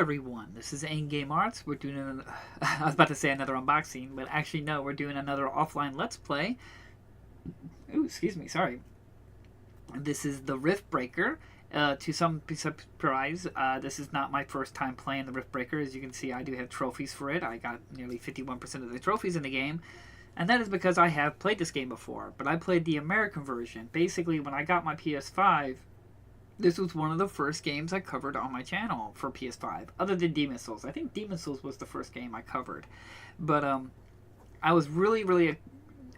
everyone, this is In-Game Arts. We're doing another, I was about to say another unboxing, but actually no, we're doing another offline Let's Play. Ooh, excuse me, sorry. This is the Riftbreaker. To some surprise, this is not my first time playing the Riftbreaker. As you can see, I do have trophies for it. I got nearly 51% of the trophies in the game. And that is because I have played this game before. But I played the American version. Basically, when I got my PS5, this was one of the first games I covered on my channel for PS5. Other than Demon Souls. I think Demon Souls was the first game I covered. But I was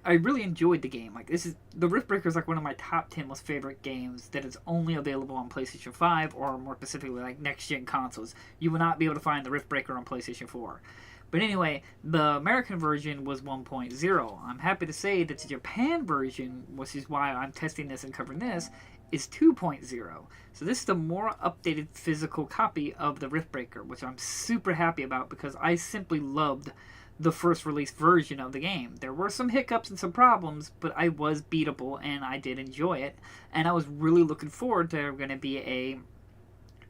I really enjoyed the game. Like, this is the Riftbreaker is like one of my top 10 most favorite games that is only available on PlayStation 5 or more specifically like next gen consoles. You will not be able to find the Riftbreaker on PlayStation 4. But anyway, the American version was 1.0. I'm happy to say that the Japan version, which is why I'm testing this and covering this, is 2.0. So this is the more updated physical copy of the Riftbreaker, which I'm super happy about because I simply loved the first release version of the game. There were some hiccups and some problems, but I was beatable and I did enjoy it. And I was really looking forward to going to be a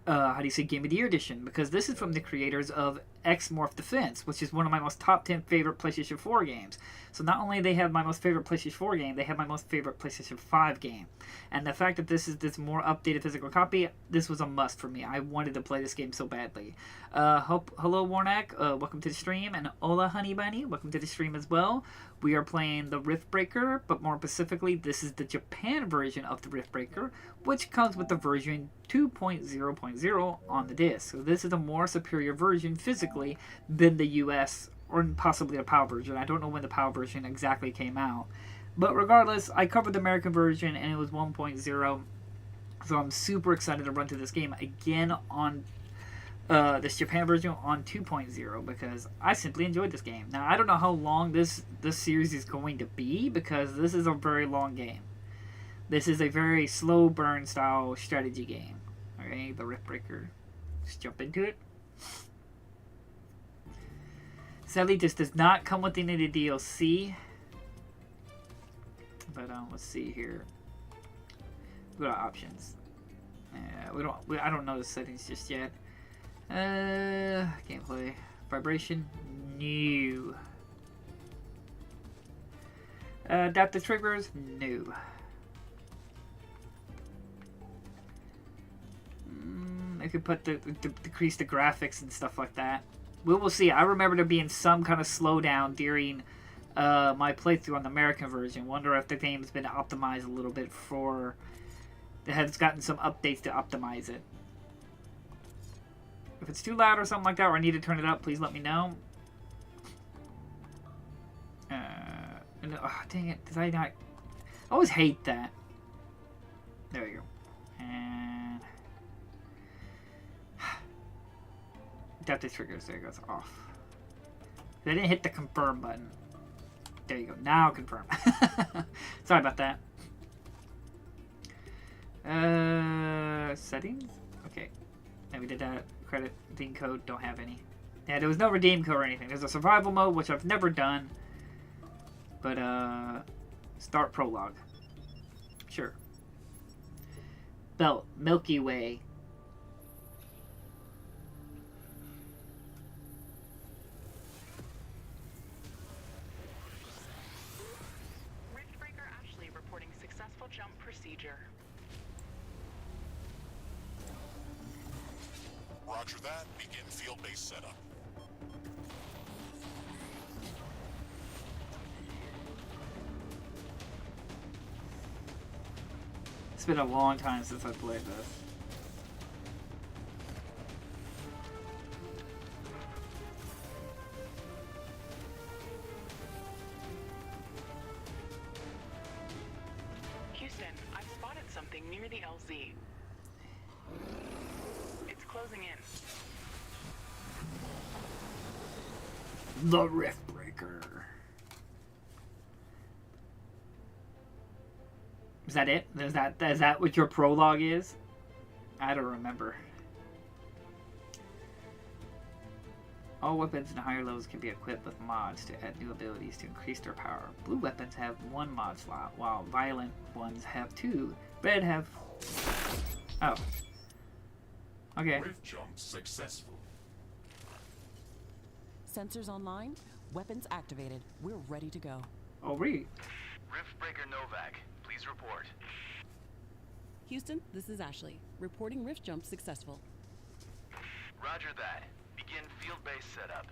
Game of the Year edition, because this is from the creators of X-Morph Defense, which is one of my most top 10 favorite PlayStation 4 games. So not only they have my most favorite PlayStation 4 game, they have my most favorite PlayStation 5 game. And the fact that this is this more updated physical copy, this was a must for me. I wanted to play this game so badly. Hello Warnack, welcome to the stream, and Ola Honey Bunny, welcome to the stream as well. We are playing the Riftbreaker, but more specifically, this is the Japan version of the Riftbreaker, which comes with the version 2.0.0 on the disc. So this is a more superior version physically than the US, or possibly the PAL version. I don't know when the PAL version exactly came out. But regardless, I covered the American version, and it was 1.0. So I'm super excited to run through this game again on this Japan version on 2.0 because I simply enjoyed this game. Now, I don't know how long this series is going to be because this is a very long game. This is a very slow burn style strategy game. Alright, the Riftbreaker. Let's jump into it. Sadly, this does not come with any of the DLC. But let's see here. We got options. I don't know the settings just yet. Gameplay. Vibration. New. Adaptive triggers. New. I could put decrease the graphics and stuff like that. We will see. I remember there being some kind of slowdown during my playthrough on the American version. Wonder if the game's been optimized a little bit for... It has gotten some updates to optimize it. If it's too loud or something like that, or I need to turn it up, please let me know. Oh, dang it. Did I not... I always hate that. There we go. And... Adaptive triggers. There it goes. Off. I didn't hit the confirm button. There you go. Now confirm. Sorry about that. Settings? Okay. And we did that. Credit, redeem code, don't have any. Yeah, there was no redeem code or anything. There's a survival mode, which I've never done. But, start prologue. Sure. Belt, Milky Way. Riftbreaker Ashley reporting successful jump procedure. Roger that. Begin field-based setup. It's been a long time since I played this. Houston, I've spotted something near the LZ. It's closing in. The Riftbreaker. Is that it? Is that what your prologue is? I don't remember. All weapons in higher levels can be equipped with mods to add new abilities to increase their power. Blue weapons have 1 mod slot, while violent ones have 2. Red have... Oh. Okay. Rift jump successful. Sensors online, weapons activated. We're ready to go. Oh, read. Riftbreaker Novak, please report. Houston, this is Ashley. Reporting rift jump successful. Roger that. Begin field-based setup.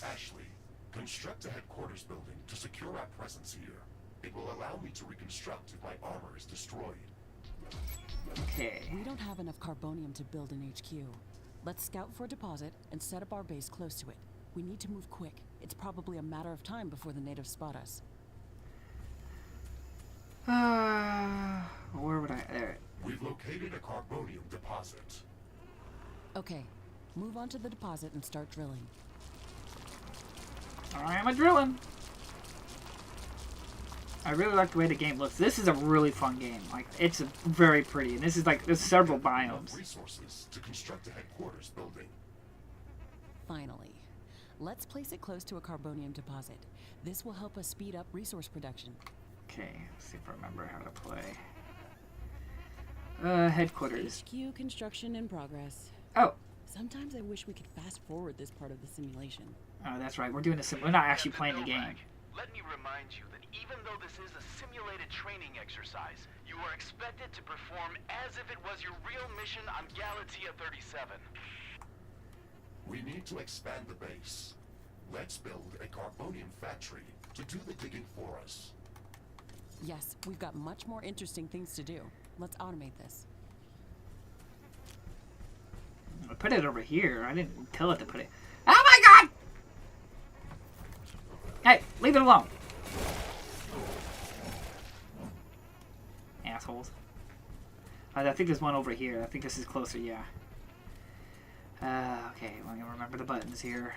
Ashley, construct a headquarters building to secure our presence here. It will allow me to reconstruct if my armor is destroyed. Okay. We don't have enough carbonium to build an HQ. Let's scout for a deposit and set up our base close to it. We need to move quick. It's probably a matter of time before the natives spot us. Where would I? There. We've located a carbonium deposit. Okay, move on to the deposit and start drilling. I'm a drilling. I really like the way the game looks. This is a really fun game. Like, it's very pretty, and this is like there's several biomes. Resources to construct a headquarters building. Finally. Let's place it close to a carbonium deposit. This will help us speed up resource production. Okay, let's see if I remember how to play. Headquarters. HQ construction in progress. Oh. Sometimes I wish we could fast forward this part of the simulation. Oh, that's right. We're doing a we're not actually playing the game. Let me remind you that even though this is a simulated training exercise, you are expected to perform as if it was your real mission on Galatea 37. We need to expand the base. Let's build a carbonium factory to do the digging for us. Yes, we've got much more interesting things to do. Let's automate this. I put it over here. I didn't tell it to put it. Oh my god! Hey, leave it alone. Assholes. I think there's one over here. I think this is closer, yeah. Okay, I'm gonna remember the buttons here.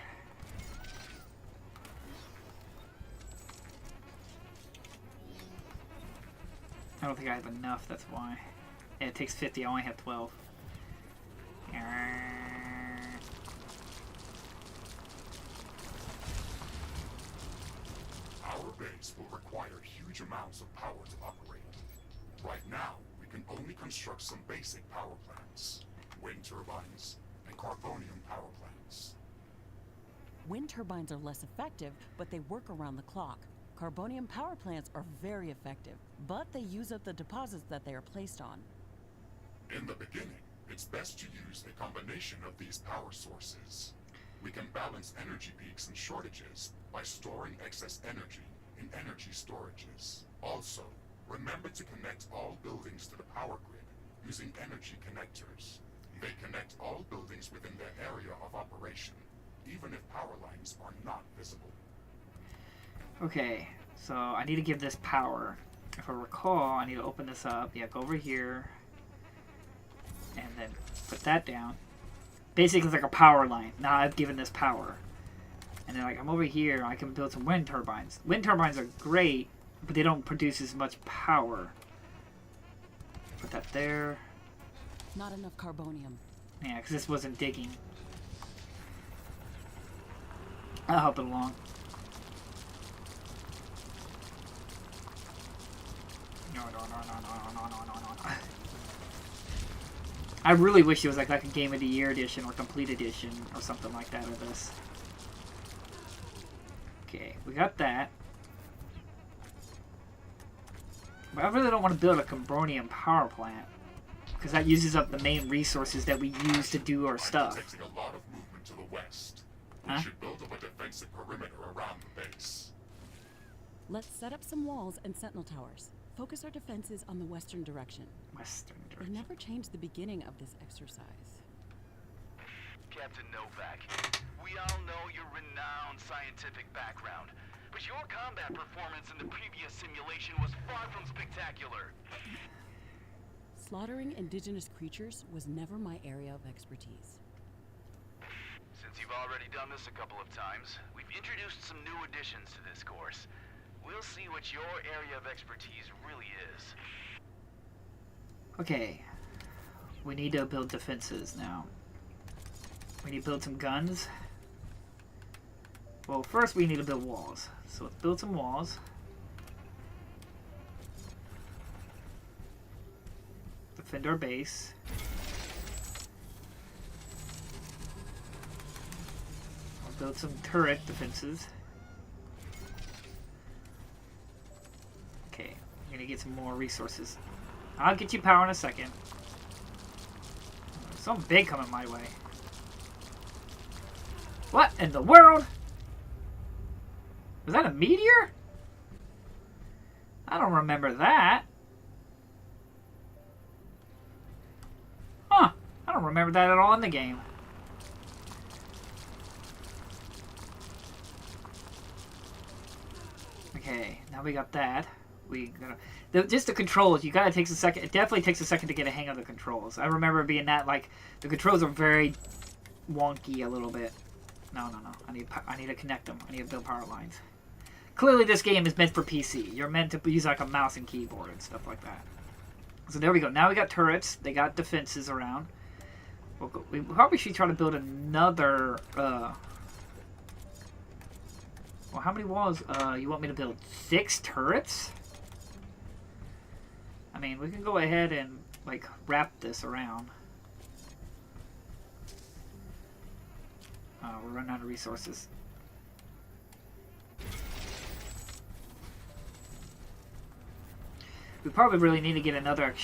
I don't think I have enough, that's why. Yeah, it takes 50, I only have 12. Our base will require huge amounts of power to operate. Right now, we can only construct some basic power plants, wind turbines, and carbonium power plants. Wind turbines are less effective, but they work around the clock. Carbonium power plants are very effective, but they use up the deposits that they are placed on. In the beginning, it's best to use a combination of these power sources. We can balance energy peaks and shortages by storing excess energy in energy storages. Also, remember to connect all buildings to the power grid using energy connectors. They connect all buildings within their area of operation, even if power lines are not visible. Okay, so I need to give this power. If I recall, I need to open this up. Yeah, go over here. And then put that down. Basically, it's like a power line. Now I've given this power. And then like I'm over here, I can build some wind turbines. Wind turbines are great, but they don't produce as much power. Put that there. Not enough carbonium. Yeah, because this wasn't digging. I'll help it along. No. I really wish it was like a Game of the Year edition or Complete Edition or something like that of this. Okay, we got that. But I really don't want to build a carbonium power plant, because that uses up the main resources that we use to do our stuff. Detecting a lot of movement to the west. We should build up a defensive perimeter around the base. Let's set up some walls and sentinel towers. Focus our defenses on the western direction. Western We direction. never changed the beginning of this exercise. Captain Novak, we all know your renowned scientific background, but your combat performance in the previous simulation was far from spectacular. Slaughtering indigenous creatures was never my area of expertise. Since you've already done this a couple of times, we've introduced some new additions to this course. We'll see what your area of expertise really is. Okay. We need to build defenses now. We need to build some guns. Well, first we need to build walls. So let's build some walls. Defend our base. build some turret defenses. Okay, I'm gonna get some more resources. I'll get you power in a second. Something big coming my way. What in the world? Was that a meteor? I don't remember that. Huh. I don't remember that at all in the game. Okay, now we got that. We gotta just the controls. You gotta take a second. It definitely takes a second to get a hang of the controls. I remember being that like the controls are very wonky a little bit. No. I need to connect them. I need to build power lines. Clearly, this game is meant for PC. You're meant to use like a mouse and keyboard and stuff like that. So there we go. Now we got turrets. They got defenses around. We probably should try to build another. Well, how many walls? You want me to build 6 turrets? I mean, we can go ahead and like wrap this around. We're running out of resources. We probably really need to get another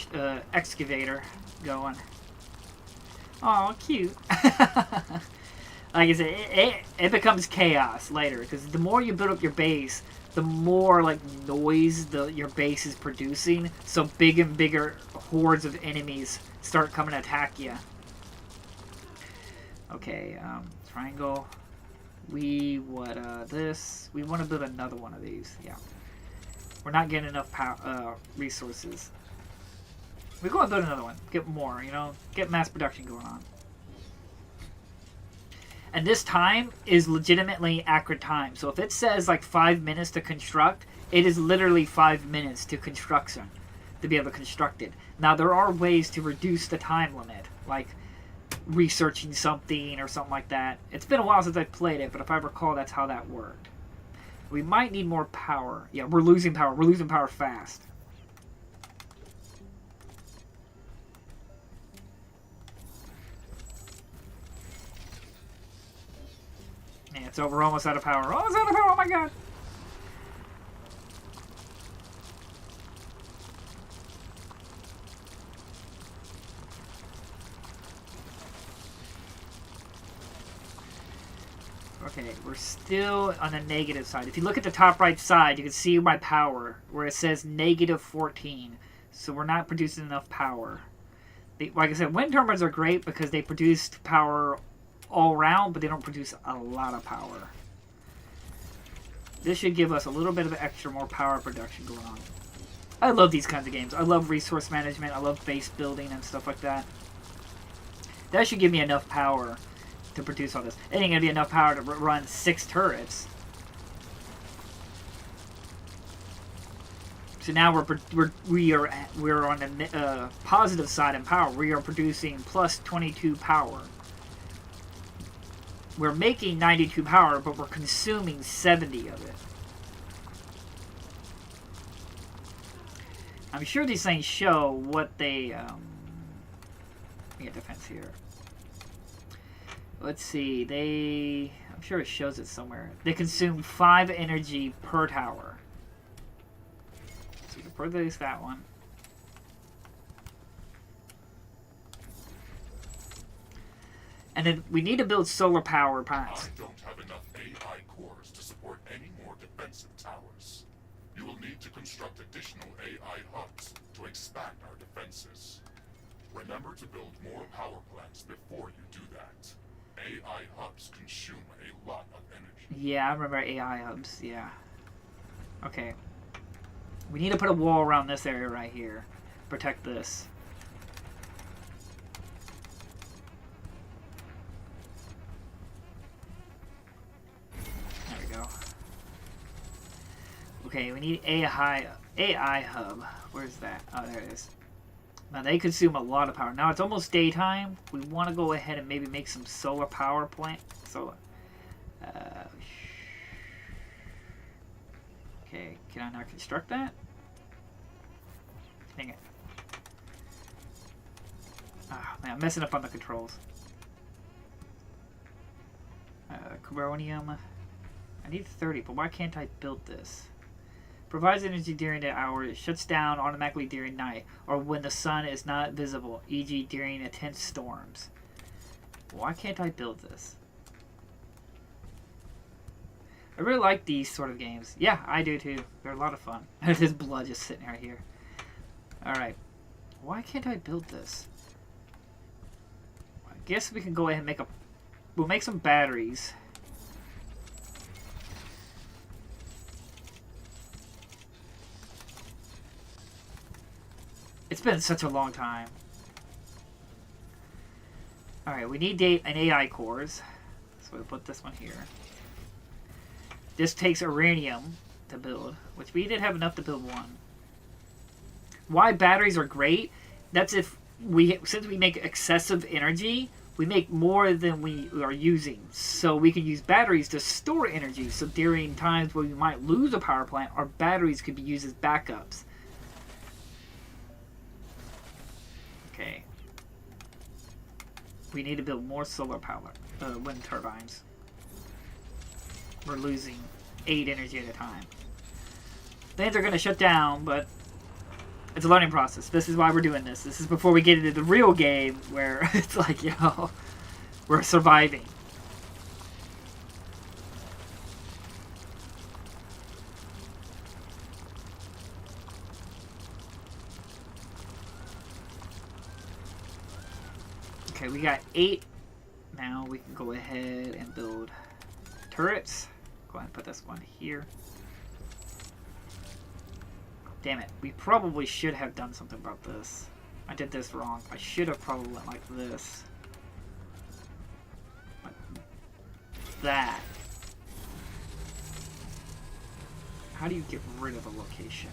excavator going. Oh, cute. Like I said, it becomes chaos later because the more you build up your base, the more like noise your base is producing. So big and bigger hordes of enemies start coming to attack you. Okay, triangle. We want to build another one of these. Yeah, we're not getting enough resources. We go and build another one. Get more, you know, get mass production going on. And this time is legitimately accurate time. So if it says like 5 minutes to construct, it is literally 5 minutes to construction, to be able to construct it. Now there are ways to reduce the time limit, like researching something or something like that. It's been a while since I've played it, but if I recall, that's how that worked. We might need more power. Yeah, we're losing power. We're losing power fast. Yeah, it's over. Almost out of power. Almost out of power. Oh my god. Okay, we're still on the negative side. If you look at the top right side, you can see my power where it says -14. So we're not producing enough power. Like I said, wind turbines are great because they produce power all around, but they don't produce a lot of power. This should give us a little bit of extra more power production going on. I love these kinds of games. I love resource management. I love base building and stuff like that. That should give me enough power to produce all this. It ain't gonna be enough power to run 6 turrets. So now we're on the positive side in power. We are producing plus 22 power. We're making 92 power, but we're consuming 70 of it. I'm sure these things show what they. Let me get defense here. Let's see. I'm sure it shows it somewhere. They consume 5 energy per tower. So we can produce that one. And then we need to build solar power plants. I don't have enough AI cores to support any more defensive towers. You will need to construct additional AI hubs to expand our defenses. Remember to build more power plants before you do that. AI hubs consume a lot of energy. Yeah, I remember AI hubs, yeah. Okay. We need to put a wall around this area right here. Protect this. There we go. Okay, we need AI hub. Where's that? Oh, there it is. Now they consume a lot of power. Now it's almost daytime. We want to go ahead and maybe make some solar power plant. Solar. Okay, can I not construct that? Dang it. Ah, man, I'm messing up on the controls. carbonium. I need 30, but why can't I build this? Provides energy during the hour. It shuts down automatically during night or when the sun is not visible, e.g. during intense storms. Why can't I build this? I really like these sort of games. Yeah, I do too. They're a lot of fun. There's blood just sitting right here. Alright. Why can't I build this? I guess we can go ahead and make a... We'll make some batteries. It's been such a long time. Alright, we need an AI cores. So we'll put this one here. This takes uranium to build, which we did have enough to build one. Why batteries are great? That's if since we make excessive energy, we make more than we are using. So we can use batteries to store energy. So during times where we might lose a power plant, our batteries could be used as backups. Okay. We need to build more solar power, wind turbines. We're losing 8 energy at a time. Things are going to shut down, but it's a learning process. This is why we're doing this. This is before we get into the real game where it's like, yo, we're surviving. Okay, we got 8. Now we can go ahead and build turrets. Go ahead and put this one here. Damn it. We probably should have done something about this. I did this wrong. I should have probably went like this. Like that. How do you get rid of a location?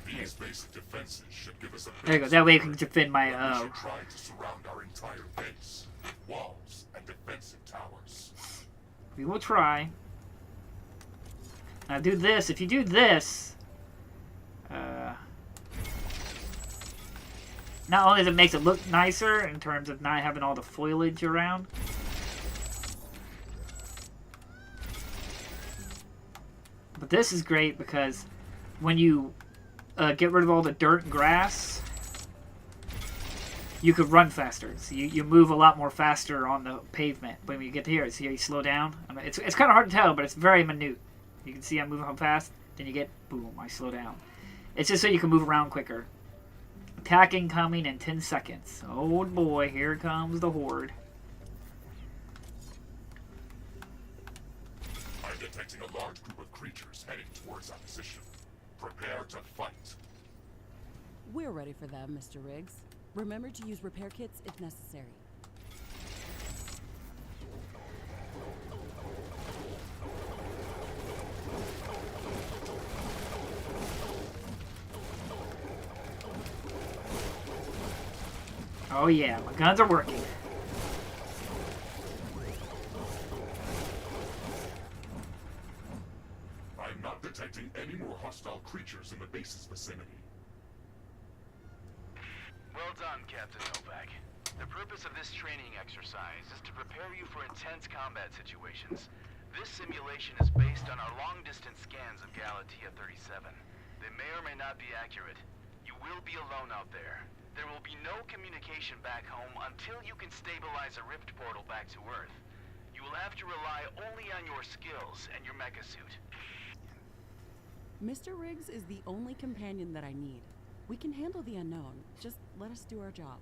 These basic defenses should give us a There you go. That way I can defend my, We should try to surround our entire base with walls and defensive towers. We will try. Now do this. If you do this, not only does it make it look nicer in terms of not having all the foliage around, but this is great because when you get rid of all the dirt and grass, you could run faster. So you move a lot more faster on the pavement. When you get here, see how you slow down? I mean, it's kind of hard to tell, but it's very minute. You can see I'm moving fast, then you get, boom, I slow down. It's just so you can move around quicker. Attacking coming in 10 seconds. Oh boy, here comes the horde. I'm detecting a large group of creatures heading towards our position. Prepare to fight. We're ready for them, Mr. Riggs. Remember to use repair kits if necessary. Oh yeah, my guns are working. I'm not detecting any more hostile creatures in the base's vicinity. Well done, Captain Novak. The purpose of this training exercise is to prepare you for intense combat situations. This simulation is based on our long-distance scans of Galatea 37. They may or may not be accurate. You will be alone out there. There will be no communication back home until you can stabilize a rift portal back to Earth. You will have to rely only on your skills and your mecha suit. Mr. Riggs is the only companion that I need. We can handle the unknown. Just let us do our job.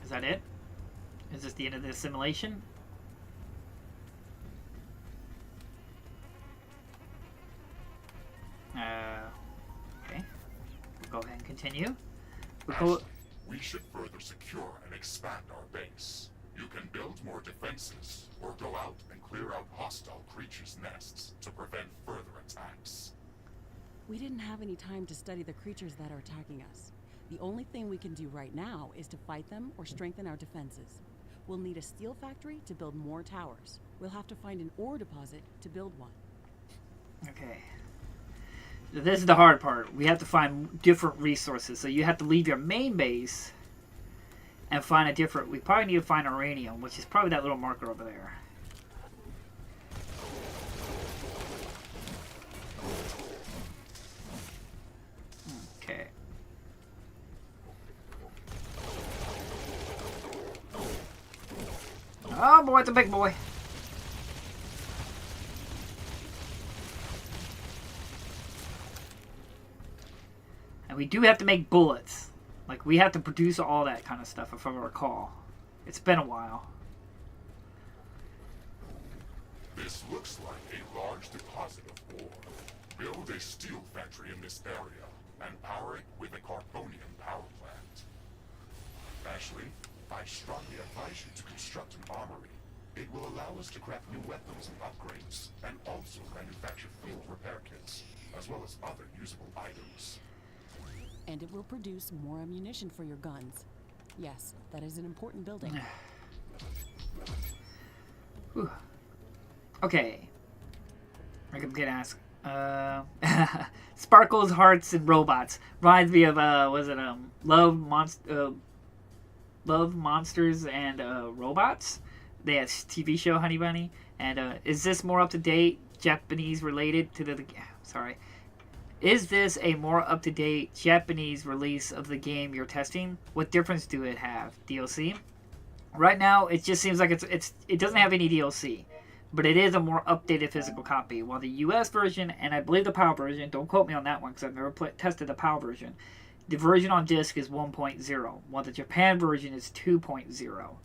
Is that it? Is this the end of the simulation? Okay. We'll go ahead and continue. Ashley, we should further secure and expand our base. You can build more defenses, or go out and clear out hostile creatures' nests to prevent further attacks. We didn't have any time to study the creatures that are attacking us. The only thing we can do right now is to fight them or strengthen our defenses. We'll need a steel factory to build more towers. We'll have to find an ore deposit to build one. Okay. This is the hard part. We have to find different resources. So you have to leave your main base and find a different... We probably need to find uranium, which is probably that little marker over there. Okay. Oh boy, it's a big boy. And we do have to make bullets. Like, we have to produce all that kind of stuff, if I recall. It's been a while. This looks like a large deposit of ore. Build a steel factory in this area and power it with a carbonium power plant. Ashley, I strongly advise you to construct an armory. It will allow us to craft new weapons and upgrades, and also manufacture field repair kits, as well as other usable items. And it will produce more ammunition for your guns. Yes, that is an important building. Whew. Okay. I'm gonna ask. Sparkles, Hearts, and Robots. Reminds me of, Love, Monsters, and Robots. They had a TV show, Honey Bunny. And is this more up-to-date, Japanese related to the... Sorry. Is this a more up-to-date Japanese release of the game you're testing? What difference do it have? DLC? Right now, it just seems like it doesn't have any DLC. But it is a more updated physical copy. While the US version, and I believe the PAL version, don't quote me on that one because I've never tested the PAL version. The version on disc is 1.0, while the Japan version is 2.0.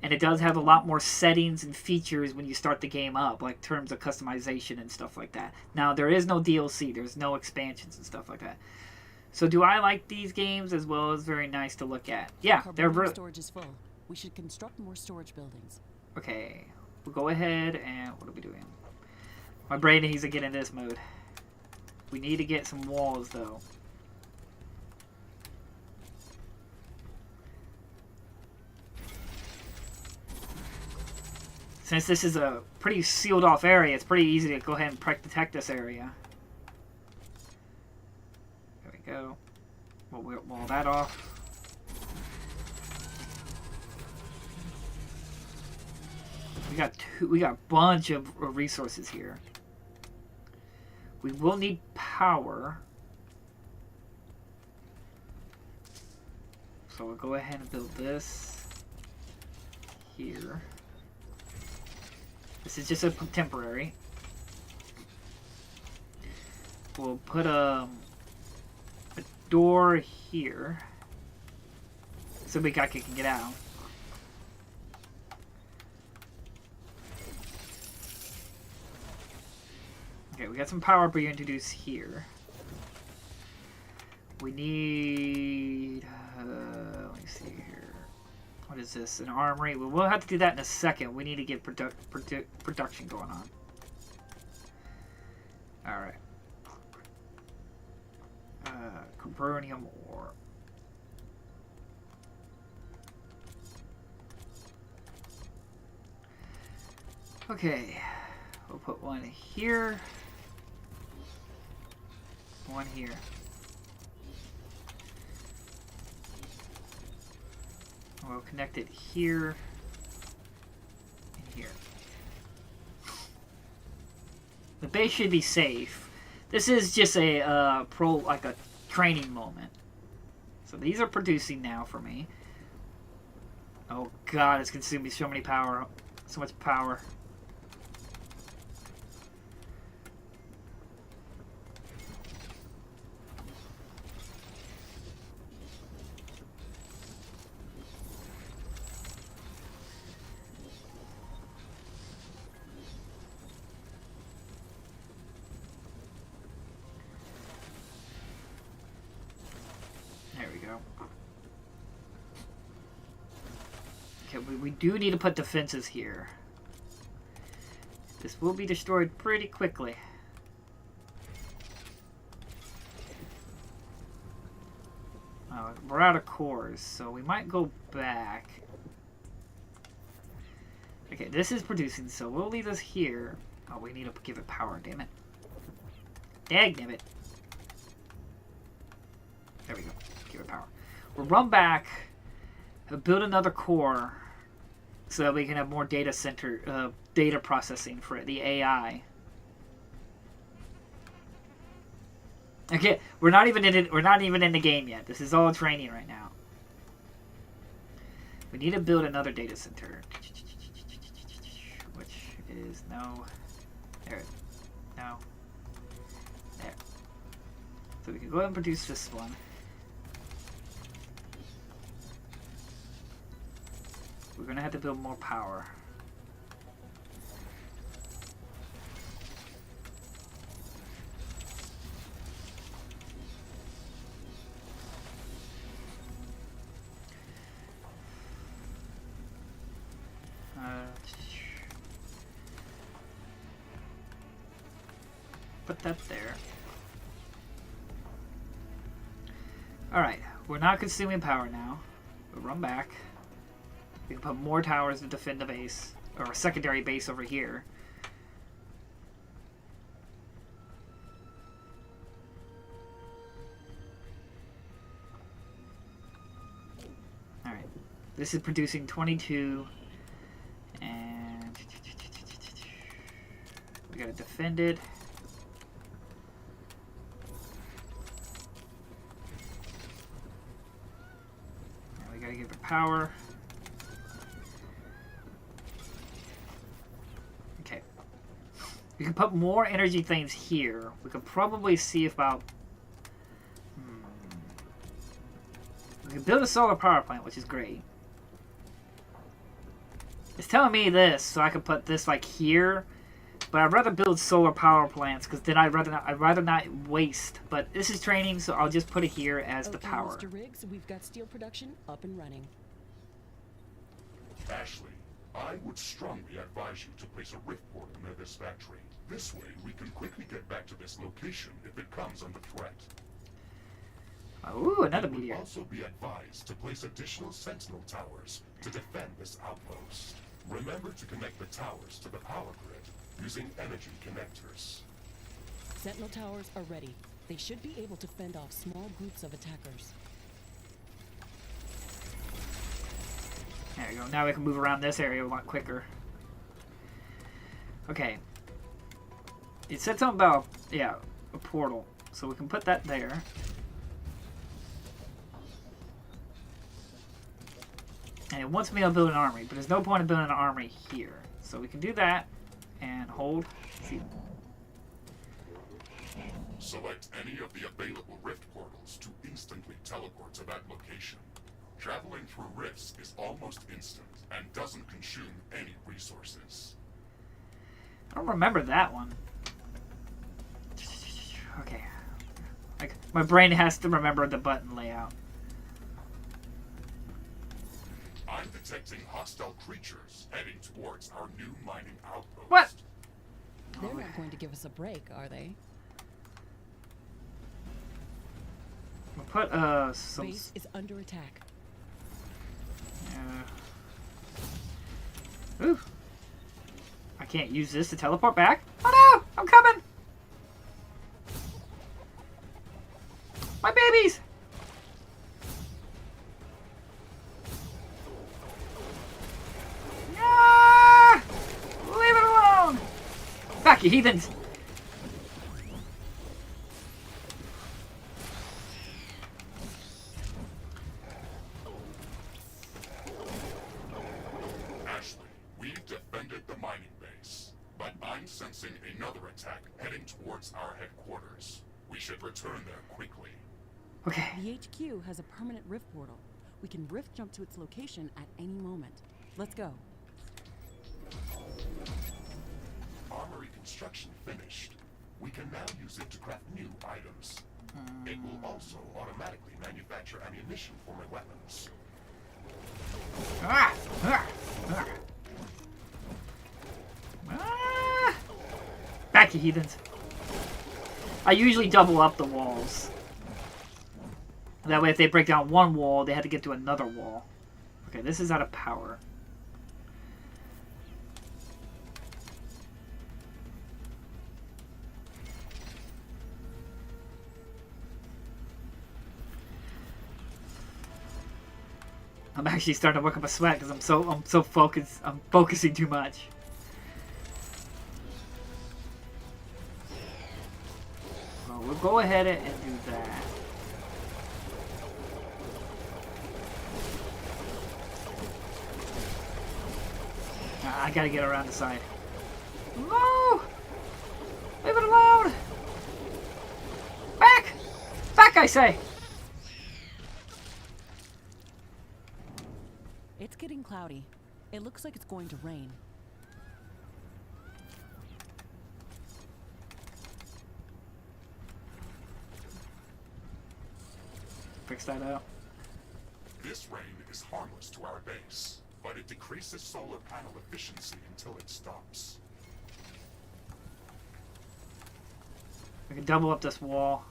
And it does have a lot more settings and features when you start the game up, like terms of customization and stuff like that. Now, there is no DLC. There's no expansions and stuff like that. So do I like these games as well as very nice to look at? Yeah, they're really... Storage is full. We should construct more storage buildings. Okay, we'll go ahead and... What are we doing? My brain needs to get in this mode. We need to get some walls, though. Since this is a pretty sealed off area, it's pretty easy to go ahead and protect this area. There we go. We'll wall that off. We got a bunch of resources here. We will need power. So we'll go ahead and build this here. This is just a temporary. We'll put a door here so we can get out. Okay, we got some power being introduced here. We need... let me see here. What is this? An armory? Well, we'll have to do that in a second. We need to get production going on. Alright. Carbonium ore. Okay. We'll put one here. One here. We'll connect it here and here. The base should be safe. This is just a a training moment. So these are producing now for me. Oh god, it's consuming so much power. We do need to put defenses here. This will be destroyed pretty quickly. We're out of cores, so we might go back. Okay, this is producing, so we'll leave this here. Oh, we need to give it power, damn it. Dagnabbit. There we go. Give it power. We'll run back, build another core, so that we can have more data center, data processing for the AI. Okay, we're not even in it. We're not even in the game yet. This is all training right now. We need to build another data center, which is no. There. No. There. So we can go ahead and produce this one. We're gonna have to build more power. Put that there. Alright, we're not consuming power now. We'll run back. We can put more towers to defend the base, or a secondary base over here. Alright, this is producing 22, and we gotta defend it. And we gotta give it power. We can put more energy things here. We could probably see about... We can build a solar power plant, which is great. It's telling me this, so I could put this like here. But I'd rather build solar power plants, because then I'd rather not waste. But this is training, so I'll just put it here as the power. Mr. Riggs, we've got steel production up and running. Ashley, I would strongly advise you to place a rift portal near this factory. This way, we can quickly get back to this location if it comes under threat. Ooh, another It would meteor. also be advised to place additional sentinel towers to defend this outpost. Remember to connect the towers to the power grid using energy connectors. Sentinel towers are ready. They should be able to fend off small groups of attackers. There we go. Now we can move around this area a lot quicker. Okay. It said something about, yeah, a portal. So we can put that there. And it wants me to build an army, but there's no point in building an army here. So we can do that and hold. See. Select any of the available rift portals to instantly teleport to that location. Traveling through rifts is almost instant and doesn't consume any resources. I don't remember that one. Okay. Like, my brain has to remember the button layout. I'm detecting hostile creatures heading towards our new mining outpost. What? They're not going to give us a break, are they? We'll put some. Base is under attack. Ooh. I can't use this to teleport back. Oh no! I'm coming! My babies! Ah! Leave it alone! Back, you heathens! Ashley, we've defended the mining base, but I'm sensing another attack heading towards our headquarters. We should return there quickly. Okay. The HQ has a permanent rift portal. We can rift jump to its location at any moment. Let's go. Armory construction finished. We can now use it to craft new items. It will also automatically manufacture ammunition for my weapons. Ah! Ah! Ah! Ah! Back, you heathens. I usually double up the walls. That way, if they break down one wall, they have to get to another wall. Okay, this is out of power. I'm actually starting to work up a sweat because I'm so focused. I'm focusing too much. Well, we'll go ahead and do that. I gotta get around the side. No! Leave it alone! Back! Back, I say! It's getting cloudy. It looks like it's going to rain. Fix that up. This rain is harmless to our base, but it decreases solar panel efficiency until it stops. We can double up this wall.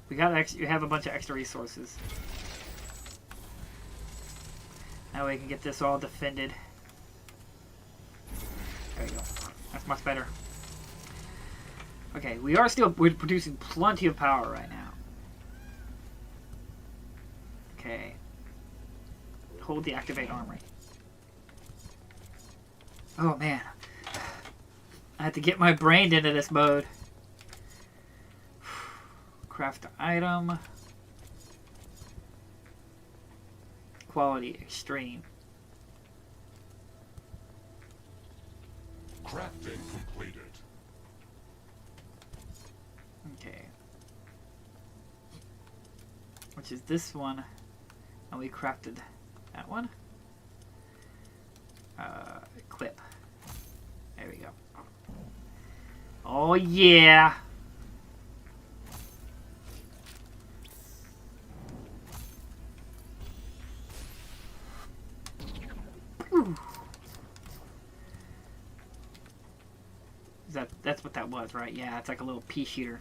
We have a bunch of extra resources. That way we can get this all defended. There we go. That's much better. Okay, we're producing plenty of power right now. Okay. Hold the activate armory. Oh man. I have to get my brain into this mode. Craft item. Quality extreme. Crafting completed. Okay. Which is this one. And we crafted that one. Equip. There we go. Oh yeah! Whew. That's what that was, right? Yeah, it's like a little pea shooter.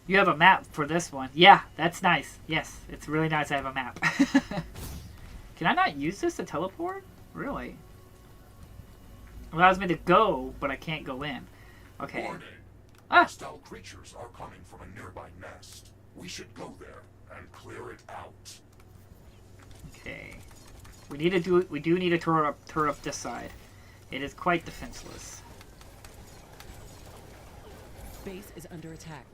You have a map for this one. Yeah, that's nice. Yes, it's really nice I have a map. Can I not use this to teleport? Really? It allows me to go, but I can't go in. Okay. Warning. Ah! Hostile creatures are coming from a nearby nest. We should go there and clear it out. Okay. We do need to turn up this side. It is quite defenseless. Base is under attack.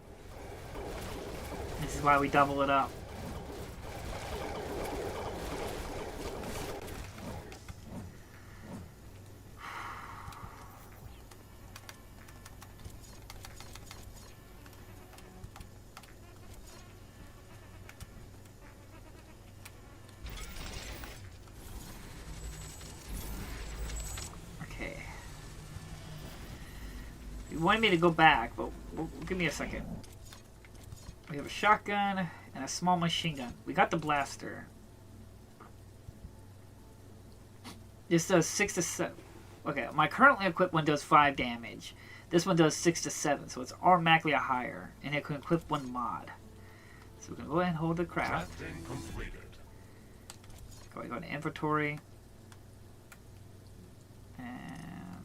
This is why we double it up. Okay. You wanted me to go back, but give me a second. We have a shotgun and a small machine gun. We got the blaster. This does 6 to 7. Okay, my currently equipped one does 5 damage. This one does 6 to 7, so it's automatically a higher, and it can equip one mod. So we're gonna go ahead and hold the craft. Crafting completed. Go to inventory. And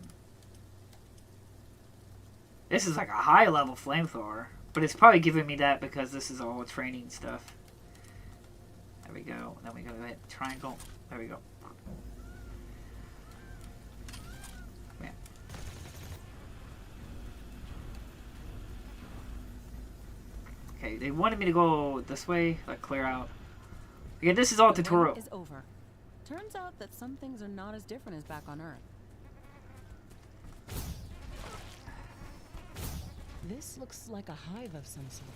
this is like a high level flamethrower. But it's probably giving me that because this is all training stuff. There we go. Then we go ahead triangle. There we go. Man. Okay, they wanted me to go this way, like clear out. Okay, this is all The tutorial. rain is over. Turns out that some things are not as different as back on Earth. This looks like a hive of some sort.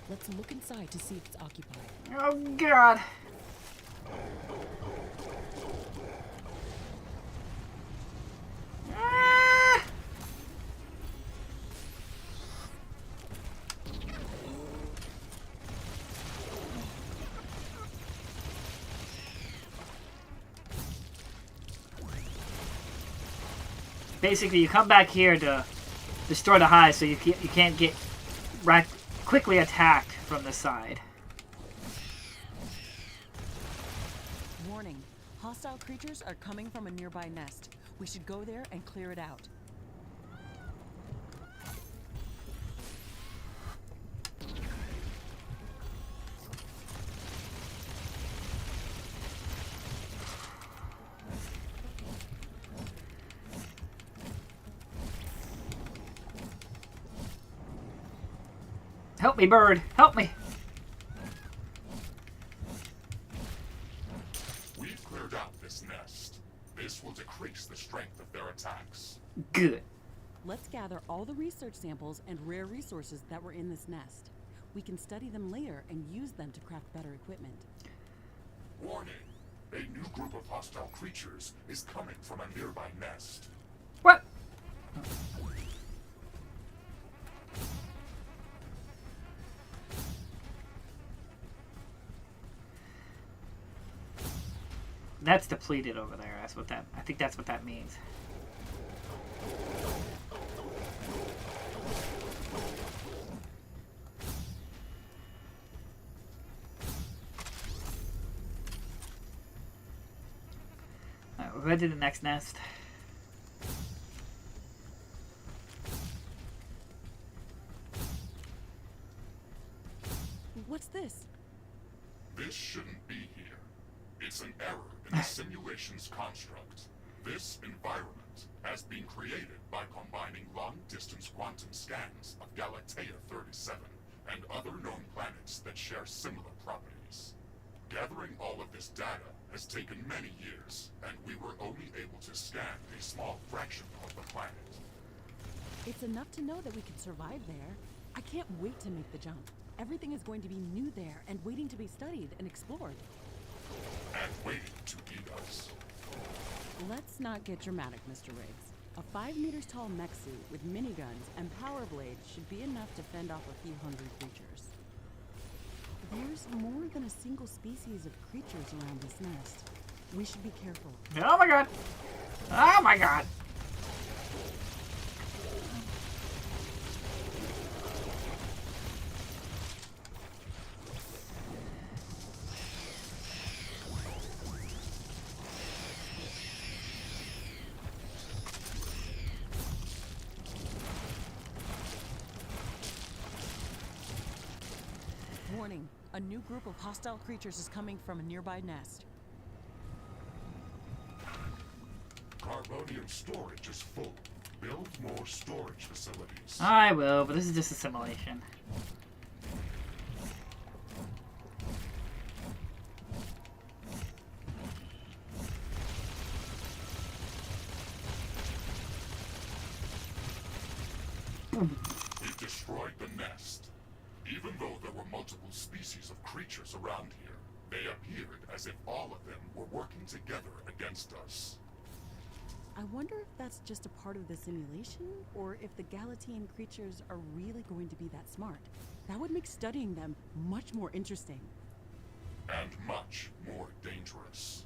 Let's look inside to see if it's occupied. Oh god. Ah! Basically, you come back here to destroy the hive, so you can't get quickly attacked from the side. Warning. Hostile creatures are coming from a nearby nest. We should go there and clear it out. Help me, bird! Help me! We've cleared out this nest. This will decrease the strength of their attacks. Good. Let's gather all the research samples and rare resources that were in this nest. We can study them later and use them to craft better equipment. Warning! A new group of hostile creatures is coming from a nearby nest. What? That's depleted over there. That's what that. I think that's what that means. Alright, we'll go to the next nest. What's this? This shouldn't be here. It's an error in the simulation's construct. This environment has been created by combining long-distance quantum scans of Galatea 37 and other known planets that share similar properties. Gathering all of this data has taken many years, and we were only able to scan a small fraction of the planet. It's enough to know that we can survive there. I can't wait to make the jump. Everything is going to be new there and waiting to be studied and explored. And waiting to eat us. Let's not get dramatic, Mr. Riggs. A 5 meters tall mech suit with miniguns and power blades should be enough to fend off a few hungry creatures. There's more than a single species of creatures around this nest. We should be careful. Oh my god! Oh my god! Warning, a new group of hostile creatures is coming from a nearby nest. Carbonium storage is full. Build more storage facilities. I will, but this is just a simulation. We've destroyed the nest. Even though there were multiple species of creatures around here, they appeared as if all of them were working together against us. I wonder if that's just a part of the simulation, or if the Galatean creatures are really going to be that smart. That would make studying them much more interesting. And much more dangerous.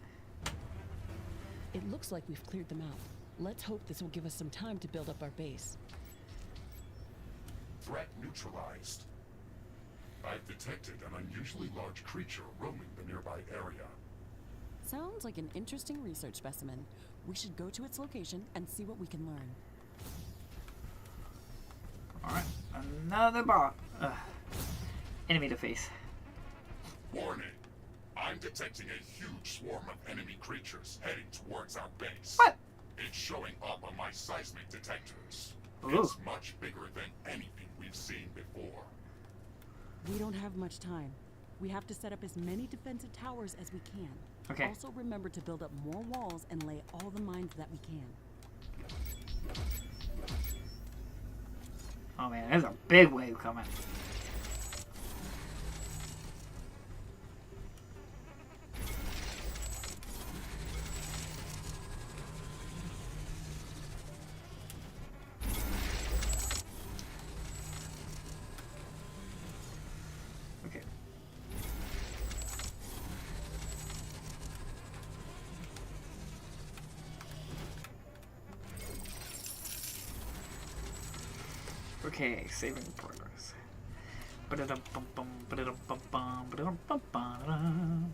It looks like we've cleared them out. Let's hope this will give us some time to build up our base. Threat neutralized. I've detected an unusually large creature roaming the nearby area. Sounds like an interesting research specimen. We should go to its location and see what we can learn. Alright, another bot. Enemy to face. Warning! I'm detecting a huge swarm of enemy creatures heading towards our base. What? It's showing up on my seismic detectors. Ooh. It's much bigger than anything we've seen before. We don't have much time. We have to set up as many defensive towers as we can. Okay. Also remember to build up more walls and lay all the mines that we can. Oh man, there's a big wave coming. Okay. Okay, saving progress. Ba-da-dum-bum-bum, ba-da-dum-bum-bum, ba-da-dum-bum-bum.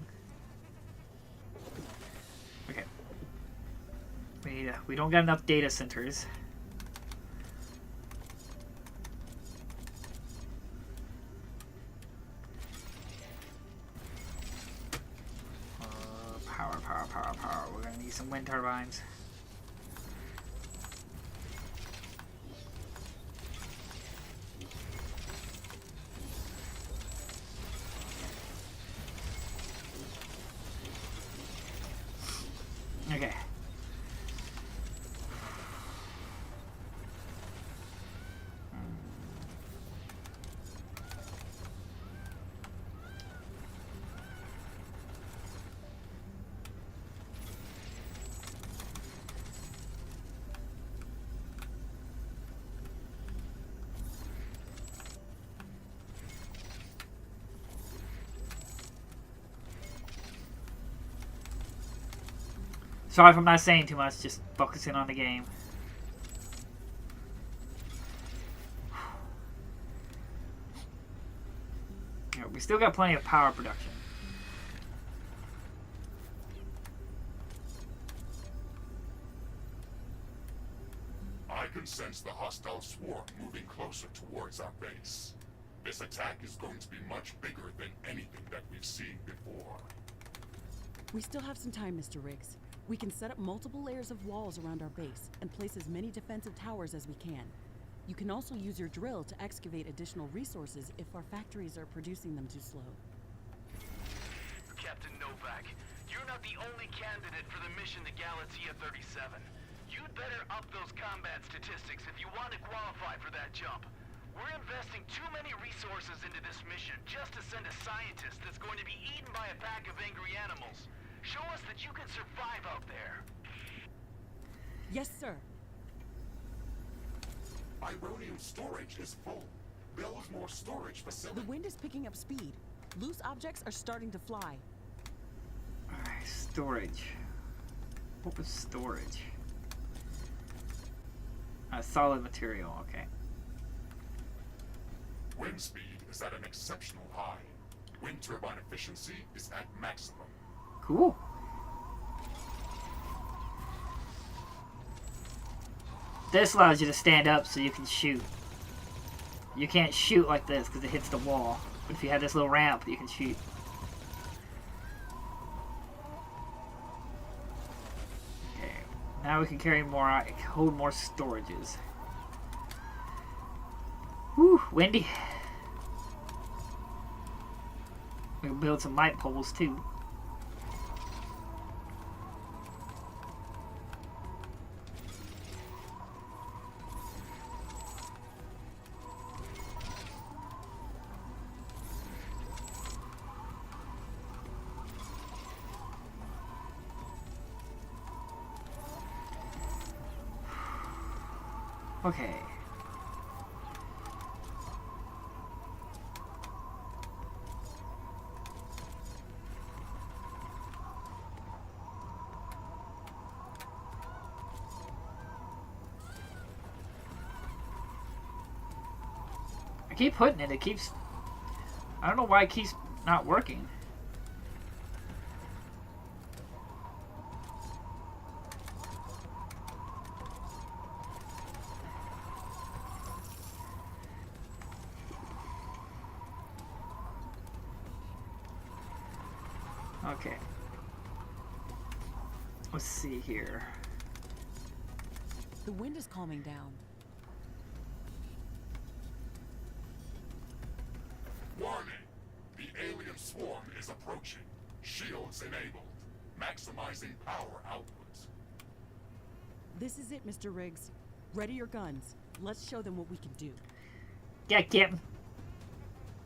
Okay. We don't got enough data centers. Power. We're gonna need some wind turbines. Sorry if I'm not saying too much, just focusing on the game. Yeah, we still got plenty of power production. I can sense the hostile swarm moving closer towards our base. This attack is going to be much bigger than anything that we've seen before. We still have some time, Mr. Riggs. We can set up multiple layers of walls around our base and place as many defensive towers as we can. You can also use your drill to excavate additional resources if our factories are producing them too slow. Captain Novak, you're not the only candidate for the mission to Galatea 37. You'd better up those combat statistics if you want to qualify for that jump. We're investing too many resources into this mission just to send a scientist that's going to be eaten by a pack of angry animals. Show us that you can survive out there. Yes, sir. Ironium storage is full. Build more storage The facilities. wind is picking up speed. Loose objects are starting to fly. Alright, storage. What was storage? Solid material, okay. Wind speed is at an exceptional high. Wind turbine efficiency is at maximum. Cool. This allows you to stand up so you can shoot. You can't shoot like this because it hits the wall. But if you have this little ramp, you can shoot. Okay. Now we can carry more, hold more storages. Whew, windy. We can build some light poles too. Okay. I keep putting it, it keeps... I don't know why it keeps not working. Okay. Let's see here. The wind is calming down. Warning! The alien swarm is approaching. Shields enabled. Maximizing power output. This is it, Mr. Riggs. Ready your guns. Let's show them what we can do. Yeah, Captain.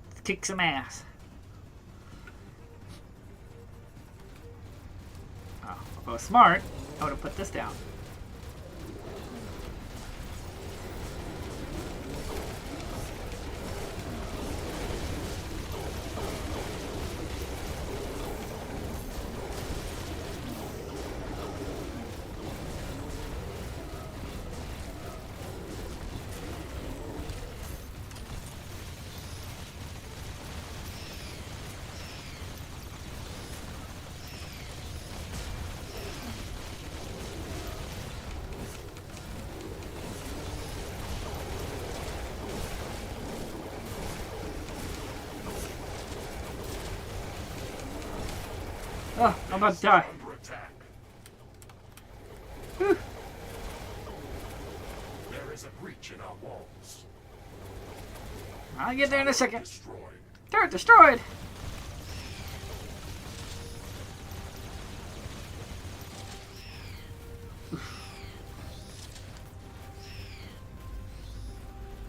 Let's kick some ass. Oh, if I was smart, I would have put this down. Oh, I'm about to die. Under attack. Whew. There is a breach in our walls. I'll get there in a second. Destroyed. Turret destroyed!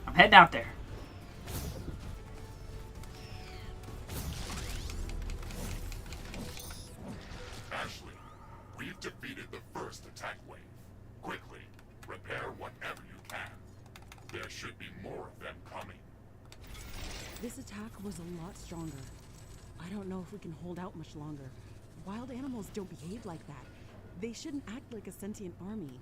I'm heading out there. Ashley, we've defeated the first attack wave. Quickly, repair whatever you can. There should be more of them coming. This attack was a lot stronger. I don't know if we can hold out much longer. Wild animals don't behave like that. They shouldn't act like a sentient army.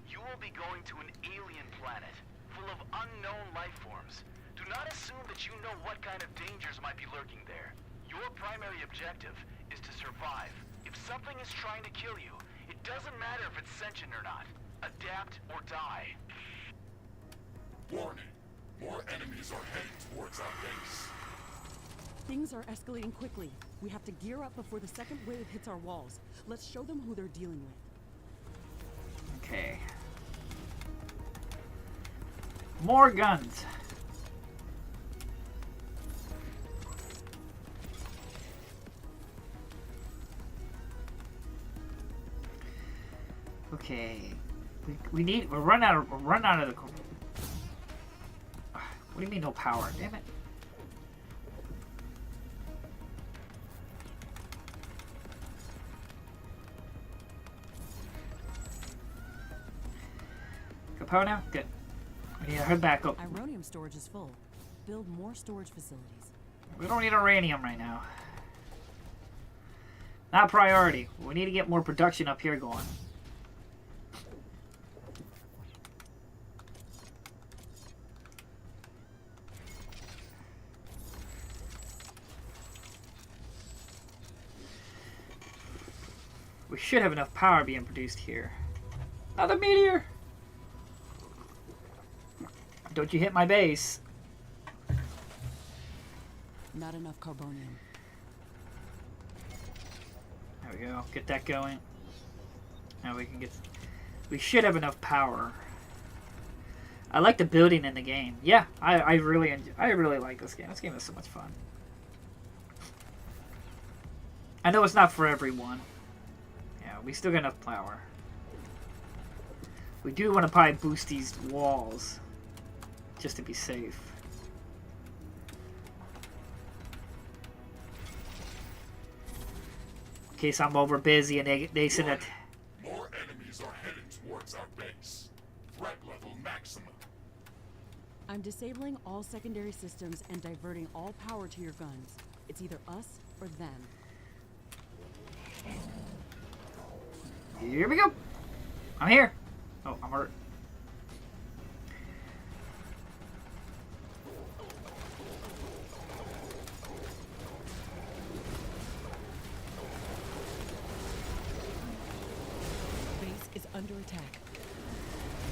You will be going to an alien planet full of unknown life forms. Do not assume that you know what kind of dangers might be lurking there. Your primary objective is to survive. If something is trying to kill you, it doesn't matter if it's sentient or not. Adapt or die. Warning. More enemies are heading towards our base. Things are escalating quickly. We have to gear up before the second wave hits our walls. Let's show them who they're dealing with. Okay. More guns. Okay. We're run out of the. What do you mean no power? Damn it. Got power now? Good. We need to head back up. Ironium storage is full. Build more storage facilities. We don't need uranium right now. Not priority. We need to get more production up here going. We should have enough power being produced here. Another meteor! Don't you hit my base. Not enough carbonium. There we go. Get that going. Now we can get... We should have enough power. I like the building in the game. Yeah, I really like this game. This game is so much fun. I know it's not for everyone. Yeah, we still got enough power. We do want to probably boost these walls. Just to be safe. In case I'm over busy and they said that... More enemies are heading towards our base. Threat level maximum. I'm disabling all secondary systems and diverting all power to your guns. It's either us or them. Here we go. I'm here. Oh, I'm hurt. Base is under attack.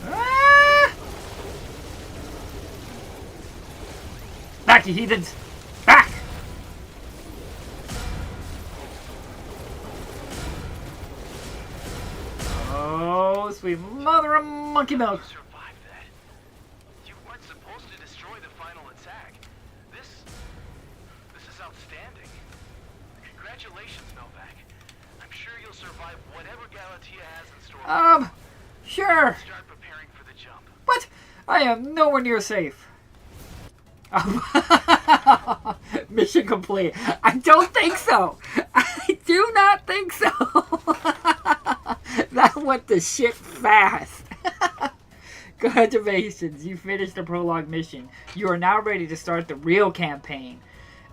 Ah! Back, you heathens! Back! Oh, sweet mother of monkey milk! You survived that. You weren't supposed to destroy the final attack. This is outstanding. Congratulations, Novak. I'm sure you'll survive whatever Galatea has in store. Sure. Start preparing for the jump. What? I am nowhere near safe. Mission complete. I don't think so. I do not think so. That went to shit fast. Congratulations, you finished the prologue mission. You are now ready to start the real campaign.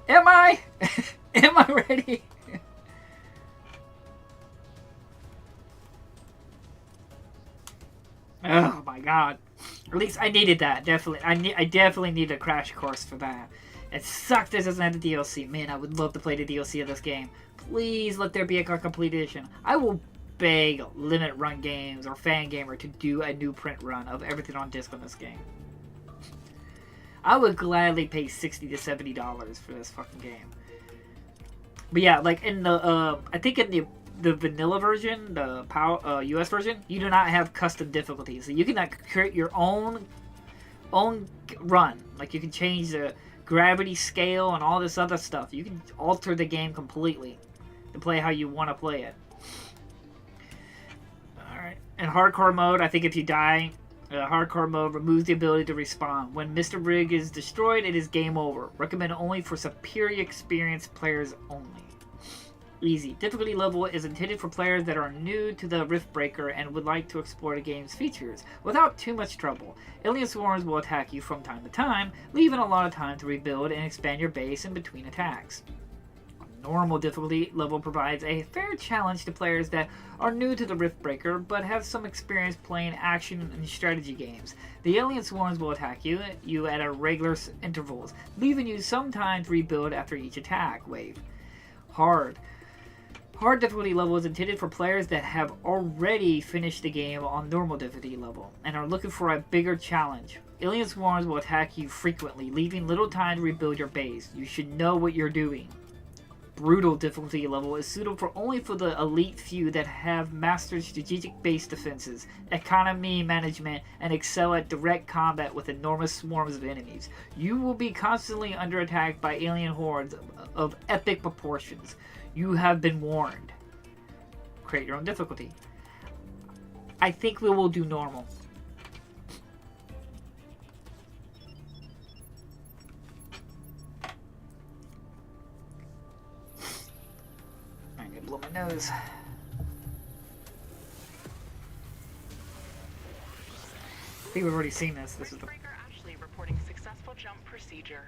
Am I? Am I ready? Oh my god. At least I needed that. Definitely. I definitely need a crash course for that. It sucked this doesn't have the DLC. Man, I would love to play the DLC of this game. Please let there be a complete edition. I will beg Limit Run Games or Fangamer to do a new print run of everything on disc on this game. I would gladly pay $60 to $70 for this fucking game. But yeah, like in the I think in the vanilla version, the US version, you do not have custom difficulties. So you can like, create your own run. Like you can change the gravity scale and all this other stuff. You can alter the game completely to play how you want to play it. Alright. In hardcore mode, I think if you die, hardcore mode removes the ability to respawn. When Mr. Rig is destroyed, it is game over. Recommend only for superior experienced players only. Easy. Difficulty level is intended for players that are new to the Riftbreaker and would like to explore the game's features without too much trouble. Alien swarms will attack you from time to time, leaving a lot of time to rebuild and expand your base in between attacks. normal difficulty level provides a fair challenge to players that are new to the Riftbreaker but have some experience playing action and strategy games. The alien swarms will attack you at irregular intervals, leaving you some time to rebuild after each attack wave. Hard difficulty level is intended for players that have already finished the game on normal difficulty level and are looking for a bigger challenge. Alien swarms will attack you frequently, leaving little time to rebuild your base. You should know what you're doing. Brutal difficulty level is suitable only for the elite few that have mastered strategic base defenses, economy management, and excel at direct combat with enormous swarms of enemies. You will be constantly under attack by alien hordes of epic proportions. You have been warned. Create your own difficulty. I think we will do normal. I'm gonna blow my nose. I think we've already seen this. This is the... Riftbreaker Ashley reporting successful jump procedure.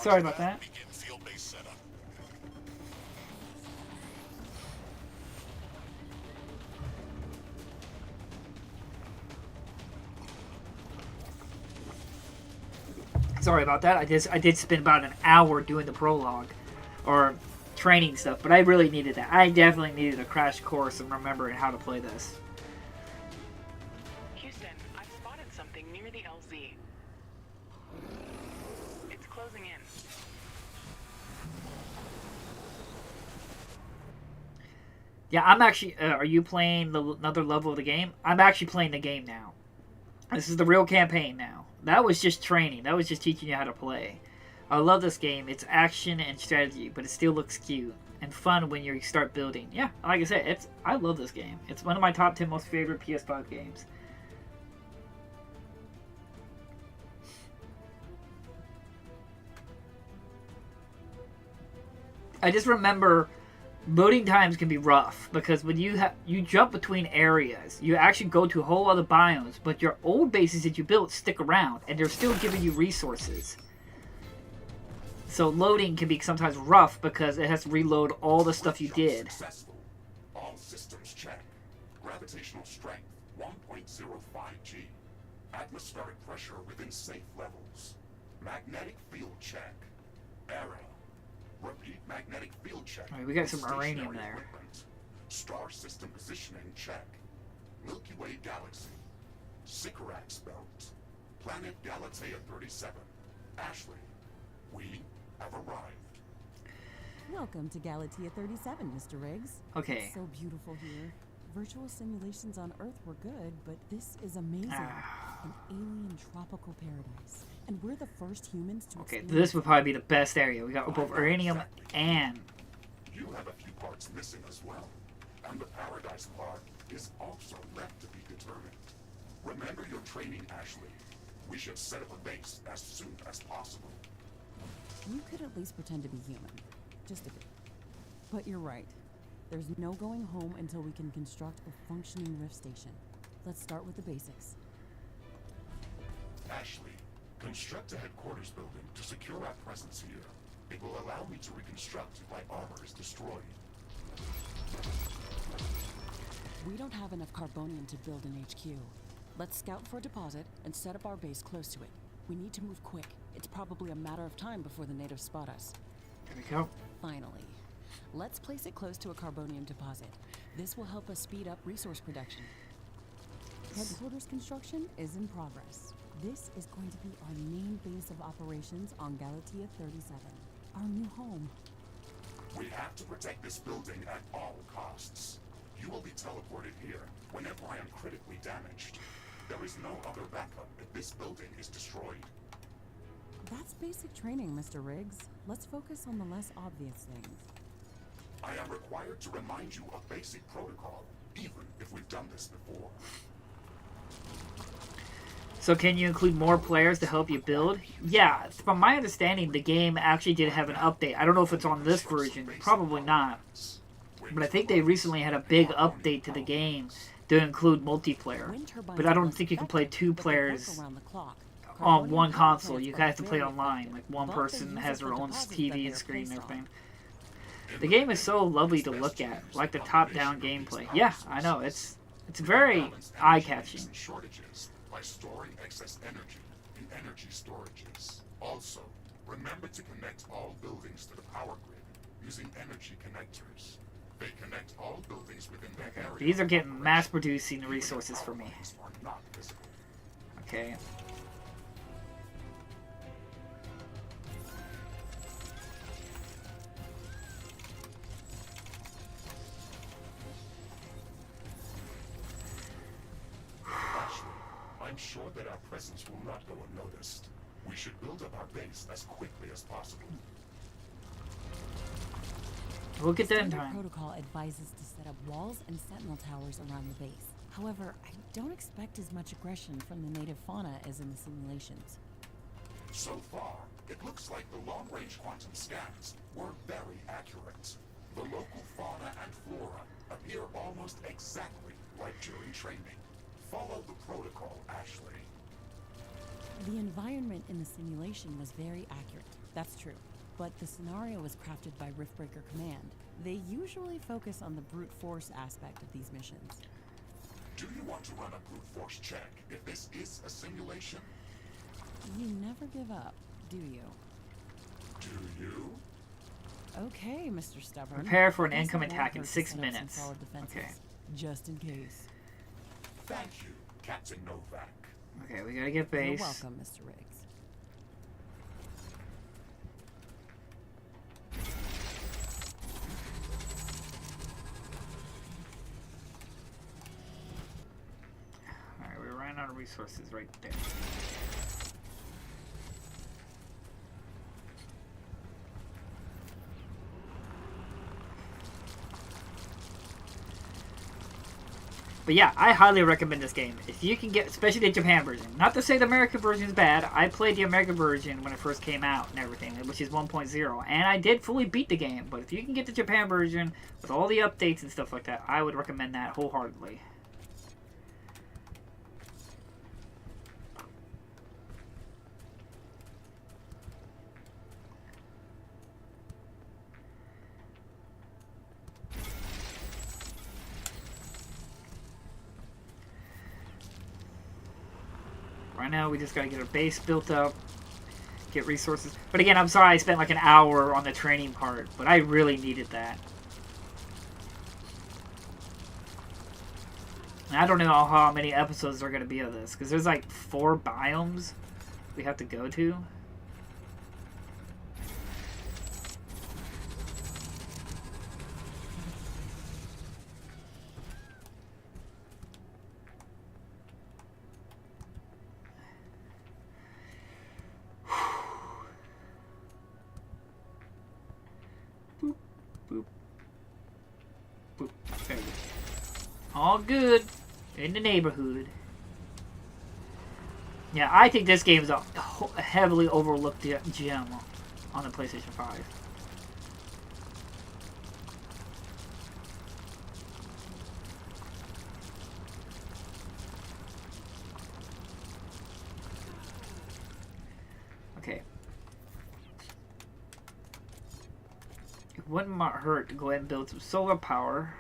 Sorry about that. Begin field-based setup. Sorry about that. I did spend about an hour doing the prologue or training stuff, but I really needed that. I definitely needed a crash course in remembering how to play this. Houston, I've spotted something near the LZ. It's closing in. Yeah, I'm actually... are you playing another level of the game? I'm actually playing the game now. This is the real campaign now. That was just training. That was just teaching you how to play. I love this game. It's action and strategy, but it still looks cute and fun when you start building. Yeah, like I said, I love this game. It's one of my top 10 most favorite PS5 games. I just remember loading times can be rough because when you jump between areas, you actually go to whole other biomes, but your old bases that you built stick around and they're still giving you resources. So loading can be sometimes rough because it has to reload all the stuff you did. Successful. All systems check. Gravitational strength 1.05 G. Atmospheric pressure within safe levels. Magnetic field check. Error. Repeat magnetic field check. Alright, we got some Stationary uranium there. equipment. Star system positioning check. Milky Way galaxy. Sycorax belt. Planet Galatea 37. Ashley, we have arrived. Welcome to Galatea 37, Mr. Riggs. Okay. It's so beautiful here. Virtual simulations on Earth were good, but this is amazing. An alien tropical paradise. And we're the first humans to Okay, experience this would probably be the best area. We got both uranium and... You have a few parts missing as well. And the Paradise part is also left to be determined. Remember your training, Ashley. We should set up a base as soon as possible. You could at least pretend to be human. Just a bit. But you're right. There's no going home until we can construct a functioning rift station. Let's start with the basics. Ashley, construct a headquarters building to secure our presence here. It will allow me to reconstruct if my armor is destroyed. We don't have enough carbonium to build an HQ. Let's scout for a deposit and set up our base close to it. We need to move quick. It's probably a matter of time before the natives spot us. There we go. Finally, let's place it close to a carbonium deposit. This will help us speed up resource production. Headquarters construction is in progress. This is going to be our main base of operations on Galatea 37, our new home. We have to protect this building at all costs. You will be teleported here whenever I am critically damaged. There is no other backup if this building is destroyed. That's basic training, Mr. Riggs. Let's focus on the less obvious things. I am required to remind you of basic protocol, even if we've done this before. So can you include more players to help you build? Yeah, from my understanding, the game actually did have an update. I don't know if it's on this version. Probably not. But I think they recently had a big update to the game to include multiplayer. But I don't think you can play two players around the clock. on Carbonium one power console. plants You are have to play very online. effective, Like one but they person use has up their the own deposits that TV they and are screen and placed on. everything. In The the game is so beginning, lovely it's to best look at, use like the the top-down combination of these gameplay. power Yeah, I know sources. it's We can very balance energy peaks eye-catching. and shortages by storing excess energy in energy storages. Also, remember to connect all buildings to the power grid using energy connectors. They connect all buildings within the area. These are of getting operation, mass-producing even if resources for power me. lines are not visible. Okay. Actually, I'm sure that our presence will not go unnoticed. We should build up our base as quickly as possible. We'll get that in Standard time. protocol advises to set up walls and sentinel towers around the base. However, I don't expect as much aggression from the native fauna as in the simulations. So far, it looks like the long-range quantum scans were very accurate. The local fauna and flora appear almost exactly like during training. Follow the protocol, Ashley. The environment in the simulation was very accurate, that's true. But the scenario was crafted by Riftbreaker Command. They usually focus on the brute force aspect of these missions. Do you want to run a brute force check if this is a simulation? You never give up, do you? Do you? Okay, Mr. Stubborn. Prepare for an Guess it incoming won't attack in hurt to 6 set up some minutes. solid defenses, Okay. just in case. Thank you, Captain Novak. Okay, we gotta get You're base. welcome, Mr. Riggs. Alright, we ran out of resources right there. But yeah, I highly recommend this game. If you can get, especially the Japan version. Not to say the American version is bad. I played the American version when it first came out and everything, which is 1.0. And I did fully beat the game. But if you can get the Japan version with all the updates and stuff like that, I would recommend that wholeheartedly. Right now, we just gotta get our base built up, get resources. But again, I'm sorry I spent like an hour on the training part, but I really needed that. And I don't know how many episodes there are gonna be of this, because there's like 4 biomes we have to go to. Boop, boop, boop. There we go. All good in the neighborhood. Yeah, I think this game is a heavily overlooked gem on the PlayStation 5. Okay. It wouldn't hurt to go ahead and build some solar power.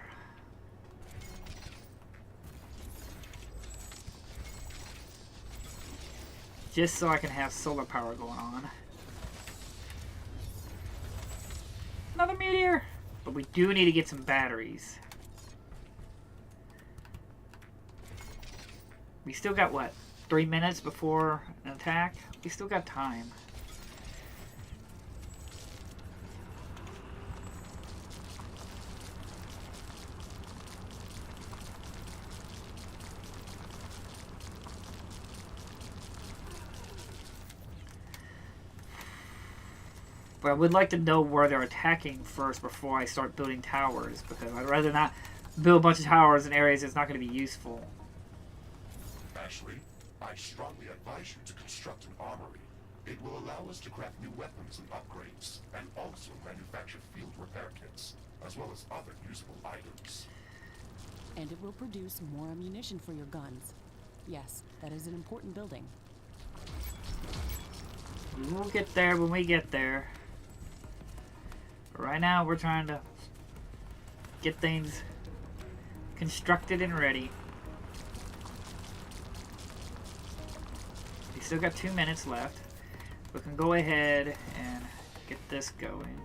Just so I can have solar power going on. Another meteor! But we do need to get some batteries. We still got, what, 3 minutes before an attack? We still got time. But I would like to know where they're attacking first before I start building towers, because I'd rather not build a bunch of towers in areas that's not going to be useful. Ashley, I strongly advise you to construct an armory. It will allow us to craft new weapons and upgrades, and also manufacture field repair kits, as well as other usable items. And it will produce more ammunition for your guns. Yes, that is an important building. We will get there when we get there. But right now, we're trying to get things constructed and ready. We still got 2 minutes left. We can go ahead and get this going.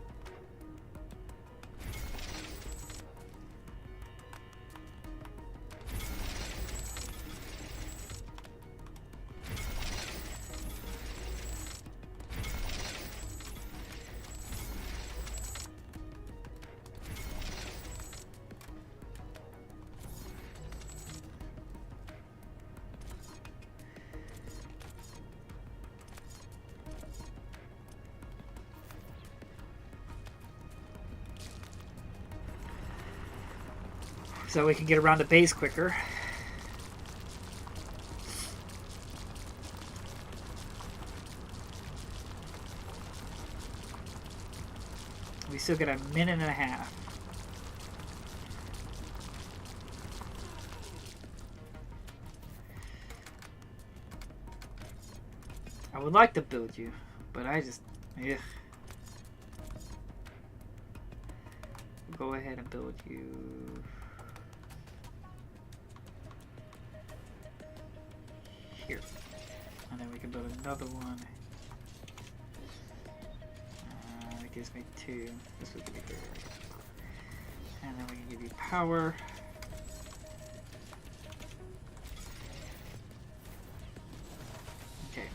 So we can get around the base quicker. We still got a minute and a half. I would like to build you, but I just... ugh. Go ahead and build you. Here. And then we can build another one. That gives me 2. This would be good. And then we can give you power. Okay.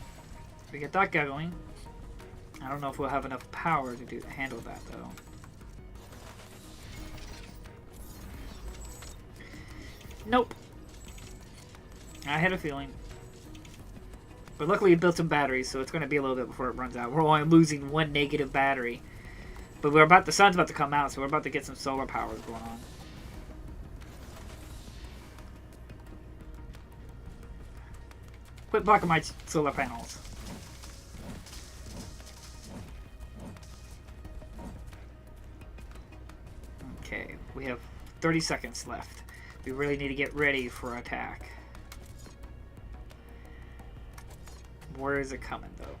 We get that going. I don't know if we'll have enough power to handle that though. Nope. I had a feeling. But luckily we built some batteries, so it's going to be a little bit before it runs out. We're only losing 1 negative battery. But the sun's about to come out, so we're about to get some solar powers going on. Quit blocking my solar panels. Okay, we have 30 seconds left. We really need to get ready for attack. Where is it coming, though?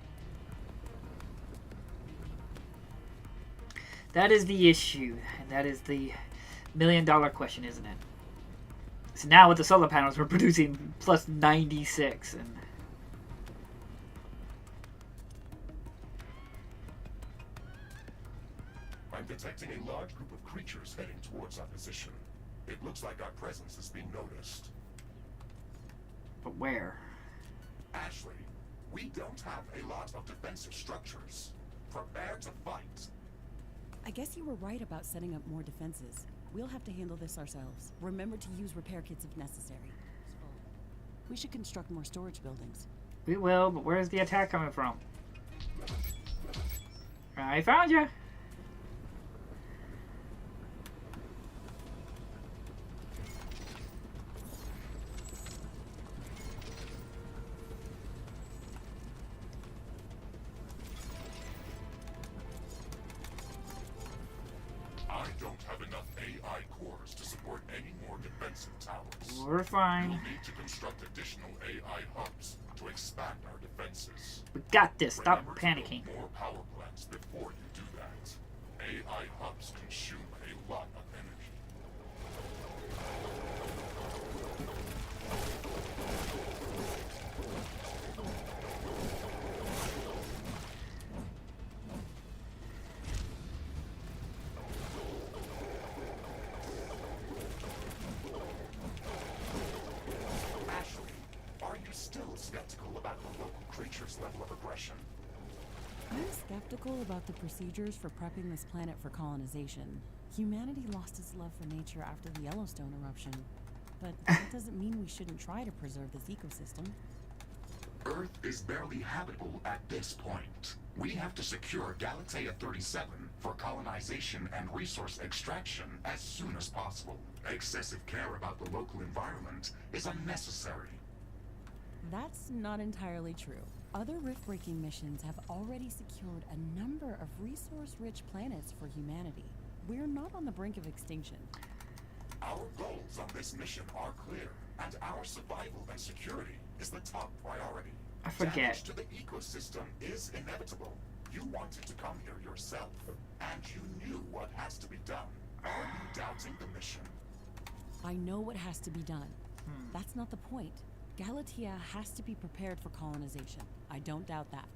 That is the issue, and that is the million-dollar question, isn't it? So now with the solar panels, we're producing plus 96, and I'm detecting a large group of creatures heading towards our position. It looks like our presence is being noticed. but where? Ashley, we don't have a lot of defensive structures. Prepare to fight. I guess you were right about setting up more defenses. We'll have to handle this ourselves. Remember to use repair kits if necessary. We should construct more storage buildings. We will, but where's the attack coming from? I found you. I don't have enough AI cores to support any more defensive towers. We're fine. We'll need to construct additional AI hubs to expand our defenses. We got this. Stop Remember to panicking. build more power plants before you do that. AI hubs consume a lot of energy. Ashley, are you still skeptical about the local creature's level of aggression? I'm skeptical about the procedures for prepping this planet for colonization. Humanity lost its love for nature after the Yellowstone eruption. But that doesn't mean we shouldn't try to preserve this ecosystem. Earth is barely habitable at this point. We have to secure Galatea 37 for colonization and resource extraction as soon as possible. Excessive care about the local environment is unnecessary. That's not entirely true. Other rift-breaking missions have already secured a number of resource-rich planets for humanity. We're not on the brink of extinction. Our goals on this mission are clear, and our survival and security is the top priority. I forget. Damage to the ecosystem is inevitable. You wanted to come here yourself, and you knew what has to be done. Are you doubting the mission? I know what has to be done. That's not the point. Galatea has to be prepared for colonization. I don't doubt that.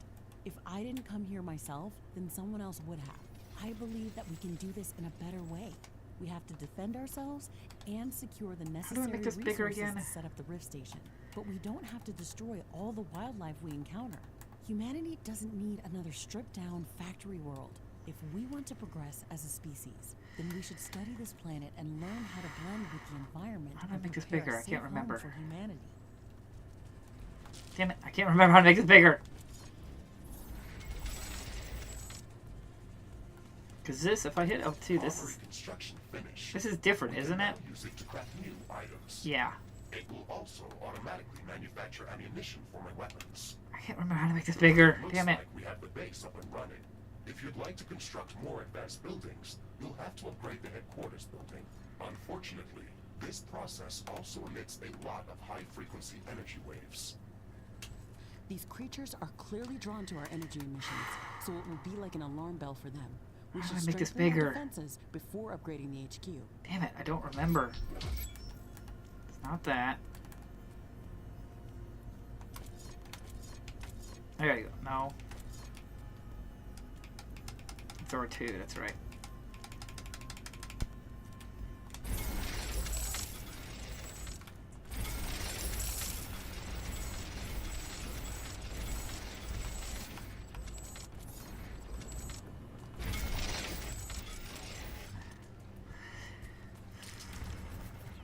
If I didn't come here myself, then someone else would have. I believe that we can do this in a better way. We have to defend ourselves and secure the necessary make this bigger resources again? to set up the rift station. But we don't have to destroy all the wildlife we encounter. Humanity doesn't need another stripped-down factory world. If we want to progress as a species, then we should study this planet and learn how to blend with the environment. How do I and make this prepare a bigger? I safe can't home remember. For humanity. Damn it, I can't remember how to make this bigger. Because this, if I hit L2, this is different, isn't it? Use it to craft new items. Yeah. It will also automatically manufacture ammunition for my weapons. I can't remember how to make this bigger. Looks Damn it. like we have the base up and running. If you'd like to construct more advanced buildings, you'll have to upgrade the headquarters building. Unfortunately, this process also emits a lot of high-frequency energy waves. These creatures are clearly drawn to our energy emissions, so it will be like an alarm bell for them. We How should do I make this strengthen our bigger? defenses before upgrading the HQ. Damn it, I don't remember. It's not that. There you go. No. It's R2, that's right.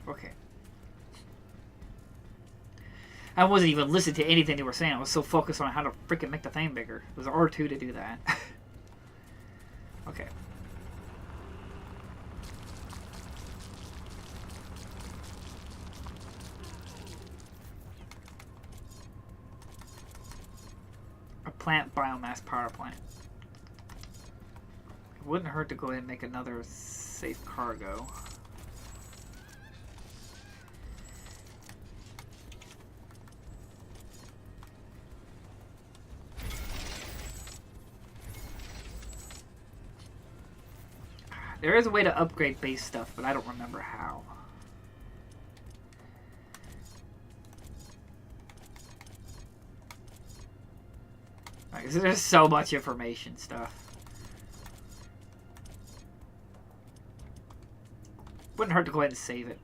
Okay. I wasn't even listening to anything they were saying. I was so focused on how to freaking make the thing bigger. It was R2 to do that. Okay. A plant biomass power plant. It wouldn't hurt to go ahead and make another safe cargo. There is a way to upgrade base stuff, but I don't remember how. Like, there's so much information stuff. Wouldn't hurt to go ahead and save it.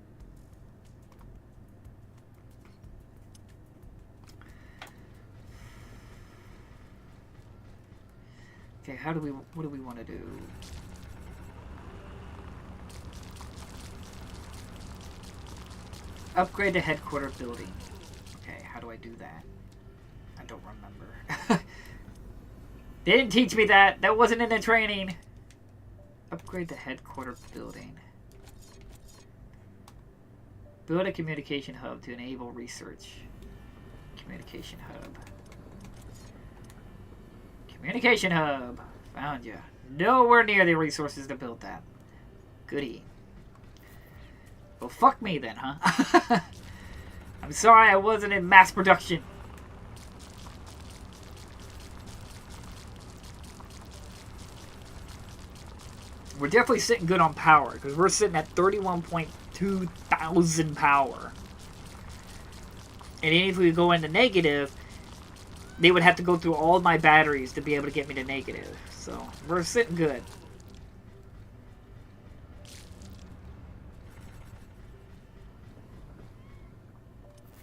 Okay, what do we want to do? Upgrade the headquarters building. Okay, how do I do that? I don't remember. They didn't teach me that. That wasn't in the training. Upgrade the headquarters building. Build a communication hub to enable research. Communication hub. Communication hub. Found ya. Nowhere near the resources to build that. Goody. Well, fuck me then, huh? I'm sorry I wasn't in mass production. We're definitely sitting good on power, because we're sitting at 31.2 thousand power. And if we go into negative, they would have to go through all my batteries to be able to get me to negative. So, we're sitting good.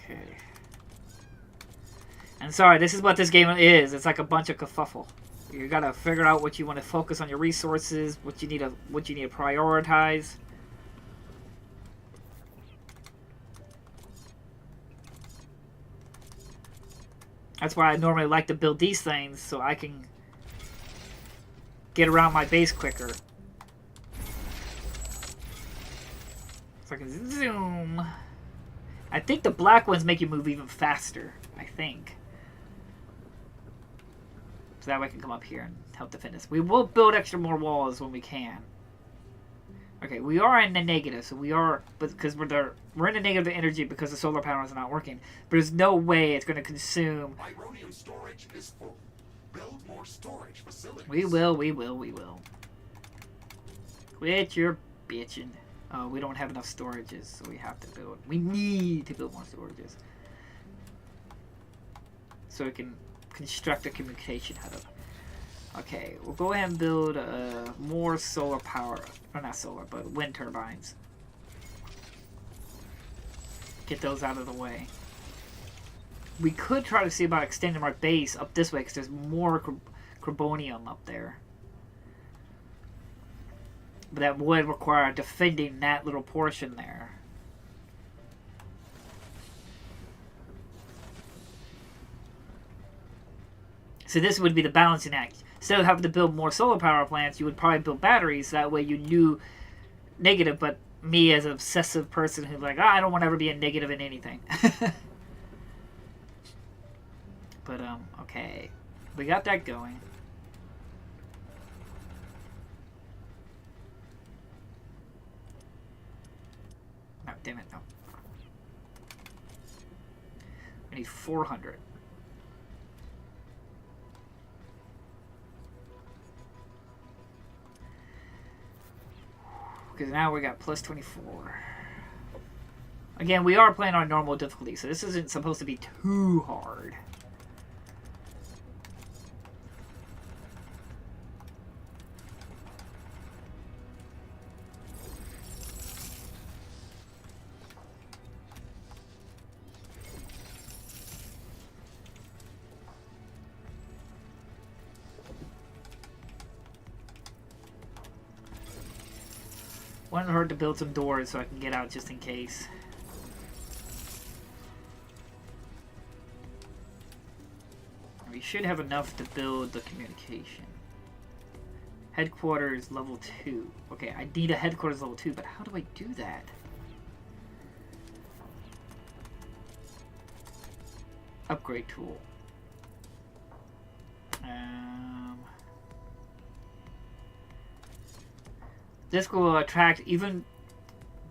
Okay. And sorry, this is what this game is. It's like a bunch of kerfuffle. You gotta figure out what you want to focus on your resources, what you need to prioritize. That's why I normally like to build these things so I can get around my base quicker. So I can zoom. I think the black ones make you move even faster. I think. So that way I can come up here and help defend us. We will build extra more walls when we can. Okay, we are in the negative, so we are, because we're in the negative energy because the solar panels are not working. But there's no way it's going to consume. Ironium storage is full. Build more storage facilities. We will. Quit your bitching. Oh, we don't have enough storages, so we have to build. We need to build more storages. So we can construct a communication hub. Okay, we'll go ahead and build more solar power. Or not solar, but wind turbines. Get those out of the way. We could try to see about extending our base up this way because there's more carbonium up there. But that would require defending that little portion there. So this would be the balancing act. Instead of having to build more solar power plants, you would probably build batteries. That way you knew negative, but me as an obsessive person who's like, I don't want to ever be a negative in anything. But, okay. We got that going. No, damn it, no. I need 400. Because now we got plus 24. Again, we are playing on normal difficulty, so this isn't supposed to be too hard. Wouldn't hurt to build some doors so I can get out just in case. We should have enough to build the communication. Headquarters level 2. Okay, I need a headquarters level 2, but how do I do that? Upgrade tool. This will attract even...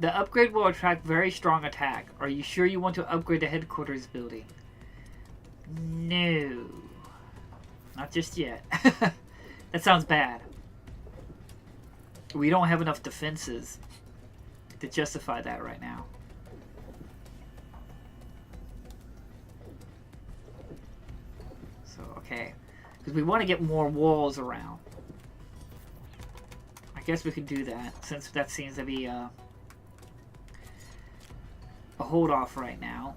The upgrade will attract very strong attack. Are you sure you want to upgrade the headquarters building? No. Not just yet. That sounds bad. We don't have enough defenses to justify that right now. So, okay. Because we want to get more walls around. I guess we could do that, since that seems to be a hold off right now.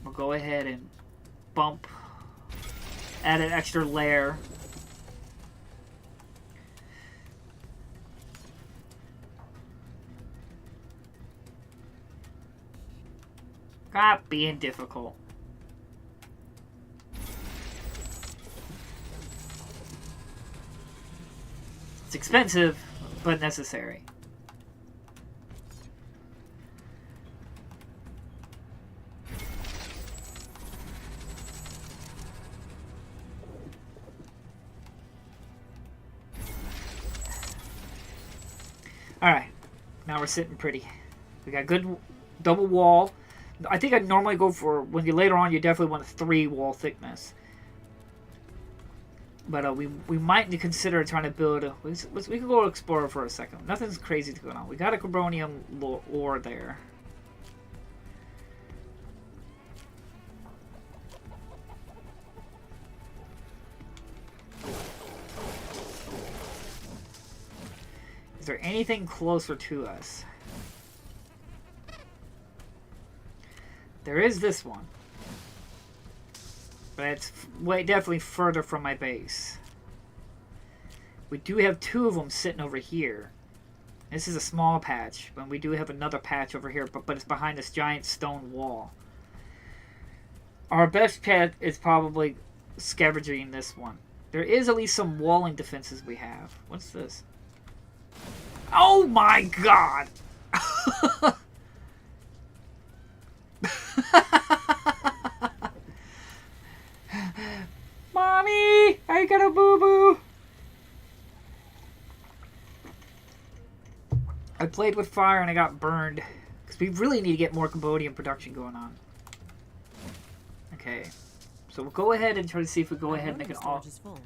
We'll go ahead and bump, add an extra layer. Stop being difficult. It's expensive, but necessary. Alright, now we're sitting pretty. We got good double wall. I think I'd normally go for, when you later on, you definitely want a 3 wall thickness. But we might consider trying to build a... We can go explore for a second. Nothing's crazy going on. We got a carbonium ore there. Is there anything closer to us? There is this one. But it's definitely further from my base. We do have 2 of them sitting over here. This is a small patch, but we do have another patch over here, but it's behind this giant stone wall. Our best bet is probably scavenging this one. There is at least some walling defenses we have. What's this? Oh my god! Mommy! I got a boo-boo! I played with fire and I got burned. Because we really need to get more Cambodian production going on. Okay. So we'll go ahead and try to see if we go ahead and make an all... storage is full.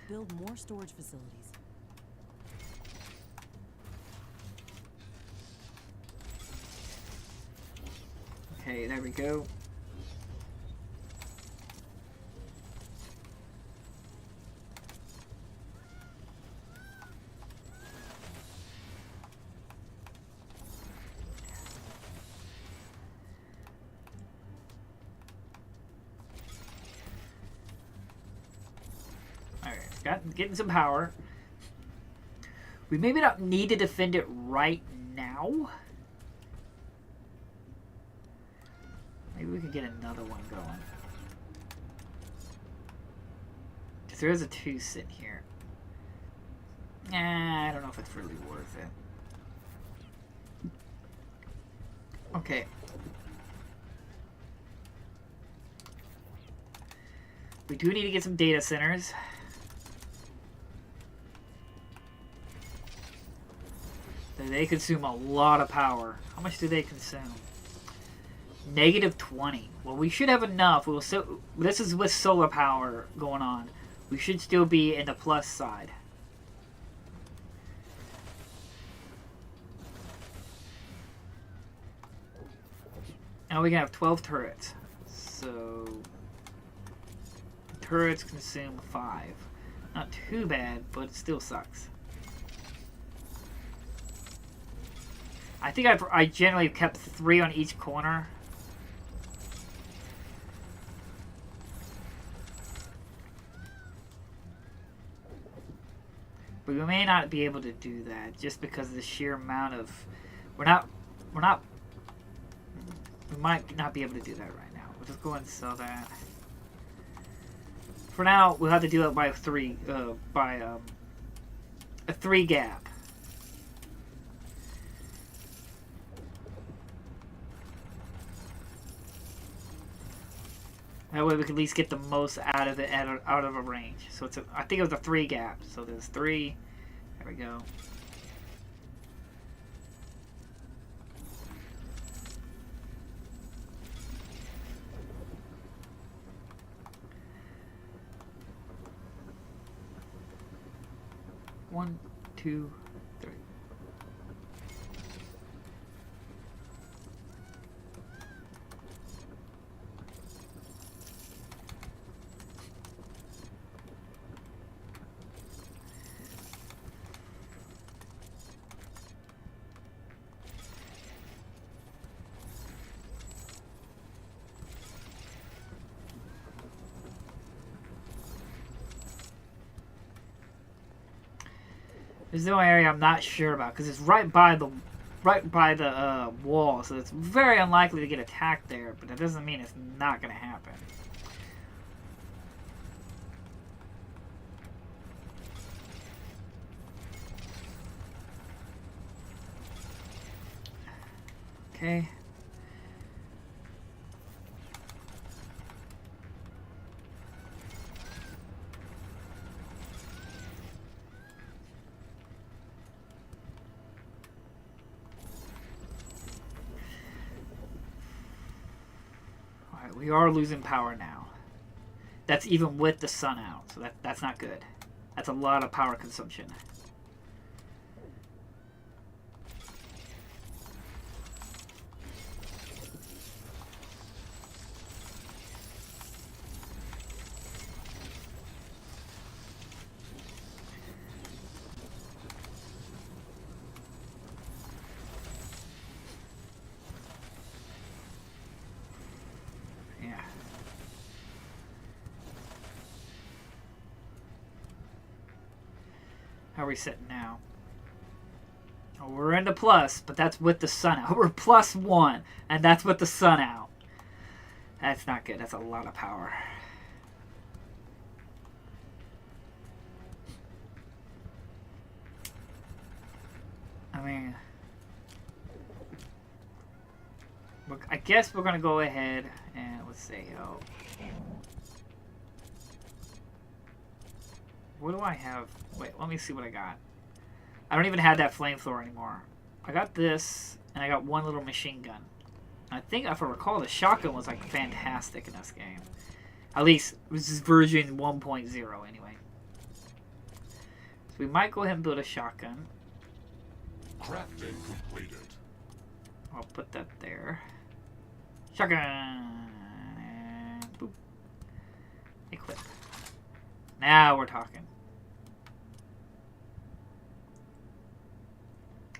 Build more storage facilities. Okay, there we go. Getting some power. We maybe don't need to defend it right now. Maybe we can get another one going. Because there is a 2 sitting here. I don't know if it's really worth it. Okay. We do need to get some data centers. They consume a lot of power. How much do they consume? -20. Well, we should have enough. This is with solar power going on. We should still be in the plus side. Now we can have 12 turrets. So turrets consume 5. Not too bad, but it still sucks. I think I generally kept 3 on each corner. But we may not be able to do that just because of the sheer amount of... We might not be able to do that right now. We'll just go ahead and sell that. For now, we'll have to do it by a 3 gap. That way we can at least get the most out of it out of a range. So it's I think it was a 3 gap. So there's 3. There we go. One, 2, 3. There's no area I'm not sure about because it's right by the wall, so it's very unlikely to get attacked there. But that doesn't mean it's not going to happen. Okay. We are losing power now. That's even with the sun out, so that's not good. That's a lot of power consumption. How are we sitting now? Oh, we're into plus, but that's with the sun out. We're +1, and that's with the sun out. That's not good. That's a lot of power. I mean, I guess we're going to go ahead and let's see. Oh. What do I have? Wait, let me see what I got. I don't even have that flamethrower anymore. I got this, and I got one little machine gun. I think, if I recall, the shotgun was like fantastic in this game. At least, this is version 1.0 anyway. So we might go ahead and build a shotgun. Crafting completed. I'll put that there. Shotgun! Boop. Equip. Now we're talking.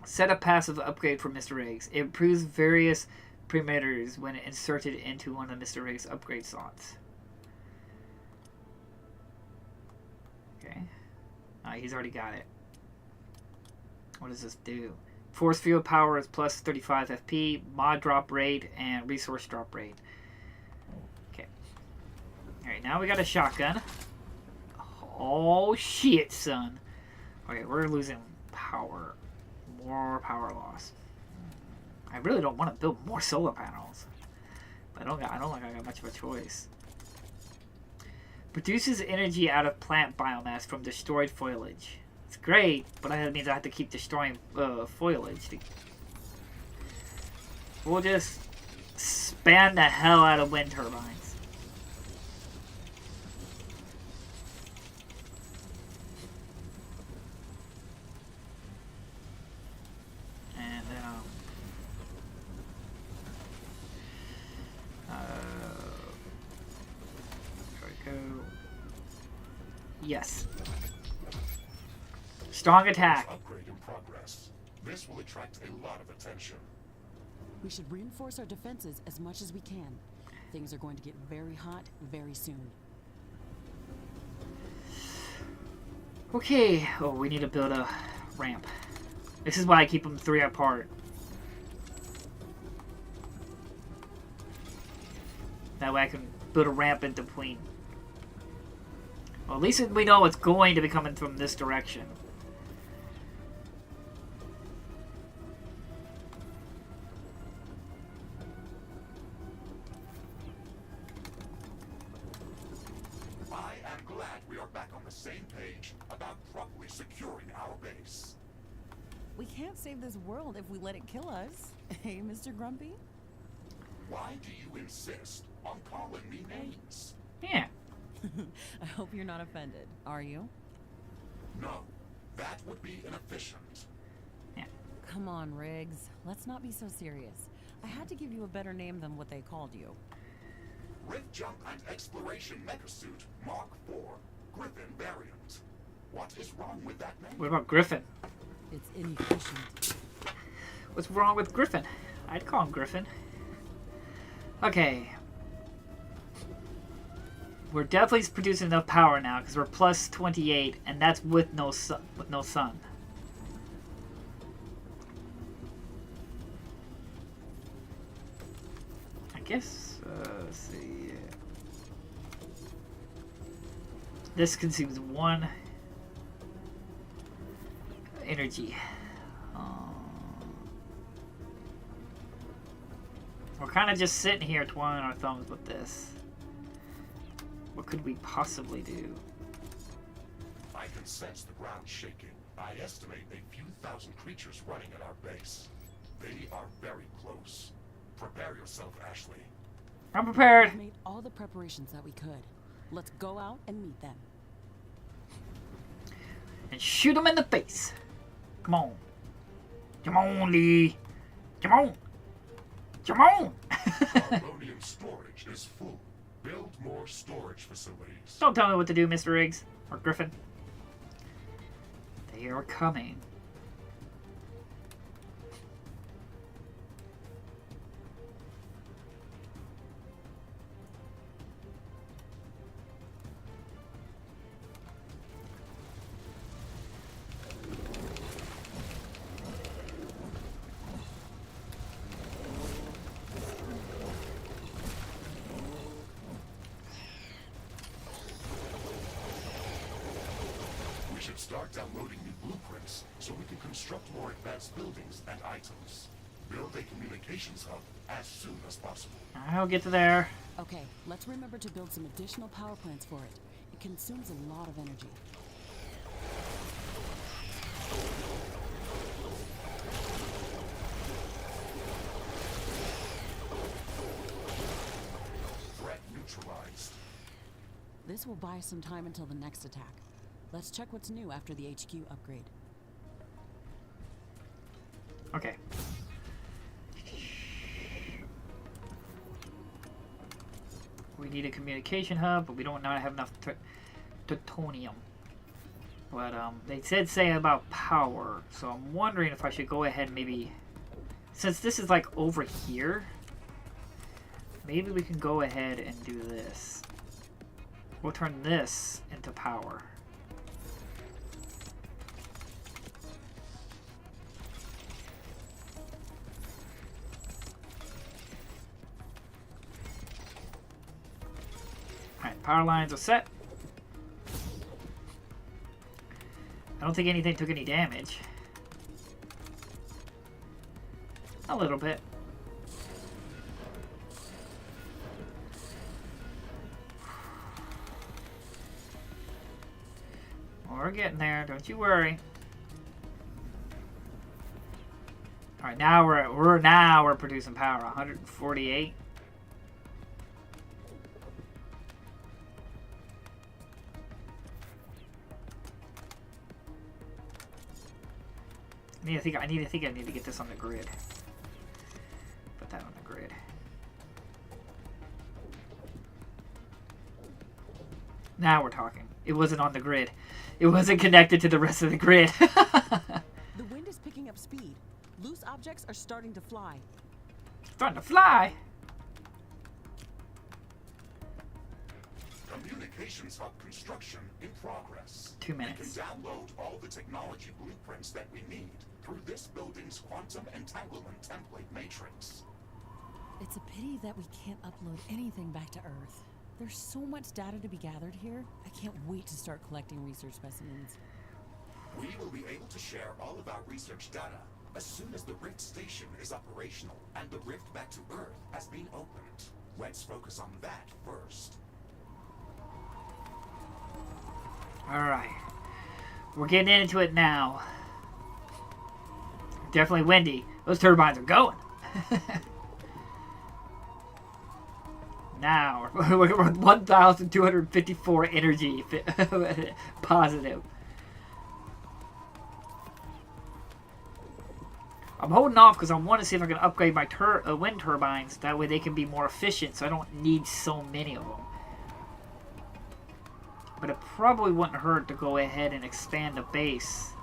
Set a passive upgrade for Mr. Riggs. It improves various parameters when inserted into one of Mr. Riggs' upgrade slots. Okay. He's already got it. What does this do? Force field power is plus 35 FP, mod drop rate, and resource drop rate. Okay. Alright, now we got a shotgun. Oh shit, son. Okay, we're losing power. More power loss. I really don't want to build more solar panels. But I don't think I got much of a choice. Produces energy out of plant biomass from destroyed foliage. It's great, but that means I have to keep destroying foliage. We'll just span the hell out of wind turbines. And there we go. Yes. Strong attack. Upgrade in progress. This will attract a lot of attention. We should reinforce our defenses as much as we can. Things are going to get very hot very soon. Okay. Oh, we need to build a ramp. This is why I keep them 3 apart. That way I can build a ramp in between. Well, at least we know it's going to be coming from this direction. I am glad we are back on the same page about properly securing our base. We can't save this world if we let it kill us. Hey, Mr. Grumpy? Why do you insist on calling me names? Yeah. I hope you're not offended, are you? No, that would be inefficient. Come on, Riggs. Let's not be so serious. I had to give you a better name than what they called you. Rift Jump and Exploration Megasuit Mark IV, Griffin variant. What is wrong with that name? What about Griffin? It's inefficient. What's wrong with Griffin? I'd call him Griffin. Okay. We're definitely producing enough power now because we're plus 28, and that's with no sun. I guess. Let's see. This consumes 1 energy. We're kind of just sitting here twiddling our thumbs with this. What could we possibly do? I can sense the ground shaking. I estimate a few thousand creatures running at our base. They are very close. Prepare yourself, Ashley. I'm prepared. We made all the preparations that we could. Let's go out and meet them. And shoot them in the face. Come on. Come on, Lee. Come on. Come on. Carbonium storage is full. Build more storage facilities. Don't tell me what to do, Mr. Riggs. Or Griffin. They are coming. We should start downloading new blueprints so we can construct more advanced buildings and items. Build a communications hub as soon as possible. I'll get to there. Okay, let's remember to build some additional power plants for it. It consumes a lot of energy. This will buy us some time until the next attack. Let's check what's new after the HQ upgrade. Okay. We need a communication hub, but we don't not have enough plutonium. But they did say about power, so I'm wondering if I should go ahead and maybe, since this is like over here, maybe we can go ahead and do this. We'll turn this into power. Alright, power lines are set. I don't think anything took any damage. A little bit. We're getting there, don't you worry. Alright, now we're producing power. 148. I need to get this on the grid. Put that on the grid. Now we're talking. It wasn't on the grid. It wasn't connected to the rest of the grid. The wind is picking up speed. Loose objects are starting to fly. Starting to fly. Communications hub construction in progress. 2 We minutes. can download all the technology blueprints that we need through this building's quantum entanglement template matrix. It's a pity that we can't upload anything back to Earth. There's so much data to be gathered here. I can't wait to start collecting research specimens. We will be able to share all of our research data as soon as the Rift Station is operational and the rift back to Earth has been opened. Let's focus on that first. Alright. We're getting into it now. Definitely windy. Those turbines are going. Now, we're 1,254 energy positive. I'm holding off because I want to see if I can upgrade my wind turbines. That way they can be more efficient, so I don't need so many of them. But it probably wouldn't hurt to go ahead and expand the base.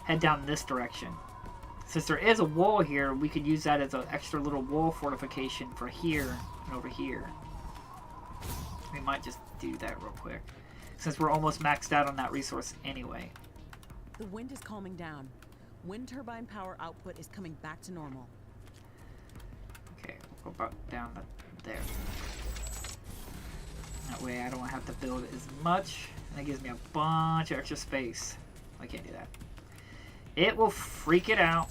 Head down this direction. Since there is a wall here, we could use that as an extra little wall fortification for here and over here. We might just do that real quick. Since we're almost maxed out on that resource anyway. The wind is calming down. Wind turbine power output is coming back to normal. Okay, we'll go about down to there. That way I don't have to build as much. And that gives me a bunch of extra space. I can't do that. It will freak it out.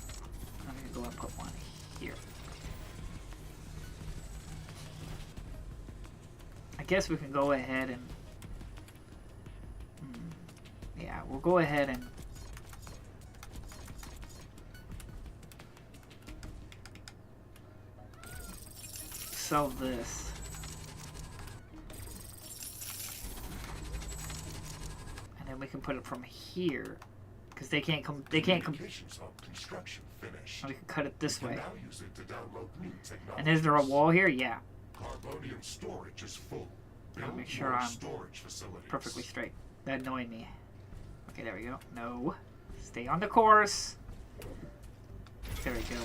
I'm going to go and put one here. I guess we can go ahead and... yeah, we'll go ahead and... sell this. And then we can put it from here. Because they can't come... Communications hub construction finished. We can cut it this We way. can now use it to download new technologies. And is there a wall here? Yeah. Carbonium storage is full. Gotta Build make sure more I'm storage facilities. perfectly straight. That annoyed me. Okay, there we go. No. Stay on the course. There we go.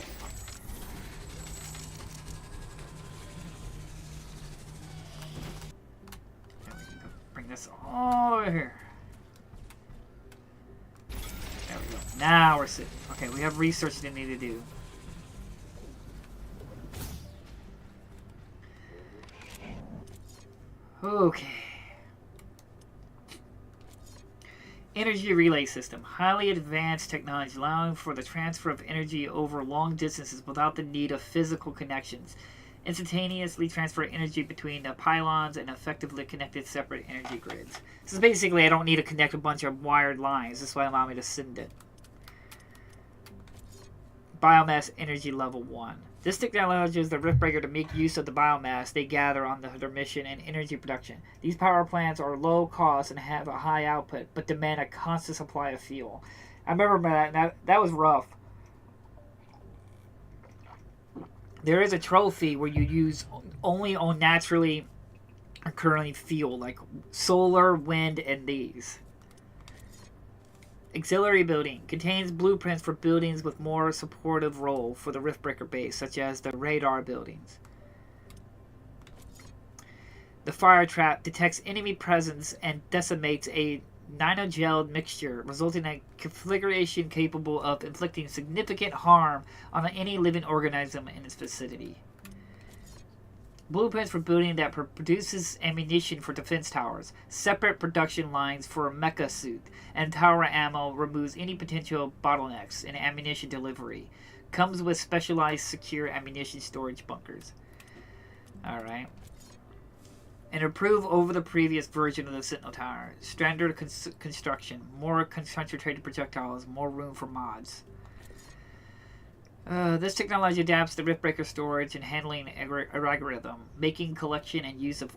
Now we can go bring this all over here. There we go. Now we're sitting. Okay, we have research that we need to do. Okay. Energy relay system. Highly advanced technology allowing for the transfer of energy over long distances without the need of physical connections. Instantaneously transfer energy between the pylons and effectively connected separate energy grids. So basically I don't need to connect a bunch of wired lines. This will allow me to send it. Biomass energy level 1. This technology allows the Riftbreaker to make use of the biomass they gather on their mission and energy production. These power plants are low cost and have a high output, but demand a constant supply of fuel. I remember that was rough. There is a trophy where you use only on naturally occurring fuel, like solar, wind, and these. Auxiliary building contains blueprints for buildings with more supportive role for the Riftbreaker base, such as the radar buildings. The fire trap detects enemy presence and decimates a nanogel mixture, resulting in a configuration capable of inflicting significant harm on any living organism in its vicinity. Blueprints for building that produces ammunition for defense towers, separate production lines for a mecha suit, and tower ammo removes any potential bottlenecks in ammunition delivery. Comes with specialized secure ammunition storage bunkers. Alright. And improve over the previous version of the Sentinel Tower. Standard construction, more concentrated projectiles, more room for mods. This technology adapts the Riftbreaker storage and handling algorithm, making collection and use of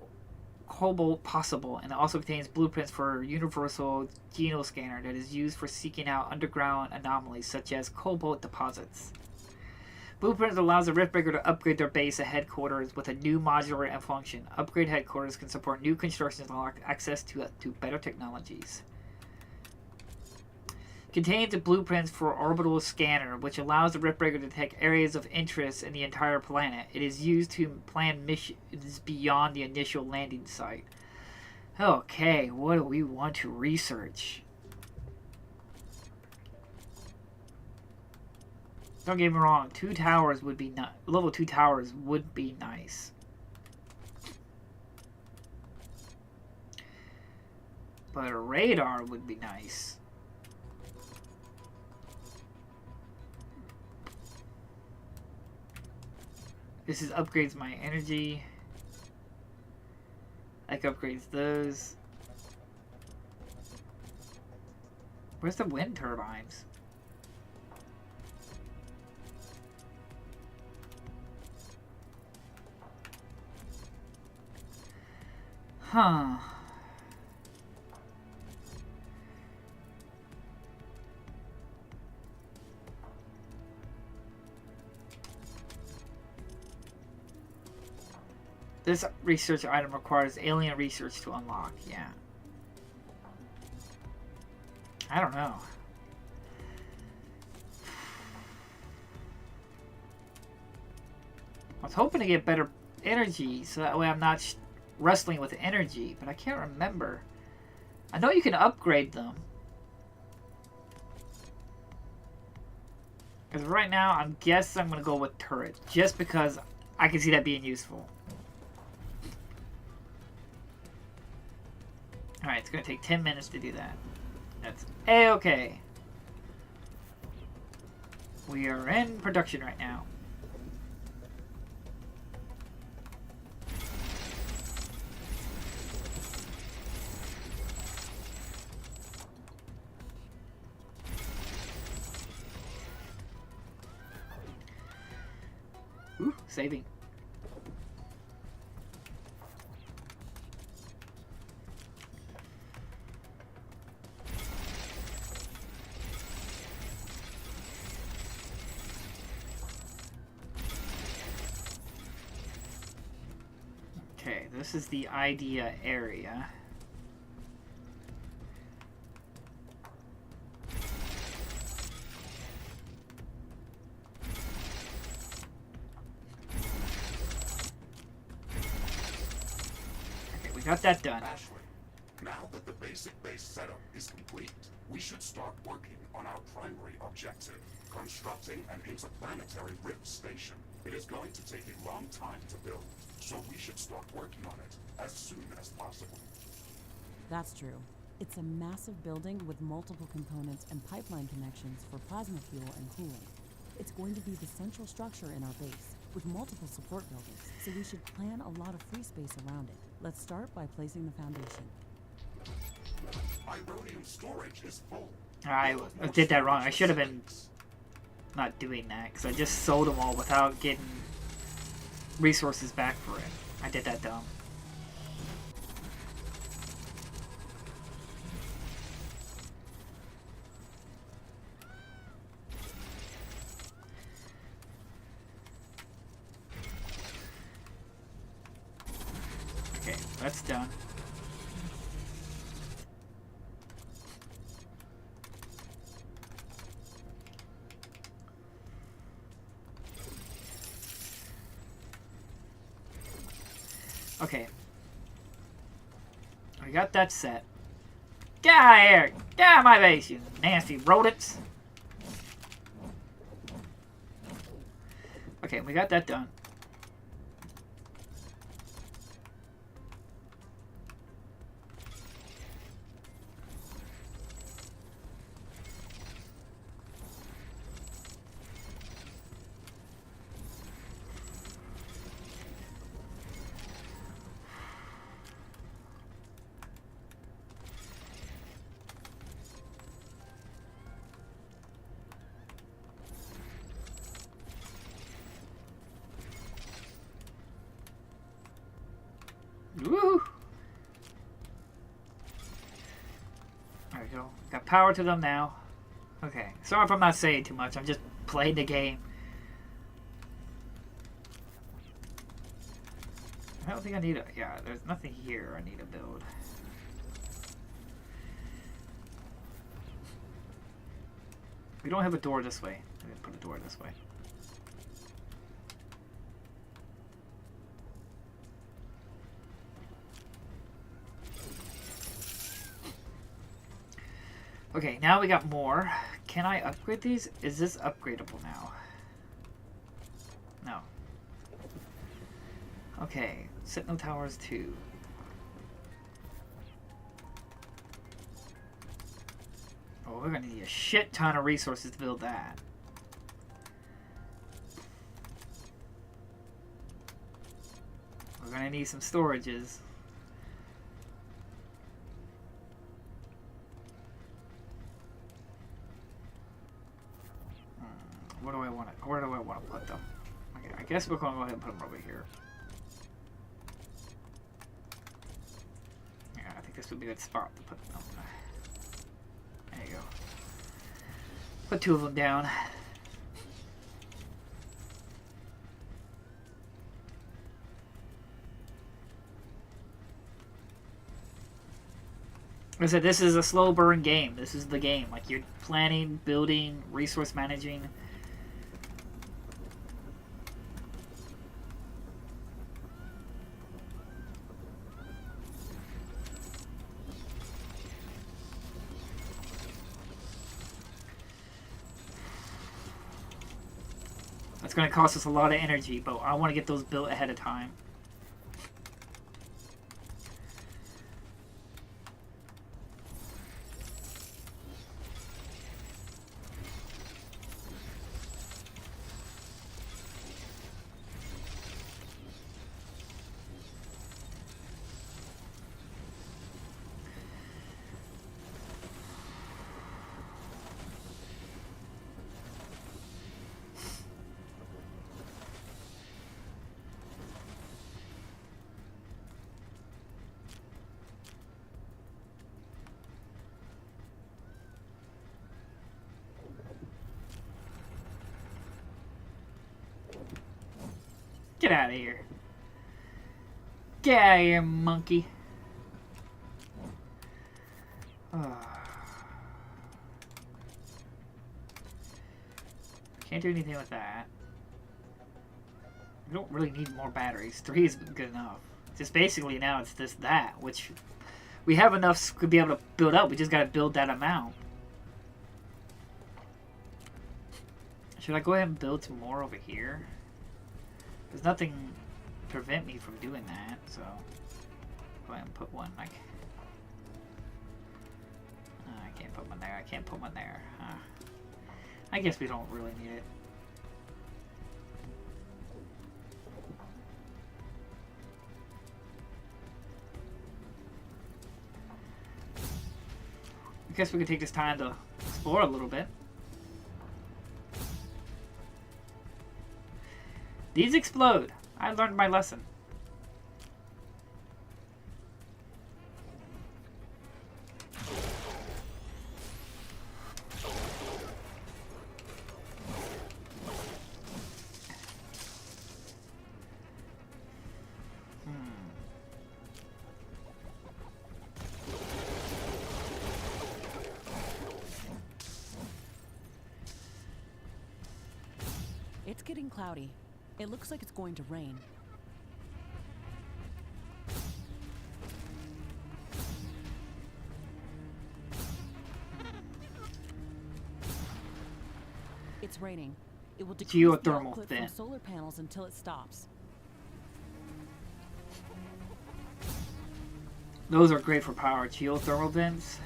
cobalt possible, and it also contains blueprints for universal genoscanner that is used for seeking out underground anomalies such as cobalt deposits. Blueprints allows the Riftbreaker to upgrade their base at headquarters with a new modular and function. Upgrade headquarters can support new constructions and unlock access to better technologies. Contains the blueprints for orbital scanner, which allows the Riftbreaker to detect areas of interest in the entire planet. It is used to plan missions beyond the initial landing site. Okay, what do we want to research? Don't get me wrong, 2 towers would be level 2 towers would be nice. But a radar would be nice. This is upgrades my energy. Like upgrades those. Where's the wind turbines? Huh. This research item requires alien research to unlock. Yeah. I don't know. I was hoping to get better energy, so that way I'm not wrestling with energy, but I can't remember. I know you can upgrade them. Because right now, I'm guessing I'm going to go with turret, just because I can see that being useful. Alright, it's going to take 10 minutes to do that. That's A-okay. We are in production right now. Ooh, saving. Okay, this is the idea area. Okay, we got that done. Ashley, now that the basic base setup is complete, we should start working on our primary objective, constructing an interplanetary rift station. It is going to take a long time to build, so we should start working on it as soon as possible. That's true. It's a massive building with multiple components and pipeline connections for plasma fuel and cooling. It's going to be the central structure in our base, with multiple support buildings, so we should plan a lot of free space around it. Let's start by placing the foundation. Ironium storage is full. I did that wrong. I should have been not doing that because I just sold them all without getting resources back for it. I did that dumb. Okay, that's done. Okay. I got that set. Get out of here! Get out of my base, you nasty rodents! Okay, we got that done. Woo! There we go. Got power to them now. Okay. Sorry if I'm not saying too much. I'm just playing the game. I don't think I need a... Yeah, there's nothing here I need to build. We don't have a door this way. I'm going to put a door this way. Okay, now we got more. Can I upgrade these? Is this upgradable now? No. Okay, Sentinel Towers 2. Oh, we're gonna need a shit ton of resources to build that. We're gonna need some storages. Where do I want to put them? Okay, I guess we're going to go ahead and put them over here. Yeah, I think this would be a good spot to put them. There you go. Put two of them down. Like I said, this is a slow burn game. This is the game. Like, you're planning, building, resource managing. It's going to cost us a lot of energy, but I want to get those built ahead of time. Get out of here. Get out of here, monkey. Can't do anything with that. We don't really need more batteries. 3 is good enough. Just basically now it's this, that, which we have enough to be able to build up. We just got to build that amount. Should I go ahead and build some more over here? There's nothing to prevent me from doing that, so go ahead and put one. Like, I can't put one there. I can't put one there. I guess we don't really need it. I guess we could take this time to explore a little bit. These explode. I learned my lesson. It's getting cloudy. It looks like it's going to rain. It's raining. It will decrease the Geothermal output vent. from solar panels until it stops. Those are great for power. Geothermal vents.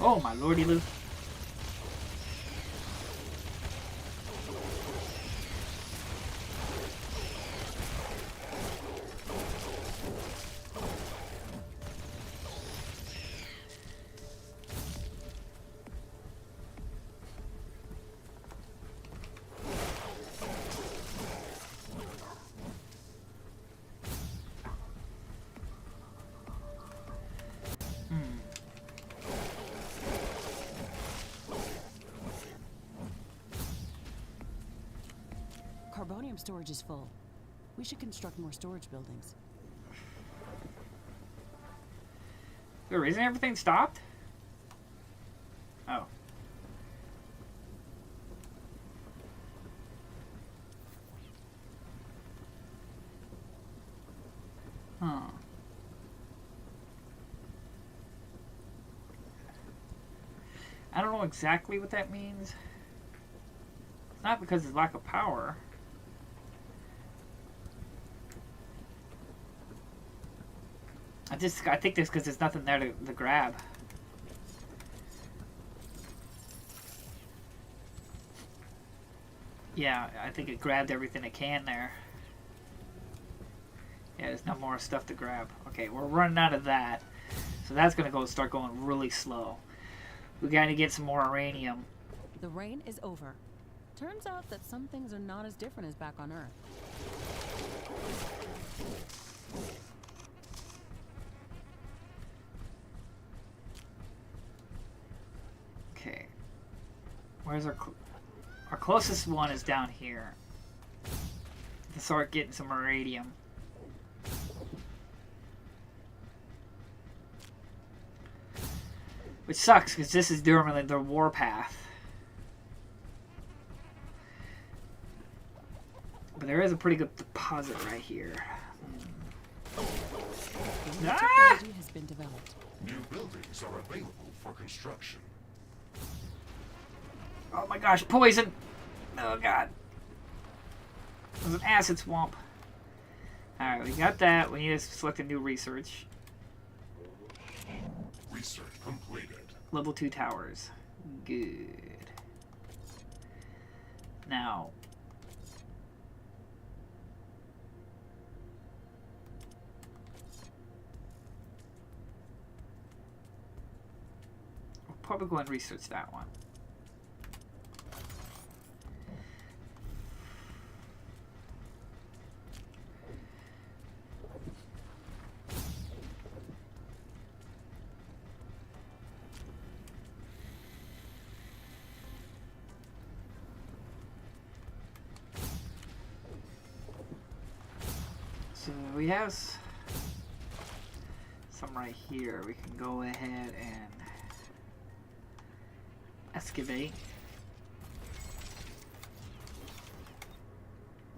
Oh my lordy Lou. Carbonium storage is full. We should construct more storage buildings. The reason everything stopped? Oh. Huh. I don't know exactly what that means. It's not because of lack of power. I think this because there's nothing there to grab. Yeah, I think it grabbed everything it can there. Yeah, there's no more stuff to grab. Okay, we're running out of that. So that's going to start going really slow. We got to get some more uranium. The rain is over. Turns out that some things are not as different as back on Earth. Okay. Where's our closest one is down here. To start getting some uranium. Which sucks because this is during the warpath. But there is a pretty good deposit right here. New Ah! technology has been developed. New buildings are available for construction. Oh my gosh, poison! Oh god. There's an acid swamp. Alright, we got that. We need to select a new research. Research completed. Level 2 towers. Good. Now. We'll probably go and research that one. So we have some right here. We can go ahead and excavate.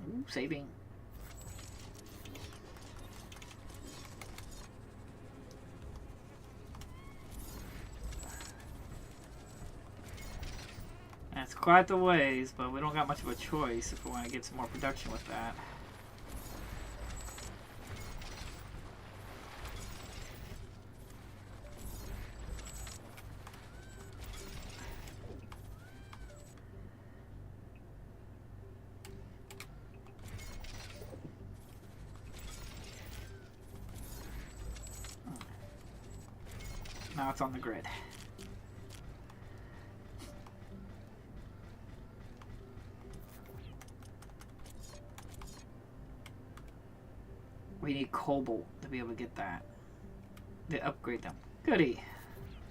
Ooh, saving. That's quite the ways, but we don't got much of a choice if we want to get some more production with that. Now it's on the grid. We need cobalt to be able to get that. To upgrade them. Goody.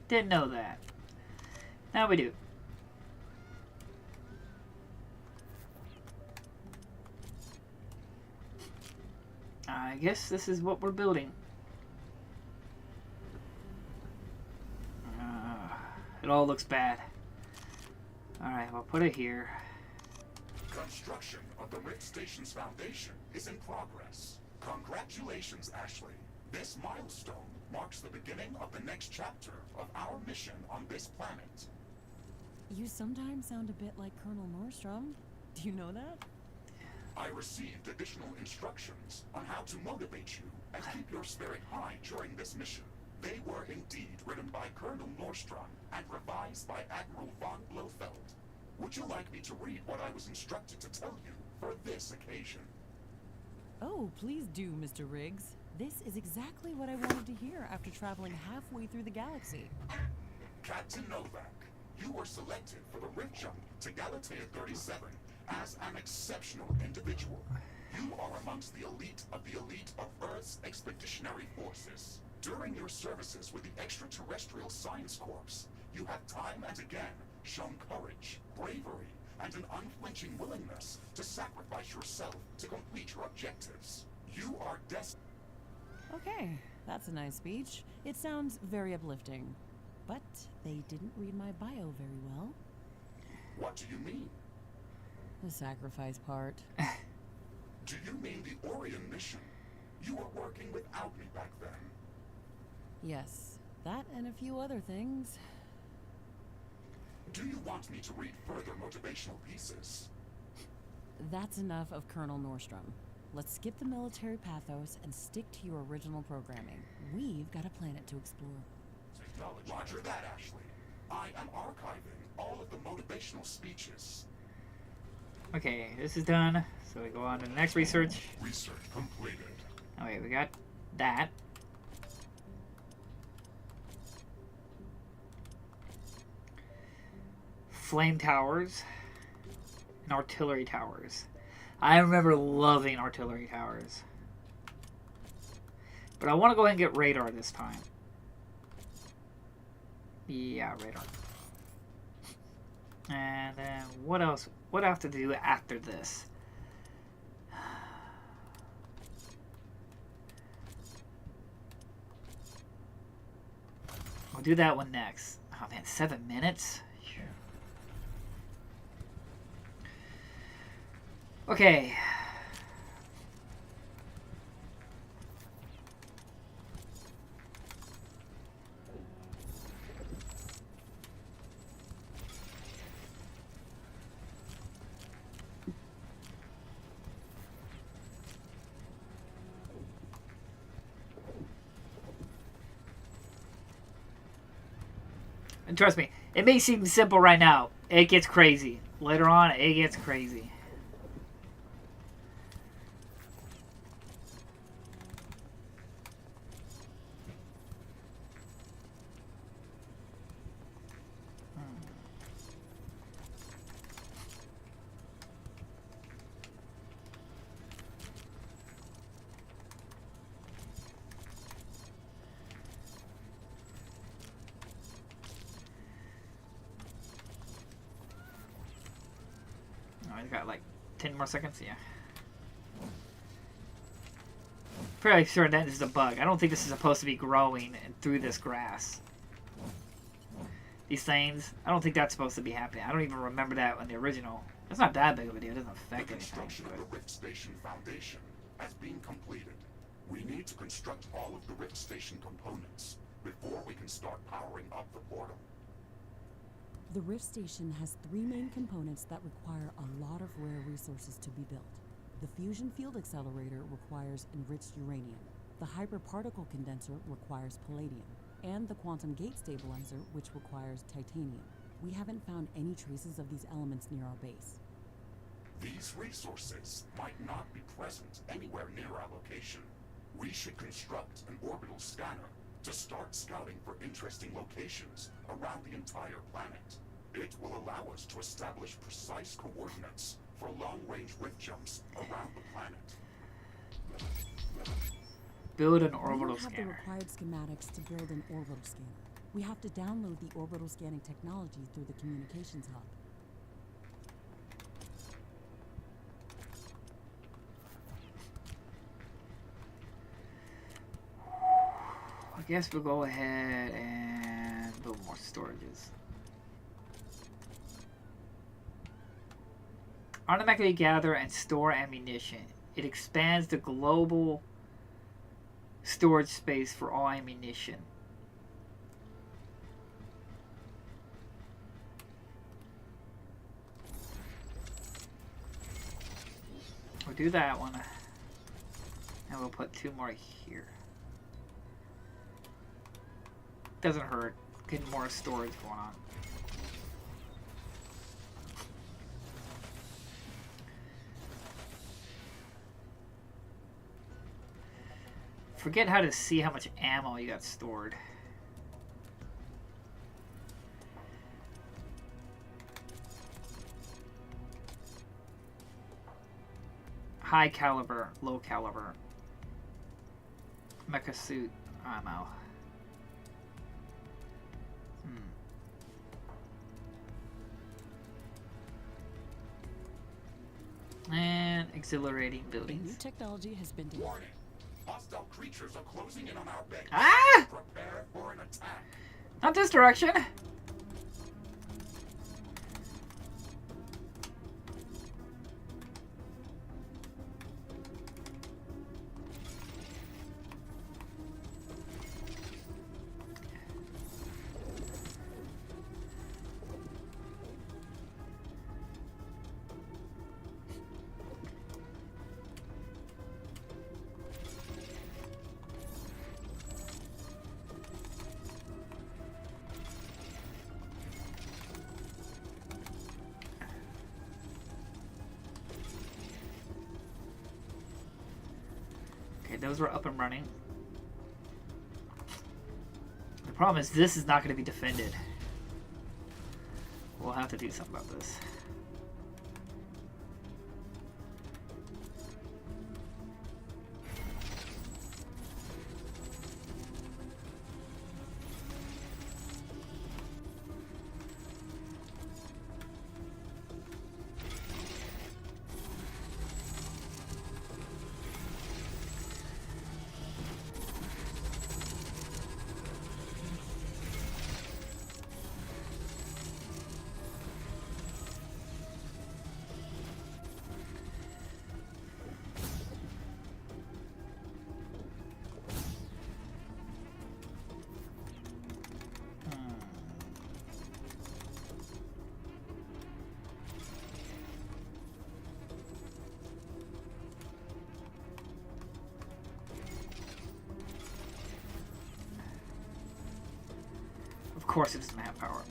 Didn't know that. Now we do. I guess this is what we're building. It all looks bad. Alright, we'll put it here. Construction of the Rift Station's foundation is in progress. Congratulations, Ashley. This milestone marks the beginning of the next chapter of our mission on this planet. You sometimes sound a bit like Colonel Nordstrom. Do you know that? I received additional instructions on how to motivate you and keep your spirit high during this mission. They were indeed written by Colonel Nordstrom and revised by Admiral von Blofeld. Would you like me to read what I was instructed to tell you for this occasion? Oh, please do, Mr. Riggs. This is exactly what I wanted to hear after traveling halfway through the galaxy. Captain Novak, you were selected for the Rift Jump to Galatea 37 as an exceptional individual. You are amongst the elite of Earth's expeditionary forces. During your services with the Extraterrestrial Science Corps, you have time and again shown courage, bravery, and an unflinching willingness to sacrifice yourself to complete your objectives. You are destined. Okay, that's a nice speech. It sounds very uplifting. But they didn't read my bio very well. What do you mean? The sacrifice part. Do you mean the Orion mission? You were working without me back then. Yes, that and a few other things. Do you want me to read further motivational pieces? That's enough of Colonel Nordstrom. Let's skip the military pathos and stick to your original programming. We've got a planet to explore. Roger that, Ashley. I am archiving all of the motivational speeches. Okay, this is done. So we go on to the next research. Research completed. Okay, we got that. Flame towers and artillery towers. I remember loving artillery towers. But I want to go ahead and get radar this time. Yeah, radar. And then what else? What do I have to do after this? We'll do that one next. Oh man, 7 minutes? Okay. And trust me, it may seem simple right now. It gets crazy. Later on, it gets crazy. I got like 10 more seconds, yeah. Pretty sure that is a bug. I don't think this is supposed to be growing through this grass. These things, I don't think that's supposed to be happening. I don't even remember that in the original. It's not that big of a deal. It doesn't affect The anything. construction of the Rift Station Foundation has been completed. We need to construct all of the Rift Station components before we can start powering up the portal. The Rift Station has 3 main components that require a lot of rare resources to be built. The fusion field accelerator requires enriched uranium. The hyperparticle condenser requires palladium. And the quantum gate stabilizer, which requires titanium. We haven't found any traces of these elements near our base. These resources might not be present anywhere near our location. We should construct an orbital scanner to start scouting for interesting locations around the entire planet. It will allow us to establish precise coordinates for long-range rift jumps around the planet. Build an We orbital don't have the scanner. required schematics to build an orbital scanner. We have to download the orbital scanning technology through the communications hub. I guess we'll go ahead and build more storages. Automatically gather and store ammunition. It expands the global storage space for all ammunition. We'll do that one. And we'll put 2 more here. Doesn't hurt. Getting more storage going on. Forget how to see how much ammo you got stored. High caliber, low caliber. Mecha suit ammo. And exhilarating A new buildings. technology has been developed. Warning! Hostile creatures are closing in on our base. Ah! Prepare for an attack. Not this direction. Okay, those were up and running. The problem is this is not going to be defended. We'll have to do something about this. Of course it doesn't have power.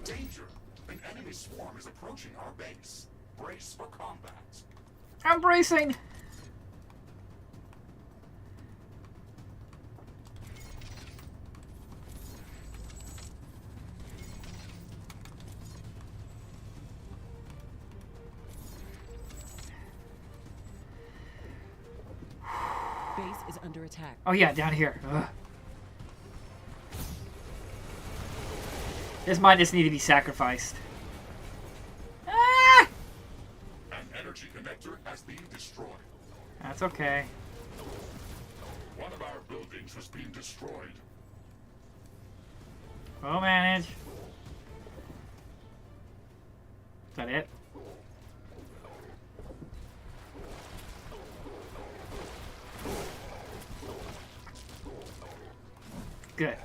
Danger! An enemy swarm is approaching our base. Brace for combat. I'm bracing! Base is under attack. Oh yeah, down here. Ugh. This might just need to be sacrificed. Ah! An energy connector has been destroyed. That's okay. One of our buildings has been destroyed. We'll manage. Is that it? Good.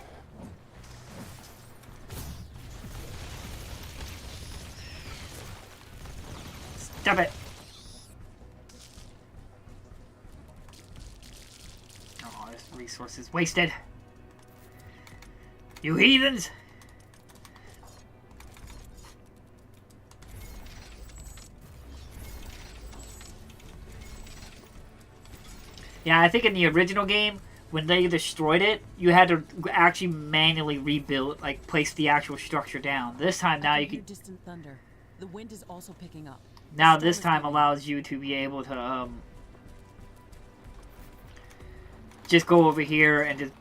Stop it. Oh, this resource is wasted. You heathens! Yeah, I think in the original game, when they destroyed it, you had to actually manually rebuild, like place the actual structure down. This time, now I you can hear can. distant thunder. The wind is also picking up. The Now storm this is time coming. allows you to be able to just go over here and just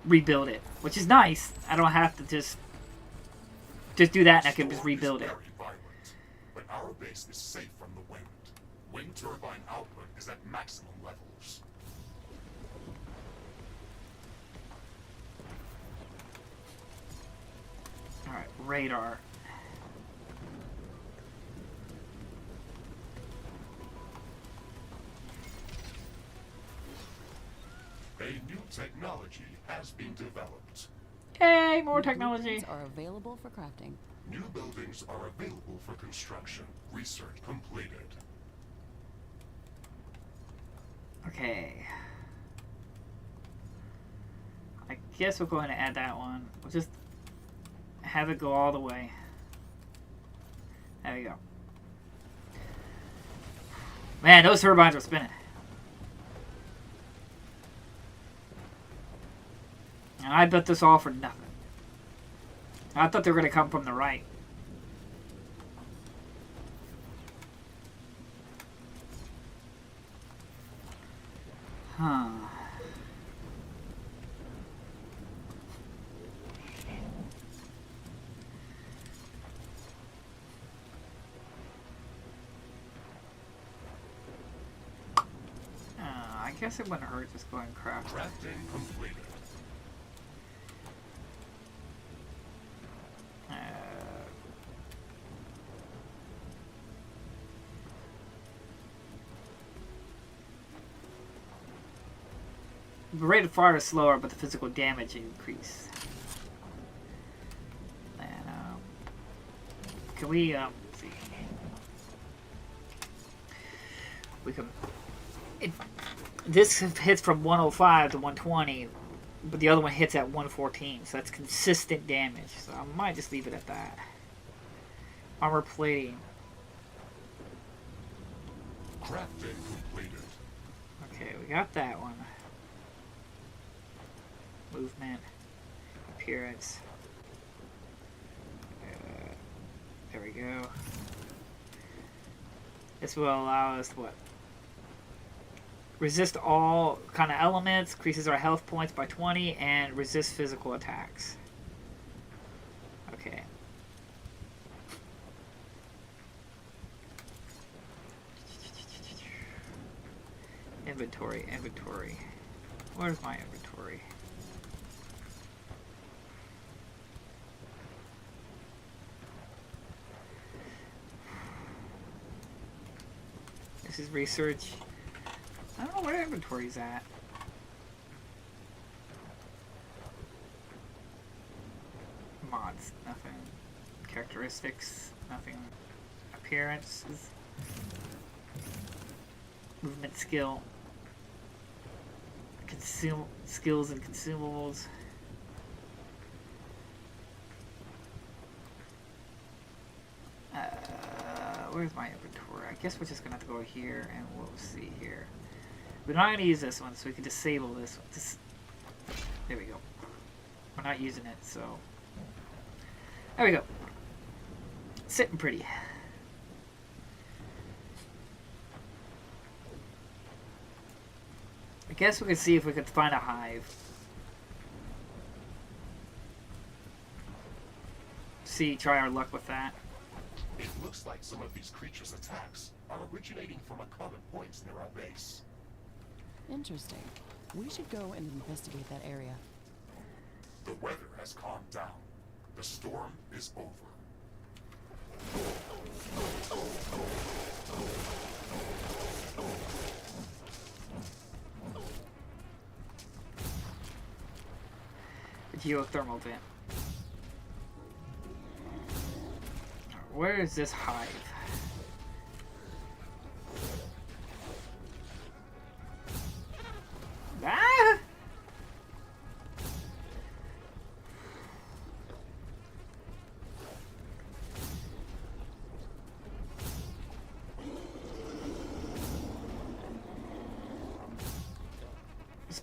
rebuild it, which is nice. I don't have to just do that, and I can just Storm is rebuild it. very violent, but our base is safe from the wind. Wind turbine output is at maximum levels. All right, radar. A new technology has been developed. Yay, more New technology. blueprints are available for crafting. New buildings are available for construction. Research completed. Okay. I guess we're going to add that one. We'll just have it go all the way. There we go. Man, those turbines are spinning. And I built this all for nothing. I thought they were going to come from the right. Huh. I guess it wouldn't hurt just going craft. Crafting completed. The rate of fire is slower, but the physical damage increase. And can we let's see? We can. This hits from 105 to 120, but the other one hits at 114, so that's consistent damage. So I might just leave it at that. Armor plating. Crafting completed. Okay, we got that one. Movement, appearance. There we go. This will allow us to what? Resist all kind of elements, increases our health points by 20, and resist physical attacks. Okay. Inventory, inventory. Where's my inventory? This is research. I don't know where inventory's at. Mods, nothing. Characteristics, nothing. Appearances. Movement skill. Consume skills and consumables. Where's my inventory? I guess we're just gonna have to go here and we'll see here. We're not gonna use this one, so we can disable this one. There we go. We're not using it, so there we go. Sitting pretty. I guess we could see if we could find a hive. Try our luck with that. It looks like some of these creatures' attacks are originating from a common point near our base. Interesting. We should go and investigate that area. The weather has calmed down. The storm is over. Geothermal vent. Where is this hive? Ah!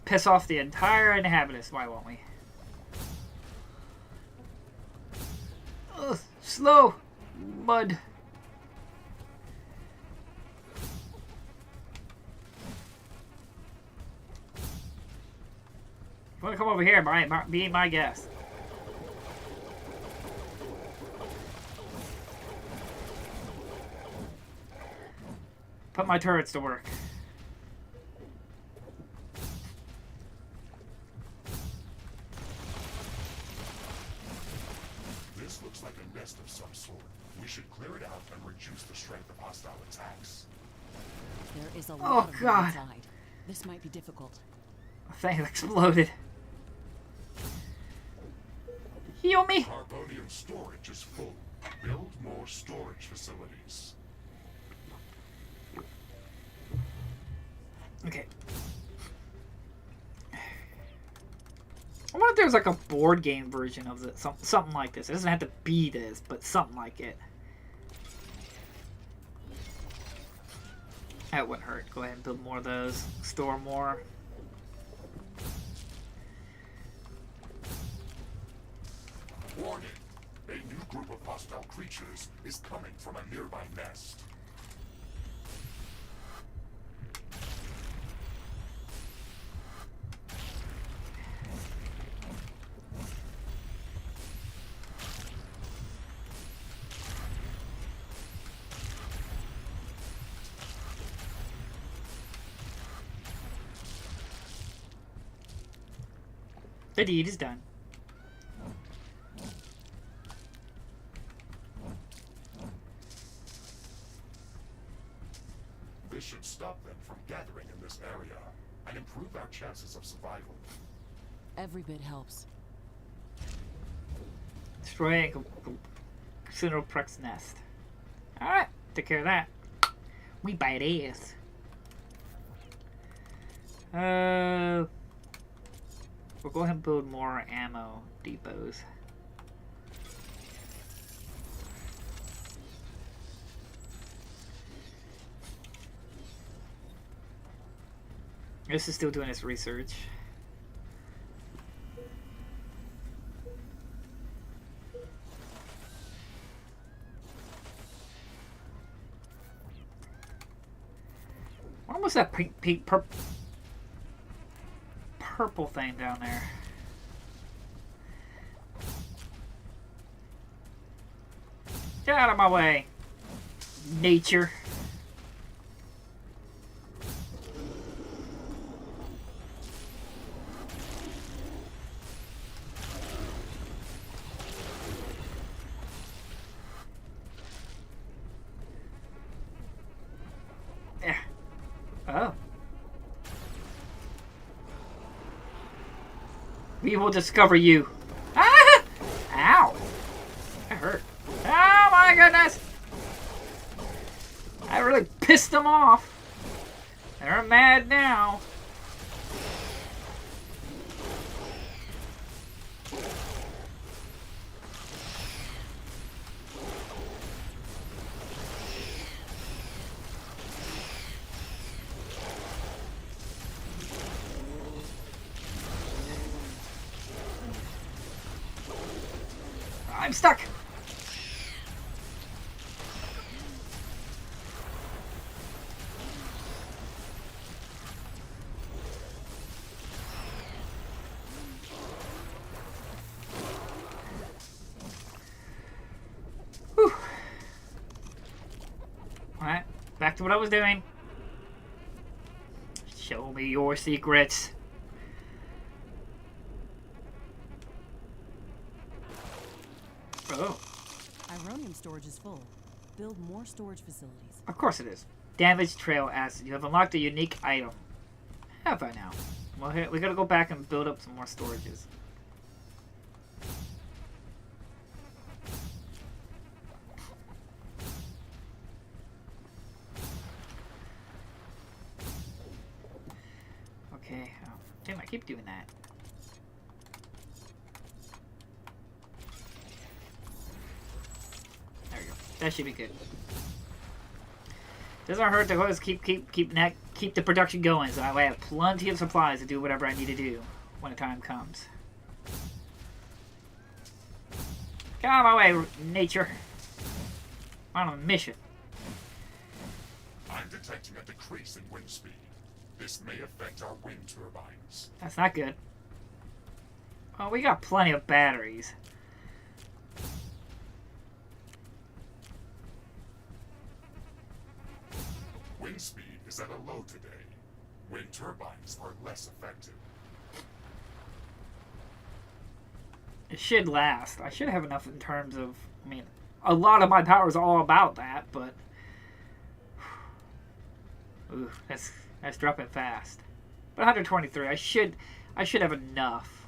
just piss off the entire inhabitants. Why won't we? Ugh, slow. Mud. You want to come over here, be my guest. Put my turrets to work. This looks like a nest of some sort. We should clear it out and reduce the strength of hostile attacks. There is a Oh, lot of them God. inside. This might be difficult. The thing exploded. Heal me! Carbonium storage is full. Build more storage facilities. Okay. I wonder if there's like a board game version of it, something like this. It doesn't have to be this, but something like it. That wouldn't hurt. Go ahead and build more of those. Store more. Warning! A new group of hostile creatures is coming from a nearby nest. The deed is done. This should stop them from gathering in this area and improve our chances of survival. Every bit helps. Destroy Cineral Prex nest. Alright, take care of that. We bite ass. We'll go ahead and build more ammo depots. This is still doing its research. What was that purple thing down there? Get out of my way, nature. Yeah. Oh. We will discover you. Ah! Ow. That hurt. Oh my goodness. I really pissed them off. They're mad now. I'm stuck. Whew. Alright, back to what I was doing. Show me your secrets. Oh. Ironium storage is full. Build more storage facilities. Of course it is. Damaged trail acid. You have unlocked a unique item. Have I now? Well, here, we gotta go back and build up some more storages. Okay. Oh, damn, I keep doing that. There we go. That should be good. Doesn't hurt to always keep keep the production going so I have plenty of supplies to do whatever I need to do when the time comes. Get out of my way, nature. I'm on a mission. I'm detecting a decrease in wind speed. This may affect our wind turbines. That's not good. Oh, we got plenty of batteries. Wind speed is at a low today. Wind turbines are less effective. It should last. I should have enough in terms of, I mean, a lot of my power is all about that, but ooh, that's dropping fast. But 123, I should have enough.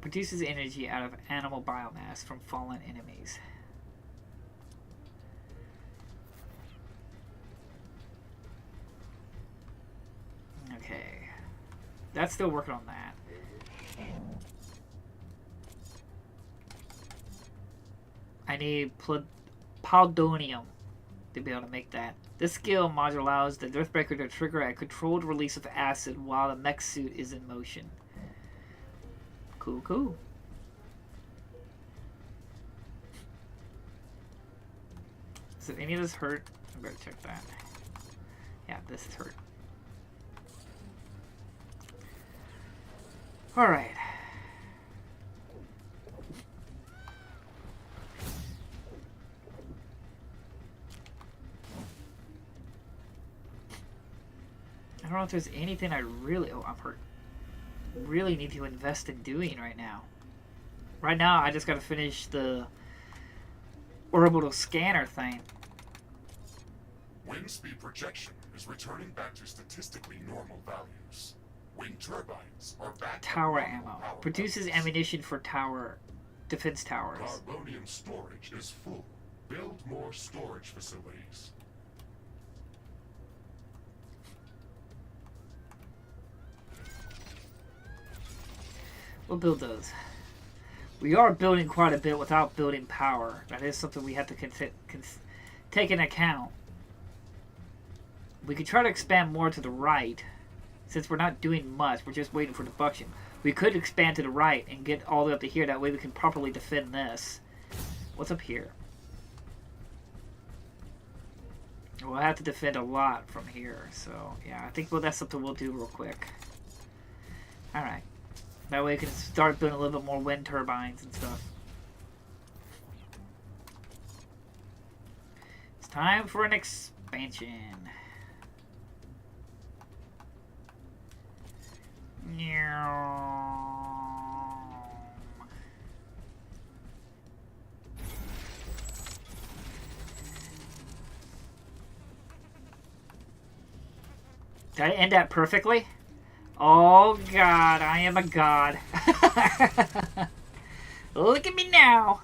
Produces energy out of animal biomass from fallen enemies. Okay. That's still working on that. I need Paldonium to be able to make that. This skill module allows the Riftbreaker to trigger a controlled release of acid while the mech suit is in motion. Cool, cool. Does any of this hurt? I better check that. Yeah, this is hurt. Alright. I don't know if there's anything I really... Oh, I'm hurt. Really need to invest in doing right now. Right now, I just gotta finish the orbital scanner thing. Wind speed projection is returning back to statistically normal values. Wind turbines are back at Tower normal ammo. power Produces levels. ammunition for tower defense towers. Carbonium storage is full. Build more storage facilities. We'll build those. We are building quite a bit without building power. That is something we have to take into account. We could try to expand more to the right. Since we're not doing much, we're just waiting for production. We could expand to the right and get all the way up to here. That way we can properly defend this. What's up here? We'll have to defend a lot from here. So, yeah, I think that's something we'll do real quick. Alright. That way we can start building a little bit more wind turbines and stuff. It's time for an expansion. Did I end that perfectly? Oh god, I am a god. Look at me now.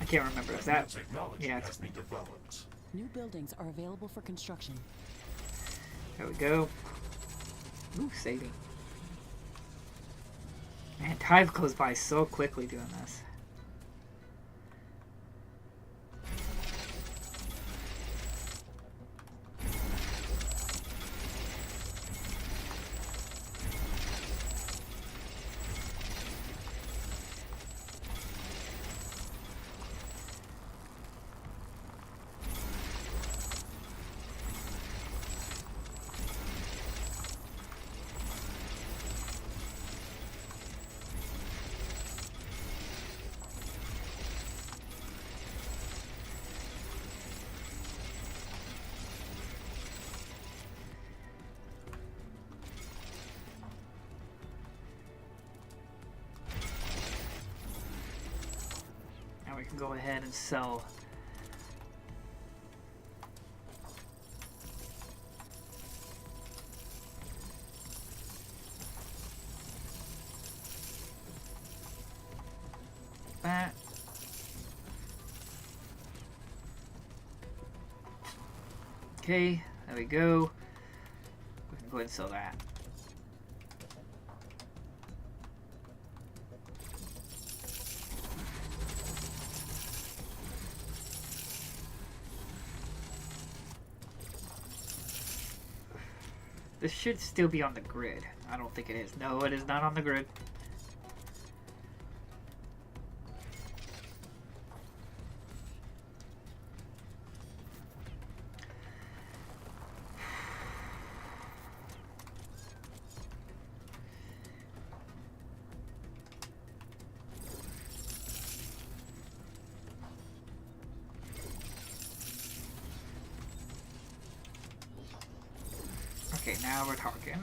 I can't remember. Is that... Technology Yeah. has been developed. New buildings are available for construction. There we go. Ooh, saving. Man, time goes by so quickly doing this. Now we can go ahead and sell. That. Okay, there we go. We can go ahead and sell that. This should still be on the grid. I don't think it is. No, it is not on the grid. Okay, now we're talking.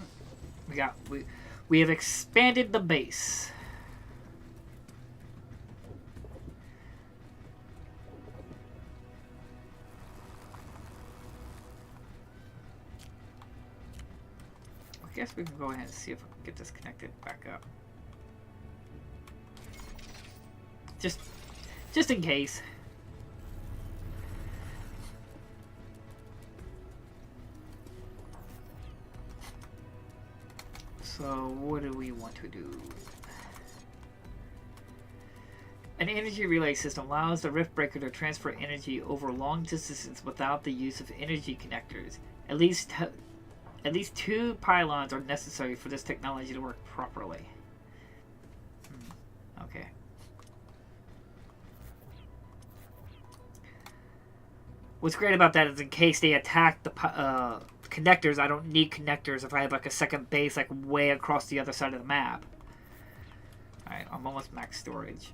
We have expanded the base. I guess we can go ahead and see if we can get this connected back up. Just in case. So what do we want to do? An energy relay system allows the Riftbreaker to transfer energy over long distances without the use of energy connectors. At least 2 pylons are necessary for this technology to work properly. Okay. What's great about that is in case they attack the connectors, I don't need connectors if I have like a second base like way across the other side of the map. Alright, I'm almost max storage.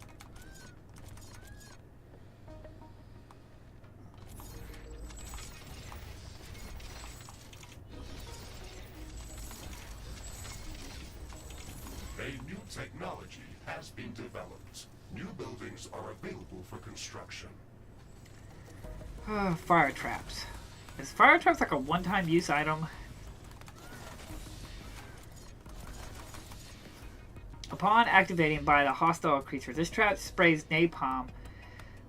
A new technology has been developed. New buildings are available for construction. Fire traps. Is fire traps like a one-time use item? Upon activating by the hostile creature, this trap sprays napalm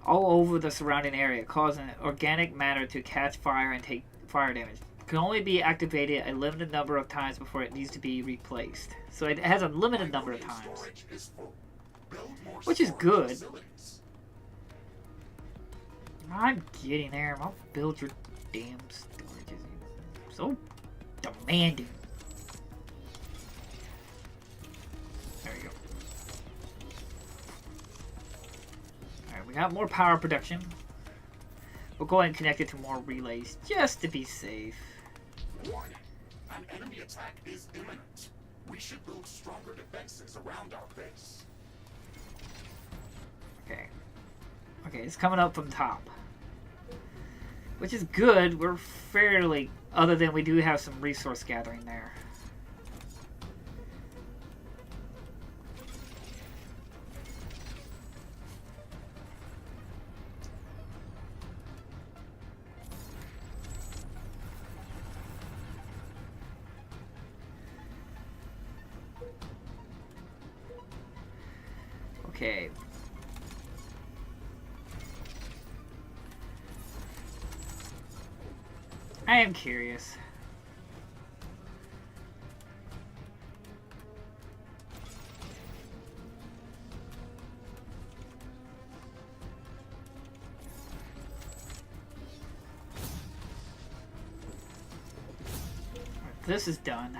all over the surrounding area, causing organic matter to catch fire and take fire damage. It can only be activated a limited number of times before it needs to be replaced. So it has a limited number of times, which is good. I'm getting there. I'll build your damn storages. So demanding. There we go. Alright, we got more power production. We'll go ahead and connect it to more relays just to be safe. Warning. An enemy attack is imminent. We should build stronger defenses around our base. Okay. Okay, it's coming up from top. Which is good. We're fairly... Other than we do have some resource gathering there. Okay. I am curious. This is done.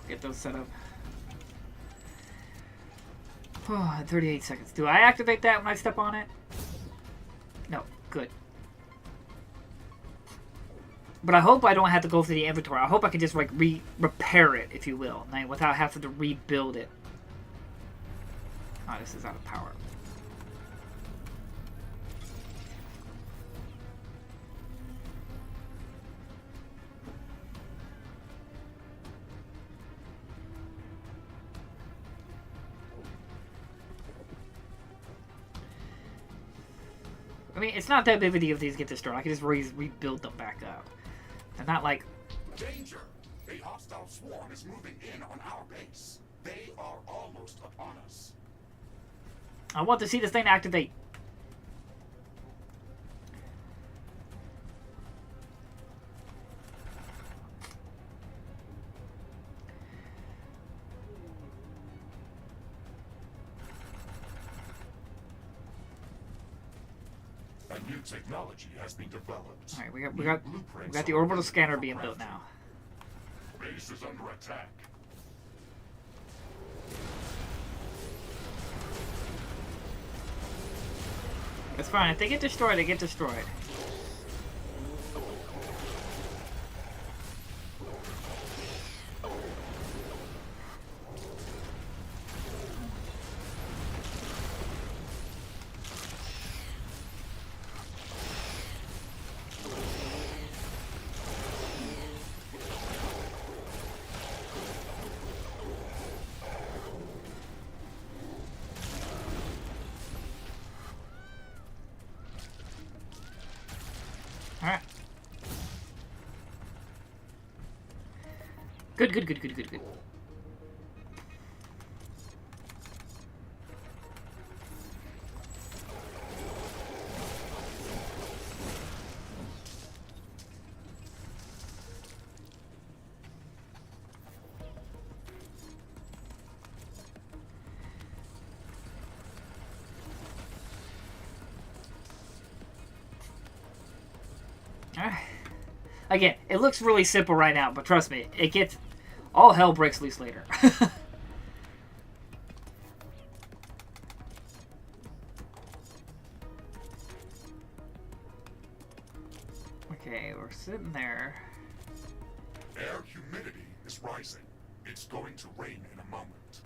Get those set up. Oh, 38 seconds. Do I activate that when I step on it? No. Good. But I hope I don't have to go through the inventory. I hope I can just like repair it, if you will, without having to rebuild it. Oh, this is out of power. I mean, it's not that big of a deal if these get destroyed. I can just rebuild them back up. They're not like... Danger! A hostile swarm is moving in on our base. They are almost upon us. I want to see this thing activate. A new technology has been developed. All right, we got the orbital scanner being built now. Base is under attack. It's fine. If they get destroyed, they get destroyed. Alright. Good. Again, it looks really simple right now, but trust me, it gets... all hell breaks loose later. Okay, we're sitting there. Air humidity is rising. It's going to rain in a moment.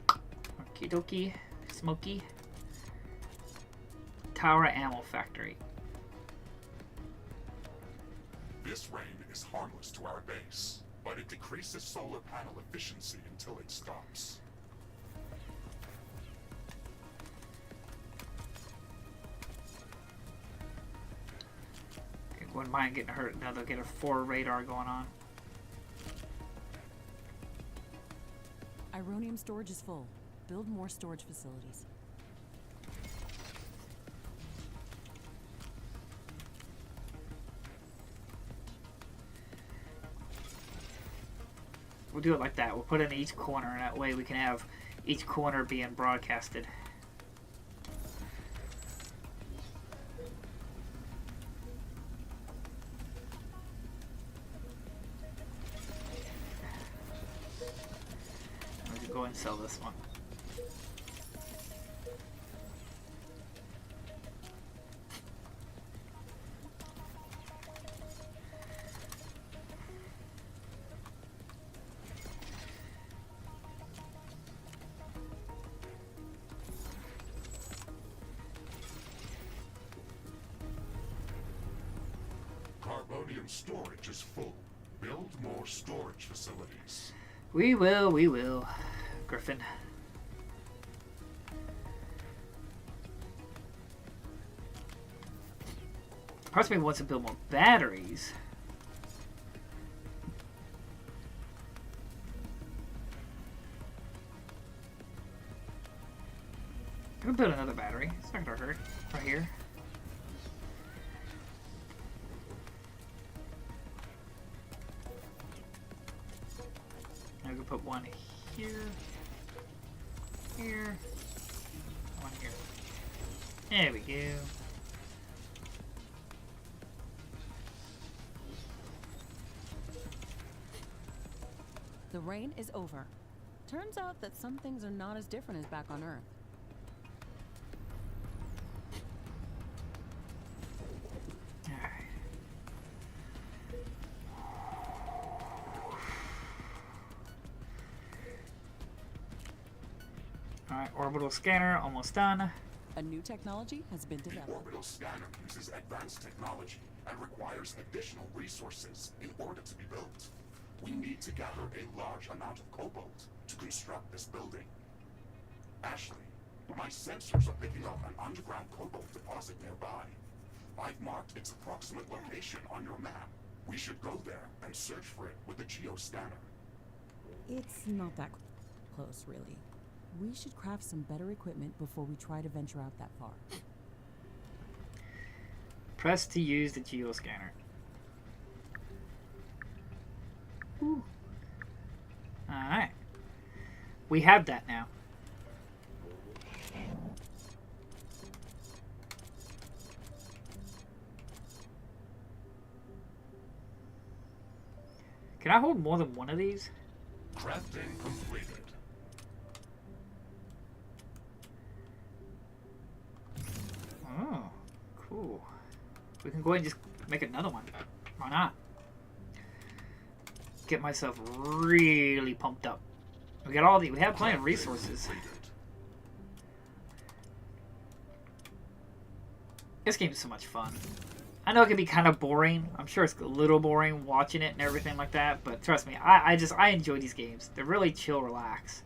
Okie dokie. Smoky. Tower Ammo Factory. This rain is harmless to our base, but it decreases solar panel efficiency until it stops. Okay, wouldn't mind getting hurt. Now they'll get a 4 radar going on. Ironium storage is full. Build more storage facilities. We'll do it like that. We'll put it in each corner, and that way we can have each corner being broadcasted. We can go and sell this one. Carbonium storage is full. Build more storage facilities. We will, Griffin. Parts of me wants to build more batteries. I'm gonna build another battery. It's not gonna hurt. Right here. I'm gonna put one here, here, one here. There we go. The rain is over. Turns out that some things are not as different as back on Earth. Alright, orbital scanner, almost done. A new technology has been The developed. orbital scanner uses advanced technology and requires additional resources in order to be built. We need to gather a large amount of cobalt to construct this building. Ashley, My sensors are picking up an underground cobalt deposit nearby. I've marked its approximate location on your map. We should go there and search for it with the geoscanner. It's not that close, really. We should craft some better equipment before we try to venture out that far. Press to use the geoscanner. Alright. We have that now. Can I hold more than one of these? Crafting completed. Oh, cool. We can go ahead and just make another one. Why not? Get myself really pumped up. We got all the. We have plenty of resources. This game is so much fun. I know it can be kind of boring. I'm sure it's a little boring watching it and everything like that. But trust me, I enjoy these games. They're really chill, relax.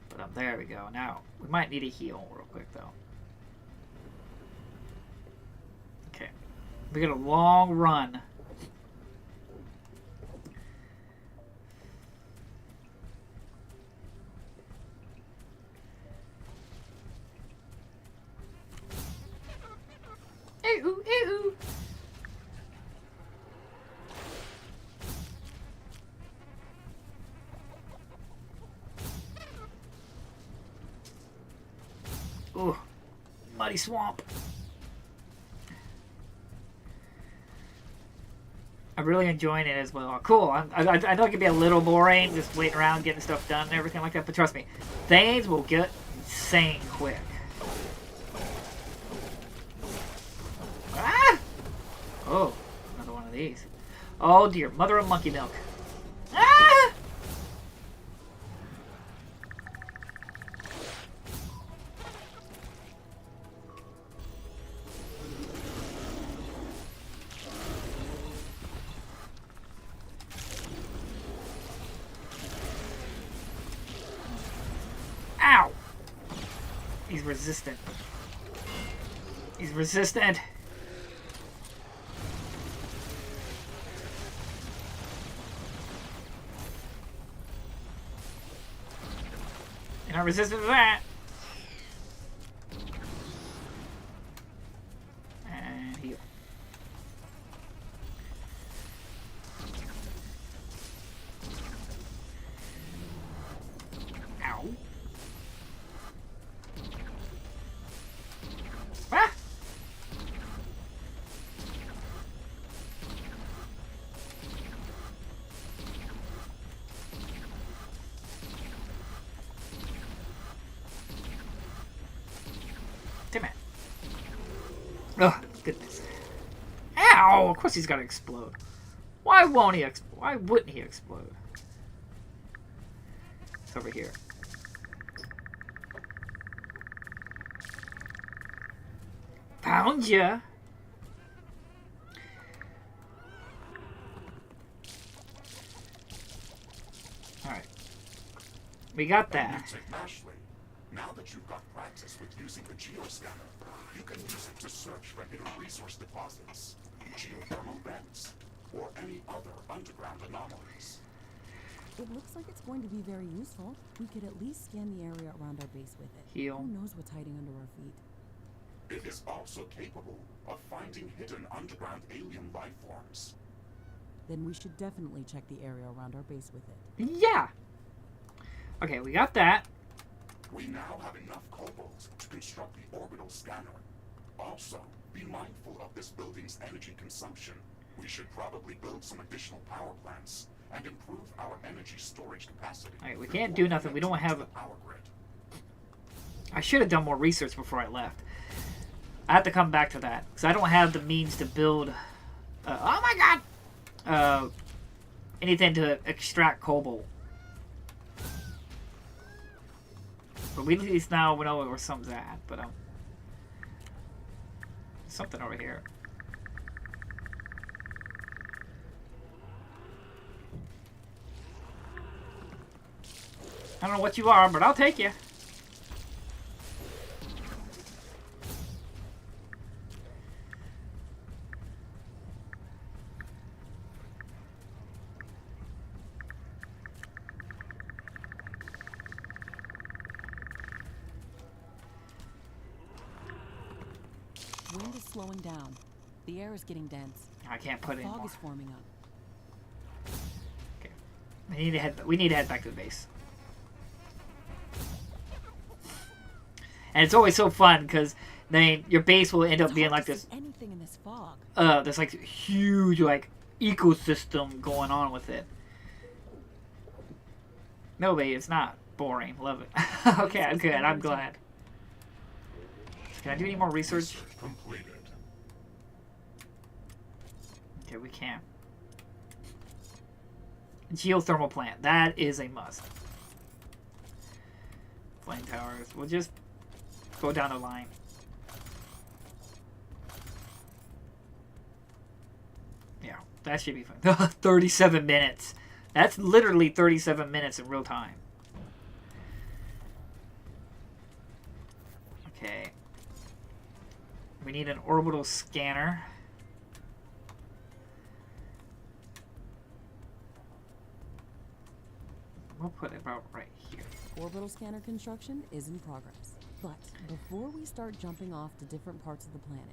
But there we go. Now we might need a heal real quick though. Okay, we got a long run. Ew, ew. Ooh, muddy swamp. I'm really enjoying it as well. Cool. I know it can be a little boring, just waiting around getting stuff done and everything like that. But trust me, things will get insane quick. Ah! Oh, another one of these. Oh dear, mother of monkey milk. Ah! Ow! He's resistant. He's resistant. You're not resistant to that. And heal. Ow. Ah! Damn it. Oh, goodness. Ow! Of course he's got to explode. Why won't he explode? Why wouldn't he explode? It's over here. Found ya! Alright. We got that. Ashley, now that you've got practice with using the geoscanner, you can use it to search for hidden resource deposits, geothermal vents, or any other underground anomalies. It looks like it's going to be very useful. We could at least scan the area around our base with it. Heal. Who knows what's hiding under our feet? It is also capable of finding hidden underground alien life forms. Then we should definitely check the area around our base with it. Yeah! Okay, we got that. We now have enough cobalt to construct the orbital scanner. Also, be mindful of this building's energy consumption. We should probably build some additional power plants and improve our energy storage capacity. Alright, we can't do nothing. We don't have a power grid. I should have done more research before I left. I have to come back to that because I don't have the means to build. Oh my god! Anything to extract cobalt. But we at least now we know where something's at. But something over here. I don't know what you are, but I'll take you. wind is slowing down. The air is getting dense. I can't put it Fog anymore. is forming up. Okay. We need to head back to the base. And it's always so fun because then your base will end up It's being hard like to this. see anything in this fog. There's like huge like ecosystem going on with it. No, babe, it's not boring. Love it. Okay, I'm good. I'm glad. Can I do any more research? Research completed. Okay, we can. Geothermal plant. That is a must. Flame towers. We'll just go down the line. Yeah, that should be fun. 37 minutes. That's literally 37 minutes in real time. Okay. We need an orbital scanner. We'll put it about right here. Orbital scanner construction is in progress. But before we start jumping off to different parts of the planet,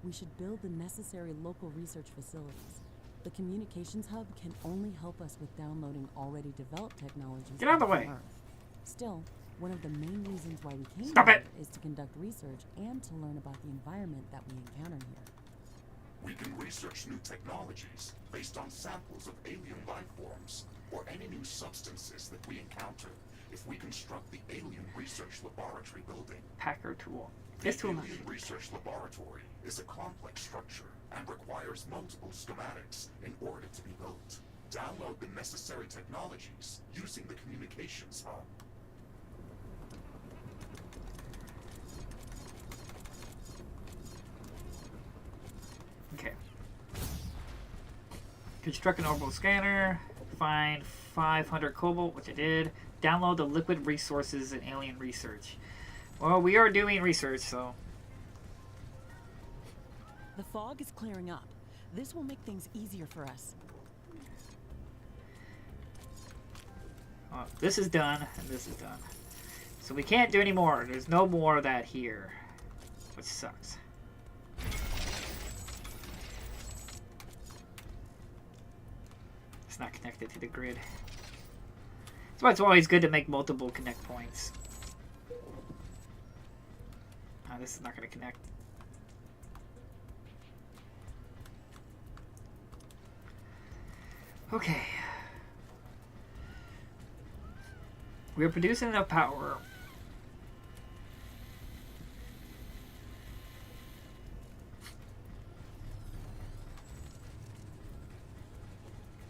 we should build the necessary local research facilities. The communications hub can only help us with downloading already developed technologies. Get out of the from way. Earth. Still, one of the main reasons why we came Stop here it. is to conduct research and to learn about the environment that we encounter here. We can research new technologies based on samples of alien life forms or any new substances that we encounter if we construct the Alien Research Laboratory building. Packer tool. The This tool. Alien Research Laboratory is a complex structure and requires multiple schematics in order to be built. Download the necessary technologies using the communications hub. Okay. Construct an orbital scanner. Find 500 cobalt, which I did. Download the liquid resources in alien research. Well, we are doing research, so. The fog is clearing up. This will make things easier for us. This is done, and this is done. So we can't do any more. There's no more of that here, which sucks. It's not connected to the grid. That's why it's always good to make multiple connect points. This is not going to connect. Okay. We're producing enough power.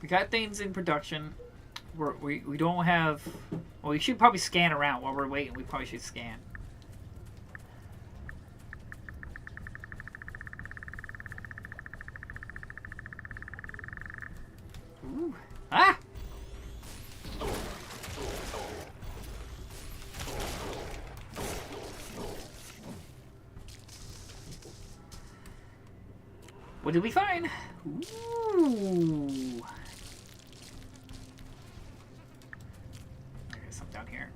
We got things in production. We don't have... Well, we should probably scan around while we're waiting. We probably should scan. Ooh. Ah! What did we find? Ooh. There's something down here.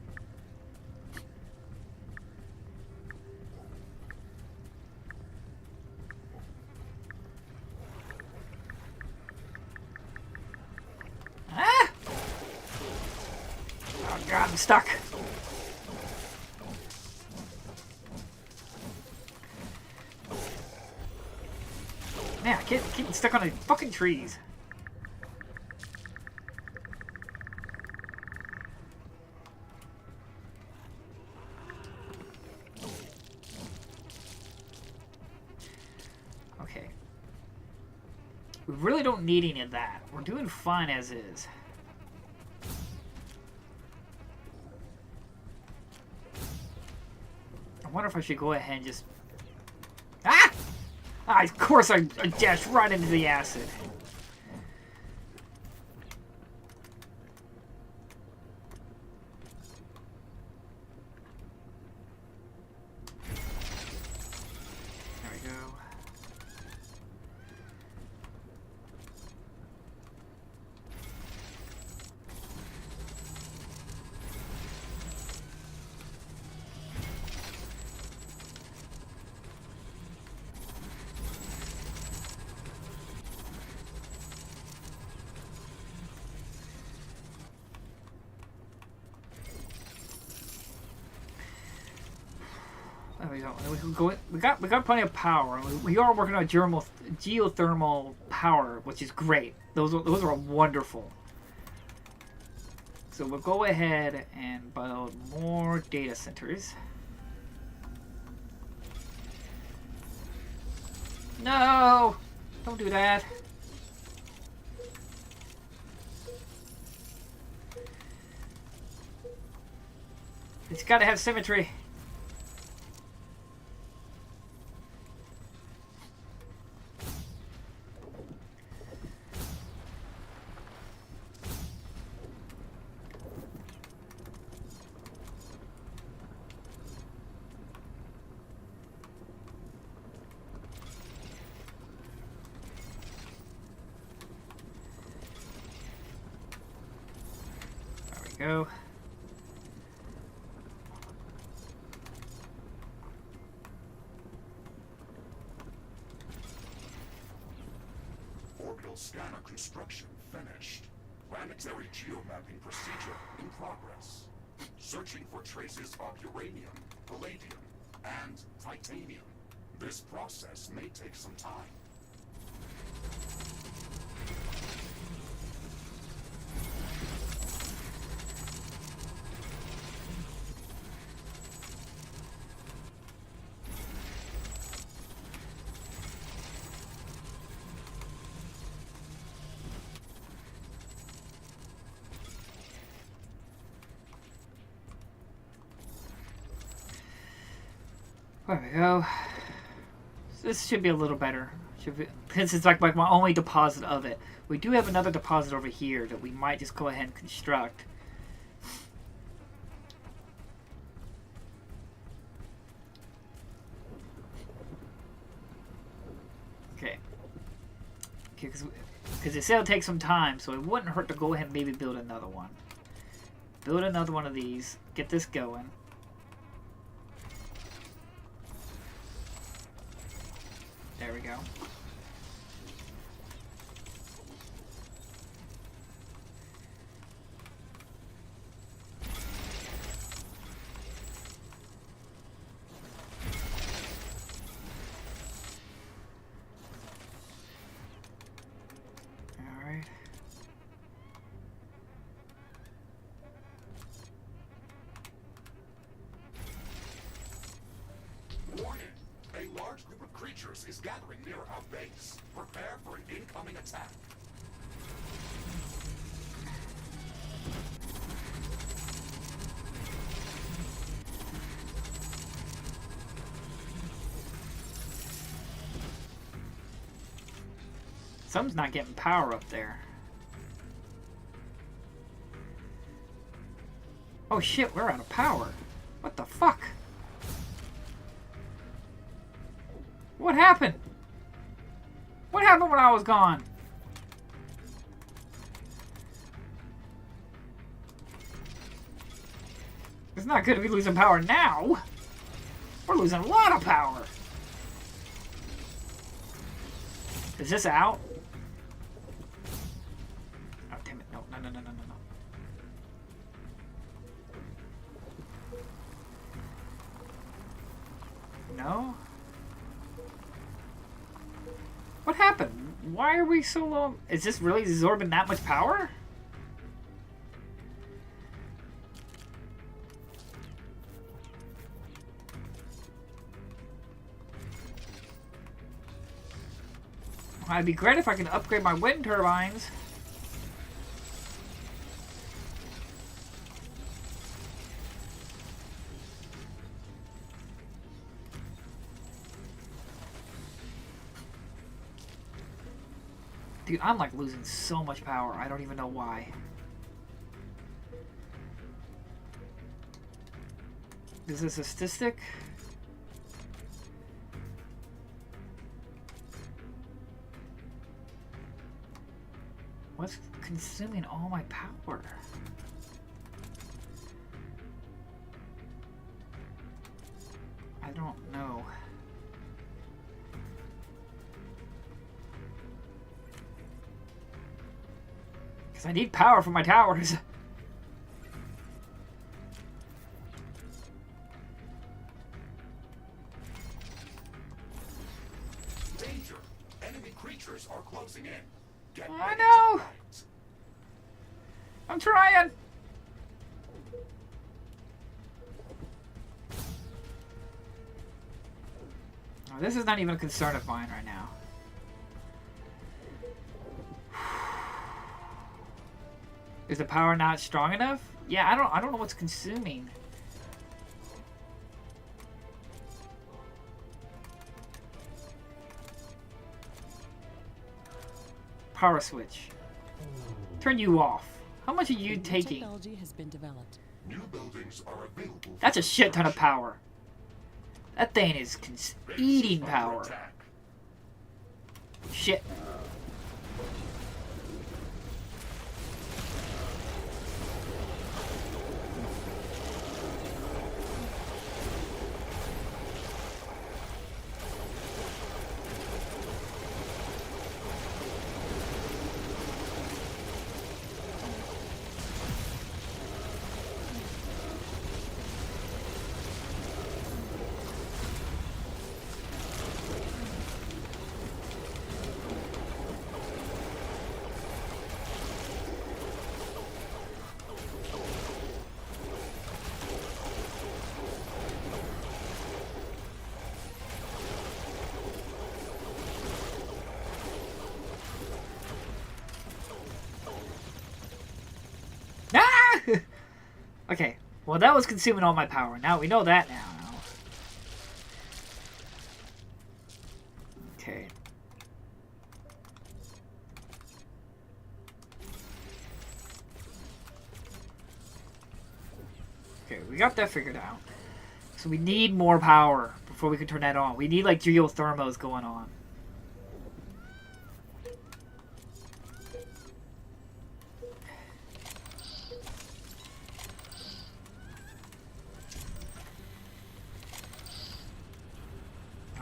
Ah! Oh god, I'm stuck. Man, I keep getting stuck on the fucking trees. Okay. We really don't need any of that. We're doing fine as is. I wonder if I should go ahead and just... Ah! Ah, of course I dashed right into the acid. There we go. We can go. We got plenty of power. We are working on geothermal power, which is great. Those are wonderful. So we'll go ahead and build more data centers. No! Don't do that. It's gotta have symmetry. Go. Orbital scanner construction finished. Planetary geomapping procedure in progress. Searching for traces of uranium, palladium, and titanium. This process may take some time. There we go. This should be a little better. This is like my only deposit of it. We do have another deposit over here that we might just go ahead and construct. Okay. Because it said it'll take some time, so it wouldn't hurt to go ahead and maybe build another one. Build another one of these. Get this going. There we go. All right. Warning! A large group of creatures is gathering near our base. Prepare for an incoming attack. Something's not getting power up there. Oh shit, we're out of power. What the fuck? What happened? What happened when I was gone? It's not good to be losing power now. We're losing a lot of power. Is this out? Oh, damn it. No, no, no, no, no, no, no. No? What happened? Why are we so low? Is this really absorbing that much power? It'd be great if I could upgrade my wind turbines. Dude, I'm like losing so much power. I don't even know why. Is this a statistic? What's consuming all my power? I don't know. Because I need power for my towers. I'm trying! Oh, this is not even a concern of mine right now. Is the power not strong enough? Yeah, I don't know what's consuming. Power switch. Turn you off. How much are you New taking? technology has been developed. New buildings are available. That's a shit ton of power. That thing is Base eating under power. attack. Shit. Ah! Okay, well that was consuming all my power. Now we know that now. Okay. Okay, we got that figured out. So we need more power before we can turn that on. We need like geothermals going on.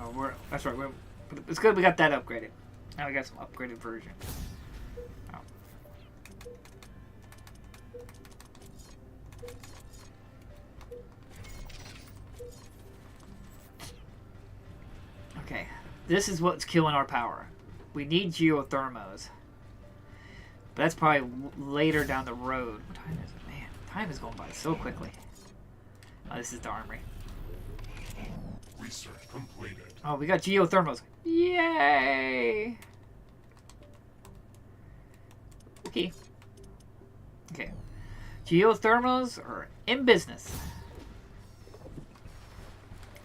Oh, that's right. It's good we got that upgraded. Now we got some upgraded version. Oh. Okay, this is what's killing our power. We need geothermos. But that's probably later down the road. What time is it? Man, time is going by so quickly. Oh, this is the armory. Research completed. Oh, we got geothermals. Yay! Okay. Okay. Geothermals are in business.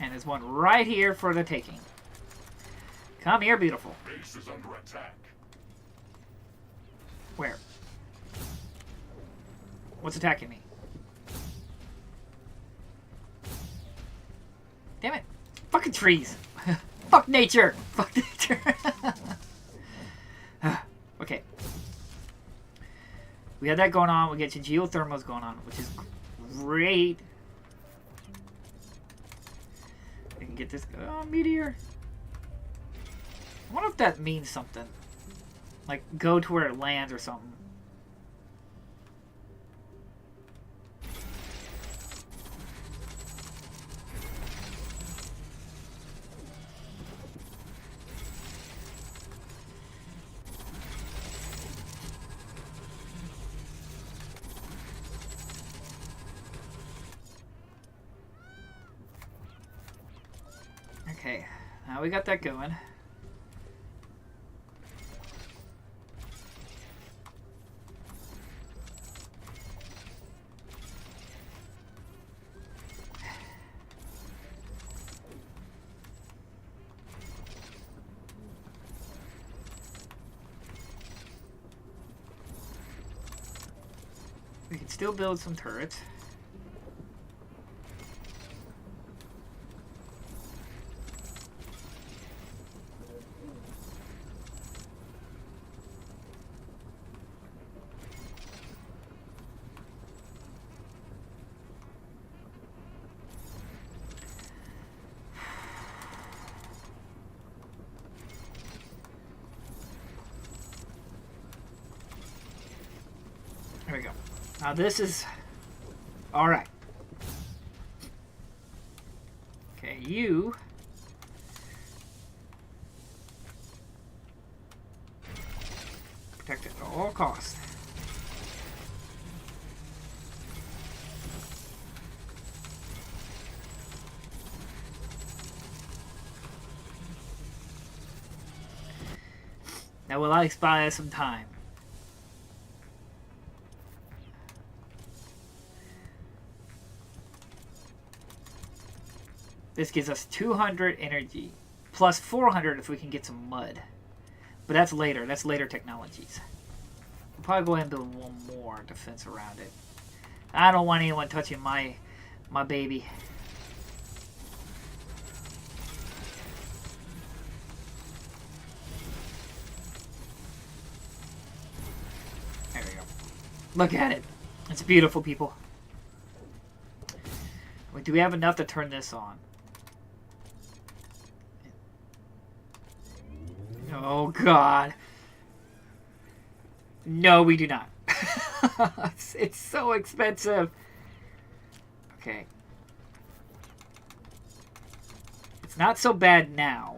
And there's one right here for the taking. Come here, beautiful. Base is under attack. Where? What's attacking me? Damn it. Fucking trees. Fuck nature. Fuck nature. Okay. We had that going on. We get some geothermals going on, which is great. We can get this meteor. I wonder if that means something. Like, go to where it lands or something. Okay, now we got that going. We can still build some turrets. There we go. Now this is... Alright. Okay, you... Protect it at all costs. That will buy us some time. This gives us 200 energy. Plus 400 if we can get some mud. But that's later. That's later technologies. We'll probably go ahead and build one more defense around it. I don't want anyone touching my baby. There we go. Look at it. It's beautiful, people. Wait, do we have enough to turn this on? Oh, God. No, we do not. It's so expensive. Okay. It's not so bad now.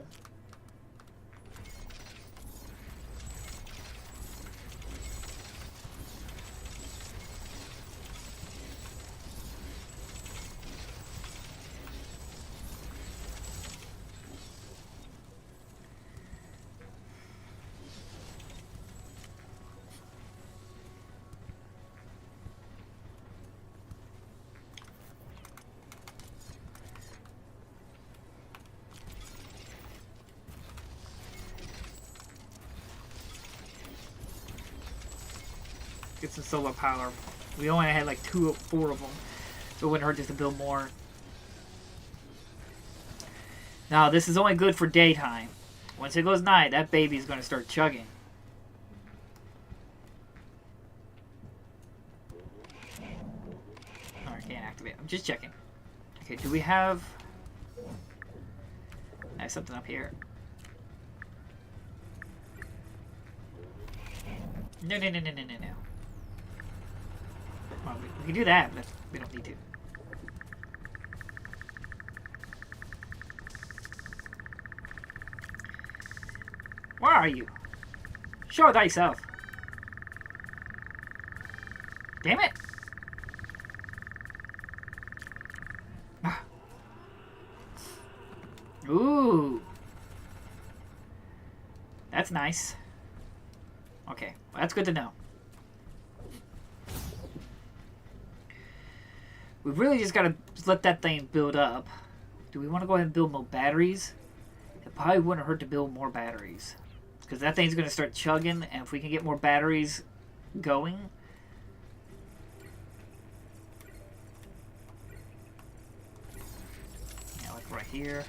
Get some solar power. We only had like 4 of them, so it wouldn't hurt just to build more. Now, this is only good for daytime. Once it goes night, that baby's going to start chugging. Alright, can't activate. I'm just checking. Okay, do we have... I have something up here. No. Well, we can do that, but we don't need to. Where are you? Show thyself. Damn it! Ooh. That's nice. Okay, well, that's good to know. We really just gotta let that thing build up. Do we want to go ahead and build more batteries? It probably wouldn't hurt to build more batteries. Because that thing's gonna start chugging, and if we can get more batteries going... Yeah, like right here.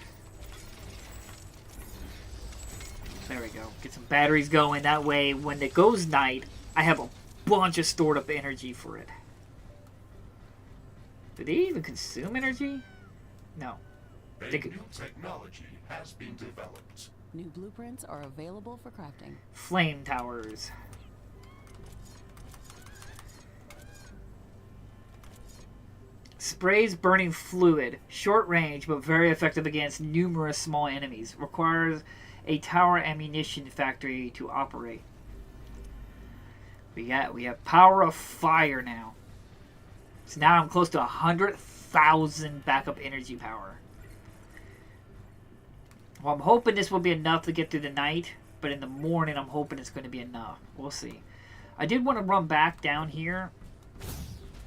There we go. Get some batteries going. That way, when it goes night, I have a bunch of stored up energy for it. Do they even consume energy? No. A new technology has been developed. New blueprints are available for crafting. Flame towers. Sprays burning fluid. Short range, but very effective against numerous small enemies. Requires a tower ammunition factory to operate. We have power of fire now. So now I'm close to 100,000 backup energy power. Well, I'm hoping this will be enough to get through the night, but in the morning I'm hoping it's going to be enough. We'll see. I did want to run back down here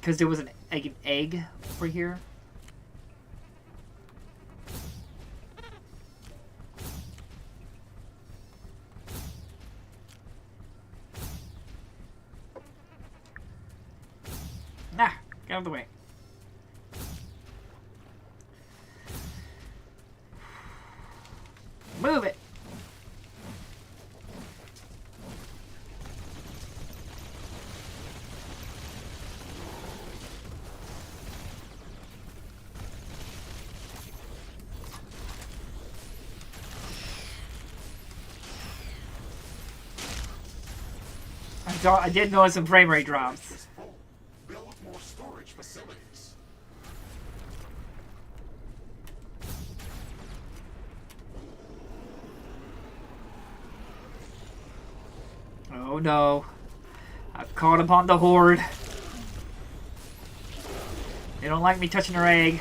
because there was an egg over here. Nah, get out of the way. Move it. I did notice some frame rate drops. Build more storage facilities. Oh no. I've caught upon the horde. They don't like me touching their egg.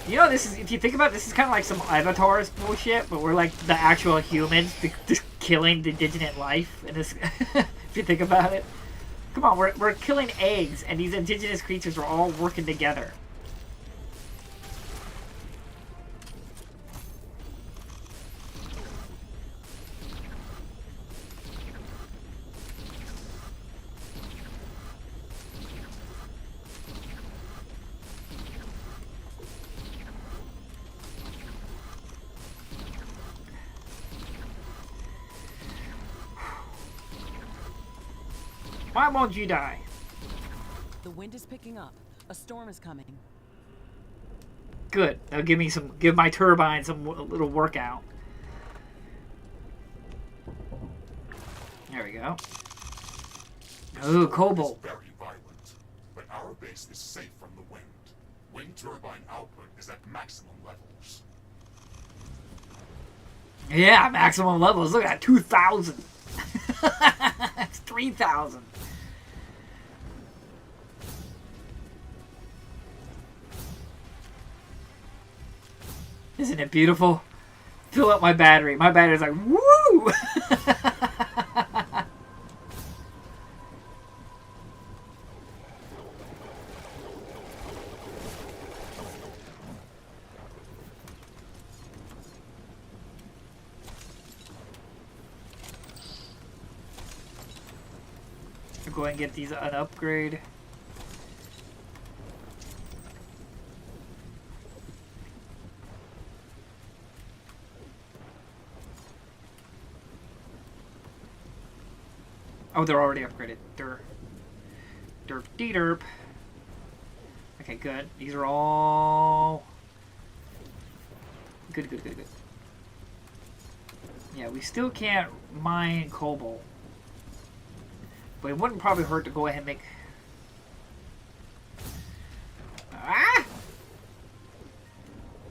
You know, this is, if you think about it, this is kind of like some Avatar's bullshit, but we're like the actual humans just killing the indigenous life. And this, if you think about it, come on, we're killing eggs, and these indigenous creatures are all working together. Why won't you die? The wind is picking up. A storm is coming. Good. That'll give my turbine some little workout. There we go. Ooh, cobalt. It's very violent, but our base is safe from the wind. Wind turbine output is at maximum levels. Yeah, maximum levels. Look at that, 2,000. That's 3,000. Isn't it beautiful? Fill up my battery. My battery's like, woo! I'll go ahead and get these an upgrade. Oh, they're already upgraded. Derp. Derp dee derp. Okay, good. These are all good. Yeah, we still can't mine cobalt. But it wouldn't probably hurt to go ahead and make...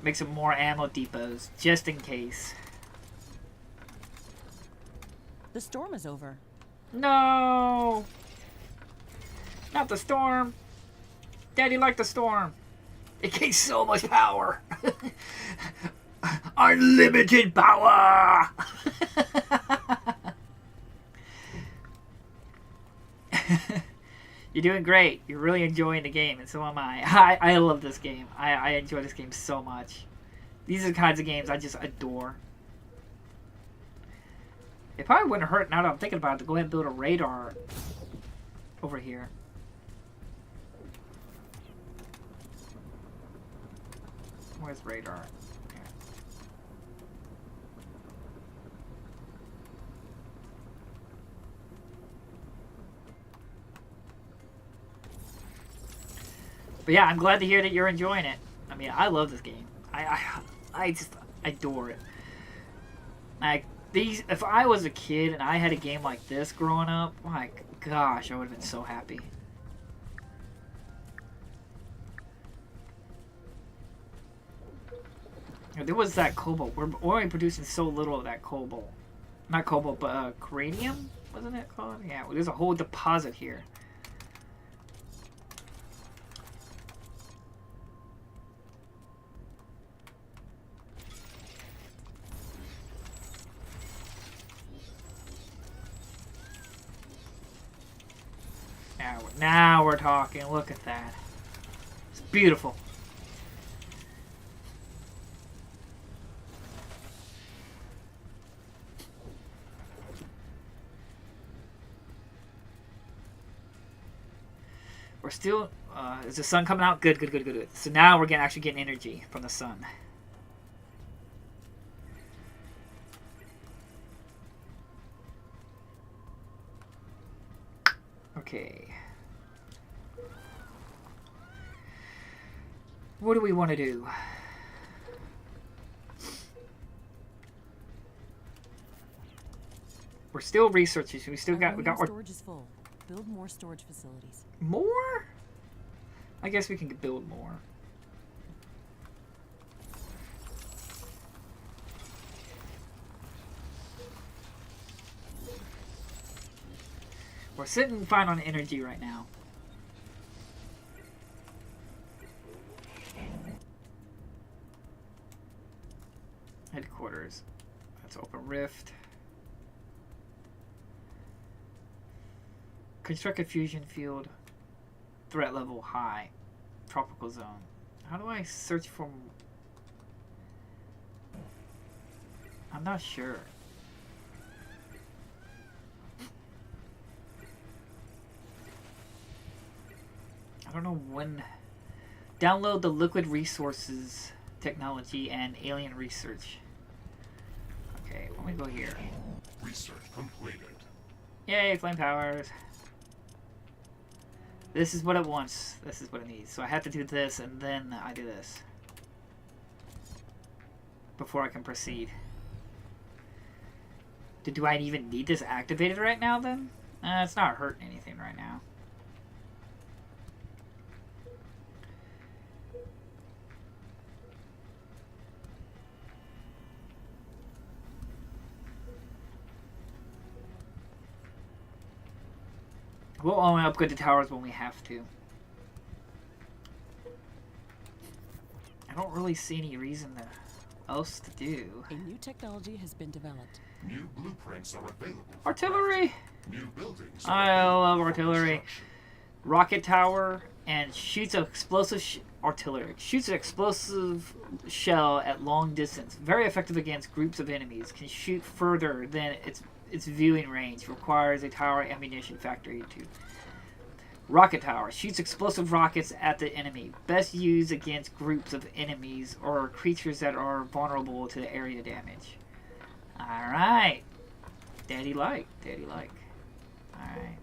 Make some more ammo depots, just in case. The storm is over. No! Not the storm! Daddy liked the storm! It gave so much power! Unlimited power! You're doing great. You're really enjoying the game, and so am I. I love this game. I enjoy this game so much. These are the kinds of games I just adore. It probably wouldn't hurt, now that I'm thinking about it, to go ahead and build a radar over here. Where's radar? Here. But yeah, I'm glad to hear that you're enjoying it. I mean, I love this game. I just adore it. If I was a kid and I had a game like this growing up, my gosh, I would have been so happy. There was that cobalt. We're only producing so little of that cobalt. Not cobalt, but cranium, wasn't it called? Yeah, there's a whole deposit here. Now we're talking. Look at that. It's beautiful. We're still... is the sun coming out? Good. So now we're actually getting energy from the sun. Okay. What do we want to do? We're still researching. So we got our storage is full. Build more storage facilities. More? I guess we can build more. We're sitting fine on energy right now. towers. Let's open Rift. Construct a fusion field. Threat level high. Tropical zone. How do I search for... I'm not sure. I don't know when... Download the liquid resources technology and alien research. Okay, let me go here. Research completed. Yay, flame powers. This is what it wants. This is what it needs. So I have to do this and then I do this. Before I can proceed. Do I even need this activated right now then? It's not hurting anything right now. We'll only upgrade the towers when we have to. I don't really see any reason else to do. A new technology has been developed. New blueprints are available. Artillery! New buildings I love artillery. Rocket tower and shoots an explosive artillery. Shoots an explosive shell at long distance. Very effective against groups of enemies. Can shoot further than its viewing range. Requires a tower ammunition factory to. Rocket tower. Shoots explosive rockets at the enemy. Best used against groups of enemies or creatures that are vulnerable to area damage. Alright. Daddy like. Daddy like. Alright.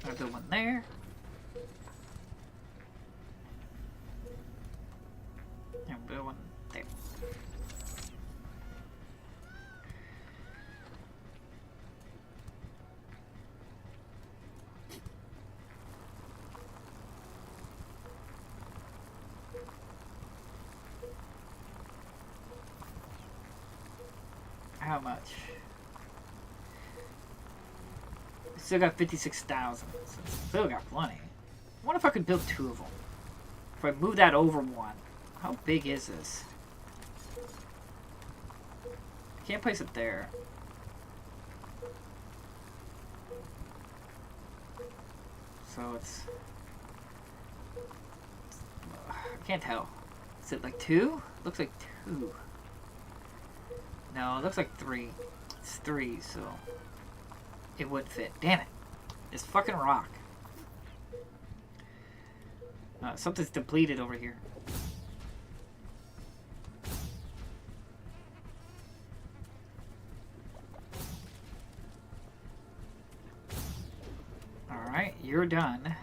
I'll build one there. And build one there. How much? Still got 56,000. Still got plenty. I wonder if I could build 2 of them. If I move that over one. How big is this? I can't place it there. So it's... I can't tell. Is it like 2? Looks like 2. No, it looks like 3. It's 3, so... It would fit. Damn it. This fucking rock. Something's depleted over here. Alright, you're done.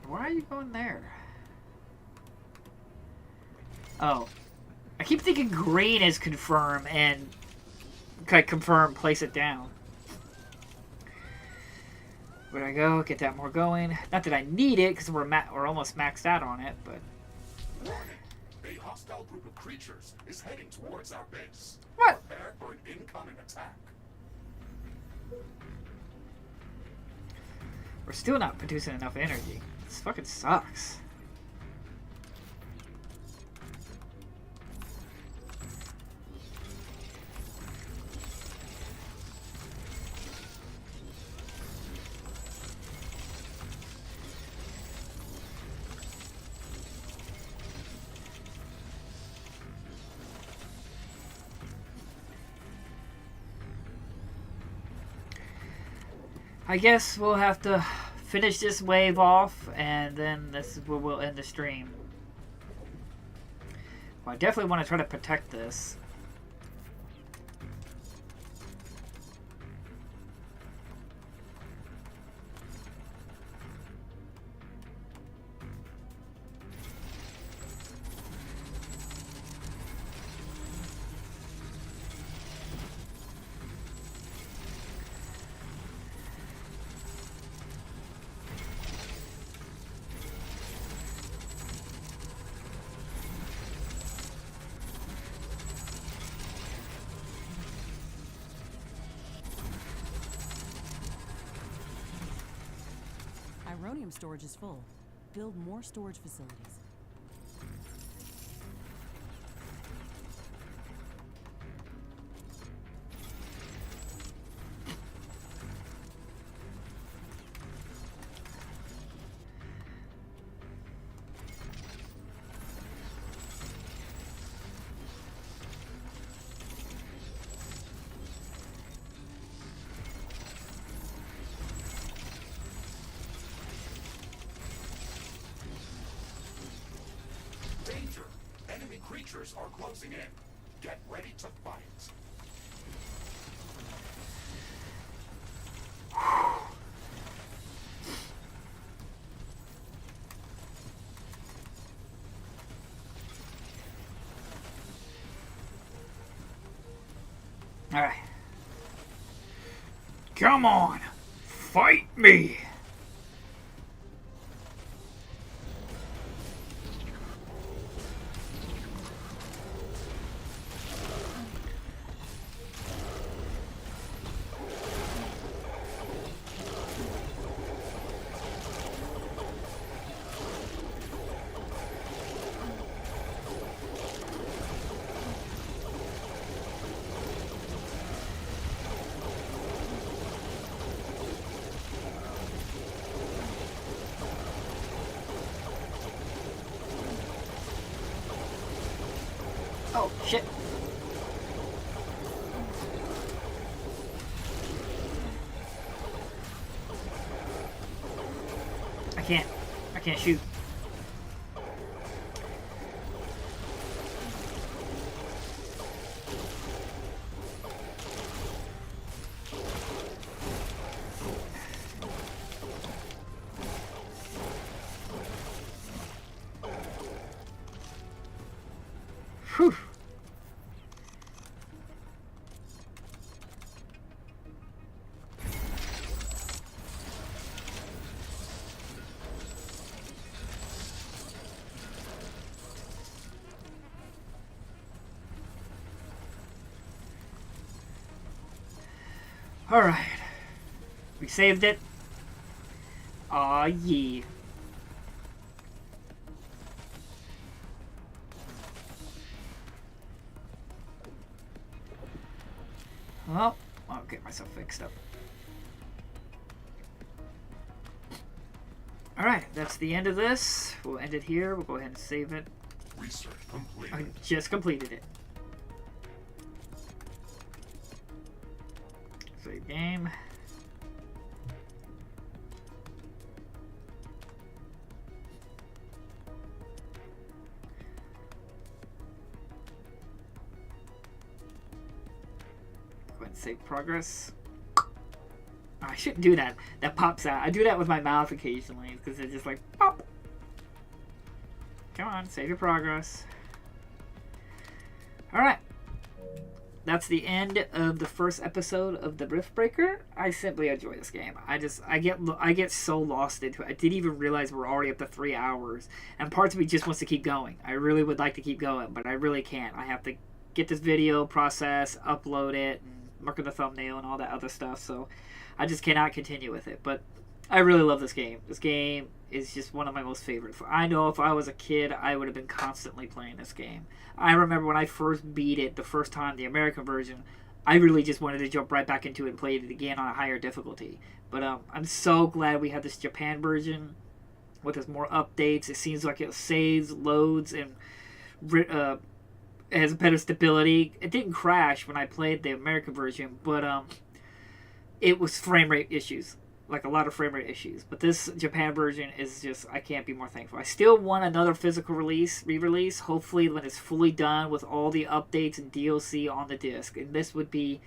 Why are you going there? Oh. I keep thinking green is confirm and confirm, place it down. Where'd I go? Get that more going. Not that I need it, because we're almost maxed out on it, but... Warning. A hostile group of creatures is heading towards our base. What? Prepare for an incoming attack. We're still not producing enough energy. This fucking sucks. I guess we'll have to finish this wave off, and then this is where we'll end the stream. Well, I definitely want to try to protect this. uranium storage is full. Build more storage facilities. Danger! Enemy creatures are closing in. Get ready to fight. Alright. Come on! Fight me! Oh, shit. I can't shoot. Whew. Alright. We saved it. Aw, yeah. Well, I'll get myself fixed up. Alright, that's the end of this. We'll end it here. We'll go ahead and save it. Research complete. I just completed it. Save game. Go ahead and save progress. Oh, I shouldn't do that. That pops out. I do that with my mouth occasionally because it's just like pop. Come on, save your progress. Alright. That's the end of the first episode of the Riftbreaker. I simply enjoy this game. I get so lost into it. I didn't even realize we're already up to 3 hours. And parts of me just wants to keep going. I really would like to keep going, but I really can't. I have to get this video, process, upload it, and mark on the thumbnail and all that other stuff. So I just cannot continue with it. But I really love this game. This game is just one of my most favorites. I know if I was a kid, I would have been constantly playing this game. I remember when I first beat it the first time, the American version, I really just wanted to jump right back into it and play it again on a higher difficulty. But I'm so glad we have this Japan version with its more updates. It seems like it saves, loads, and it has better stability. It didn't crash when I played the American version, but it was frame rate issues. Like a lot of frame rate issues. But this Japan version is just, I can't be more thankful. I still want another physical re-release, hopefully when it's fully done with all the updates and DLC on the disc. And this would be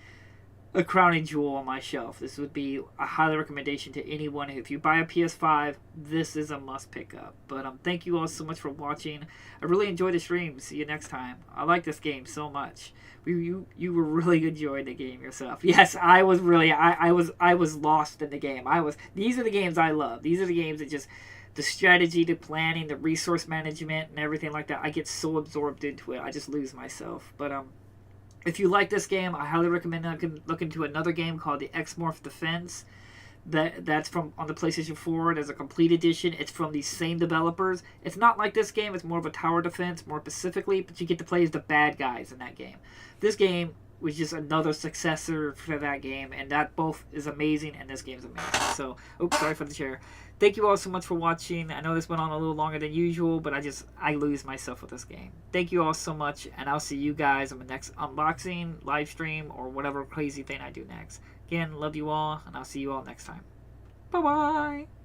a crowning jewel on my shelf. This would be a highly recommendation to anyone. If you buy a PS5, this is a must pick up. But thank you all so much for watching. I really enjoyed the stream. See you next time. I like this game so much. You were really enjoying the game yourself. Yes, I was really I was lost in the game. These are the games I love. These are the games that just the strategy, the planning, the resource management, and everything like that. I get so absorbed into it. I just lose myself. But if you like this game, I highly recommend look into another game called the X-Morph Defense. That's from on the PlayStation 4. There's a complete edition. It's from these same developers. It's not like this game. It's more of a tower defense, more specifically, but you get to play as the bad guys in that game. This game was just another successor for that game, and that both is amazing, and this game is amazing. So, oops, sorry for the chair. Thank you all so much for watching. I know this went on a little longer than usual, but I lose myself with this game. Thank you all so much, and I'll see you guys on the next unboxing, live stream, or whatever crazy thing I do next. Again, love you all, and I'll see you all next time. Bye-bye!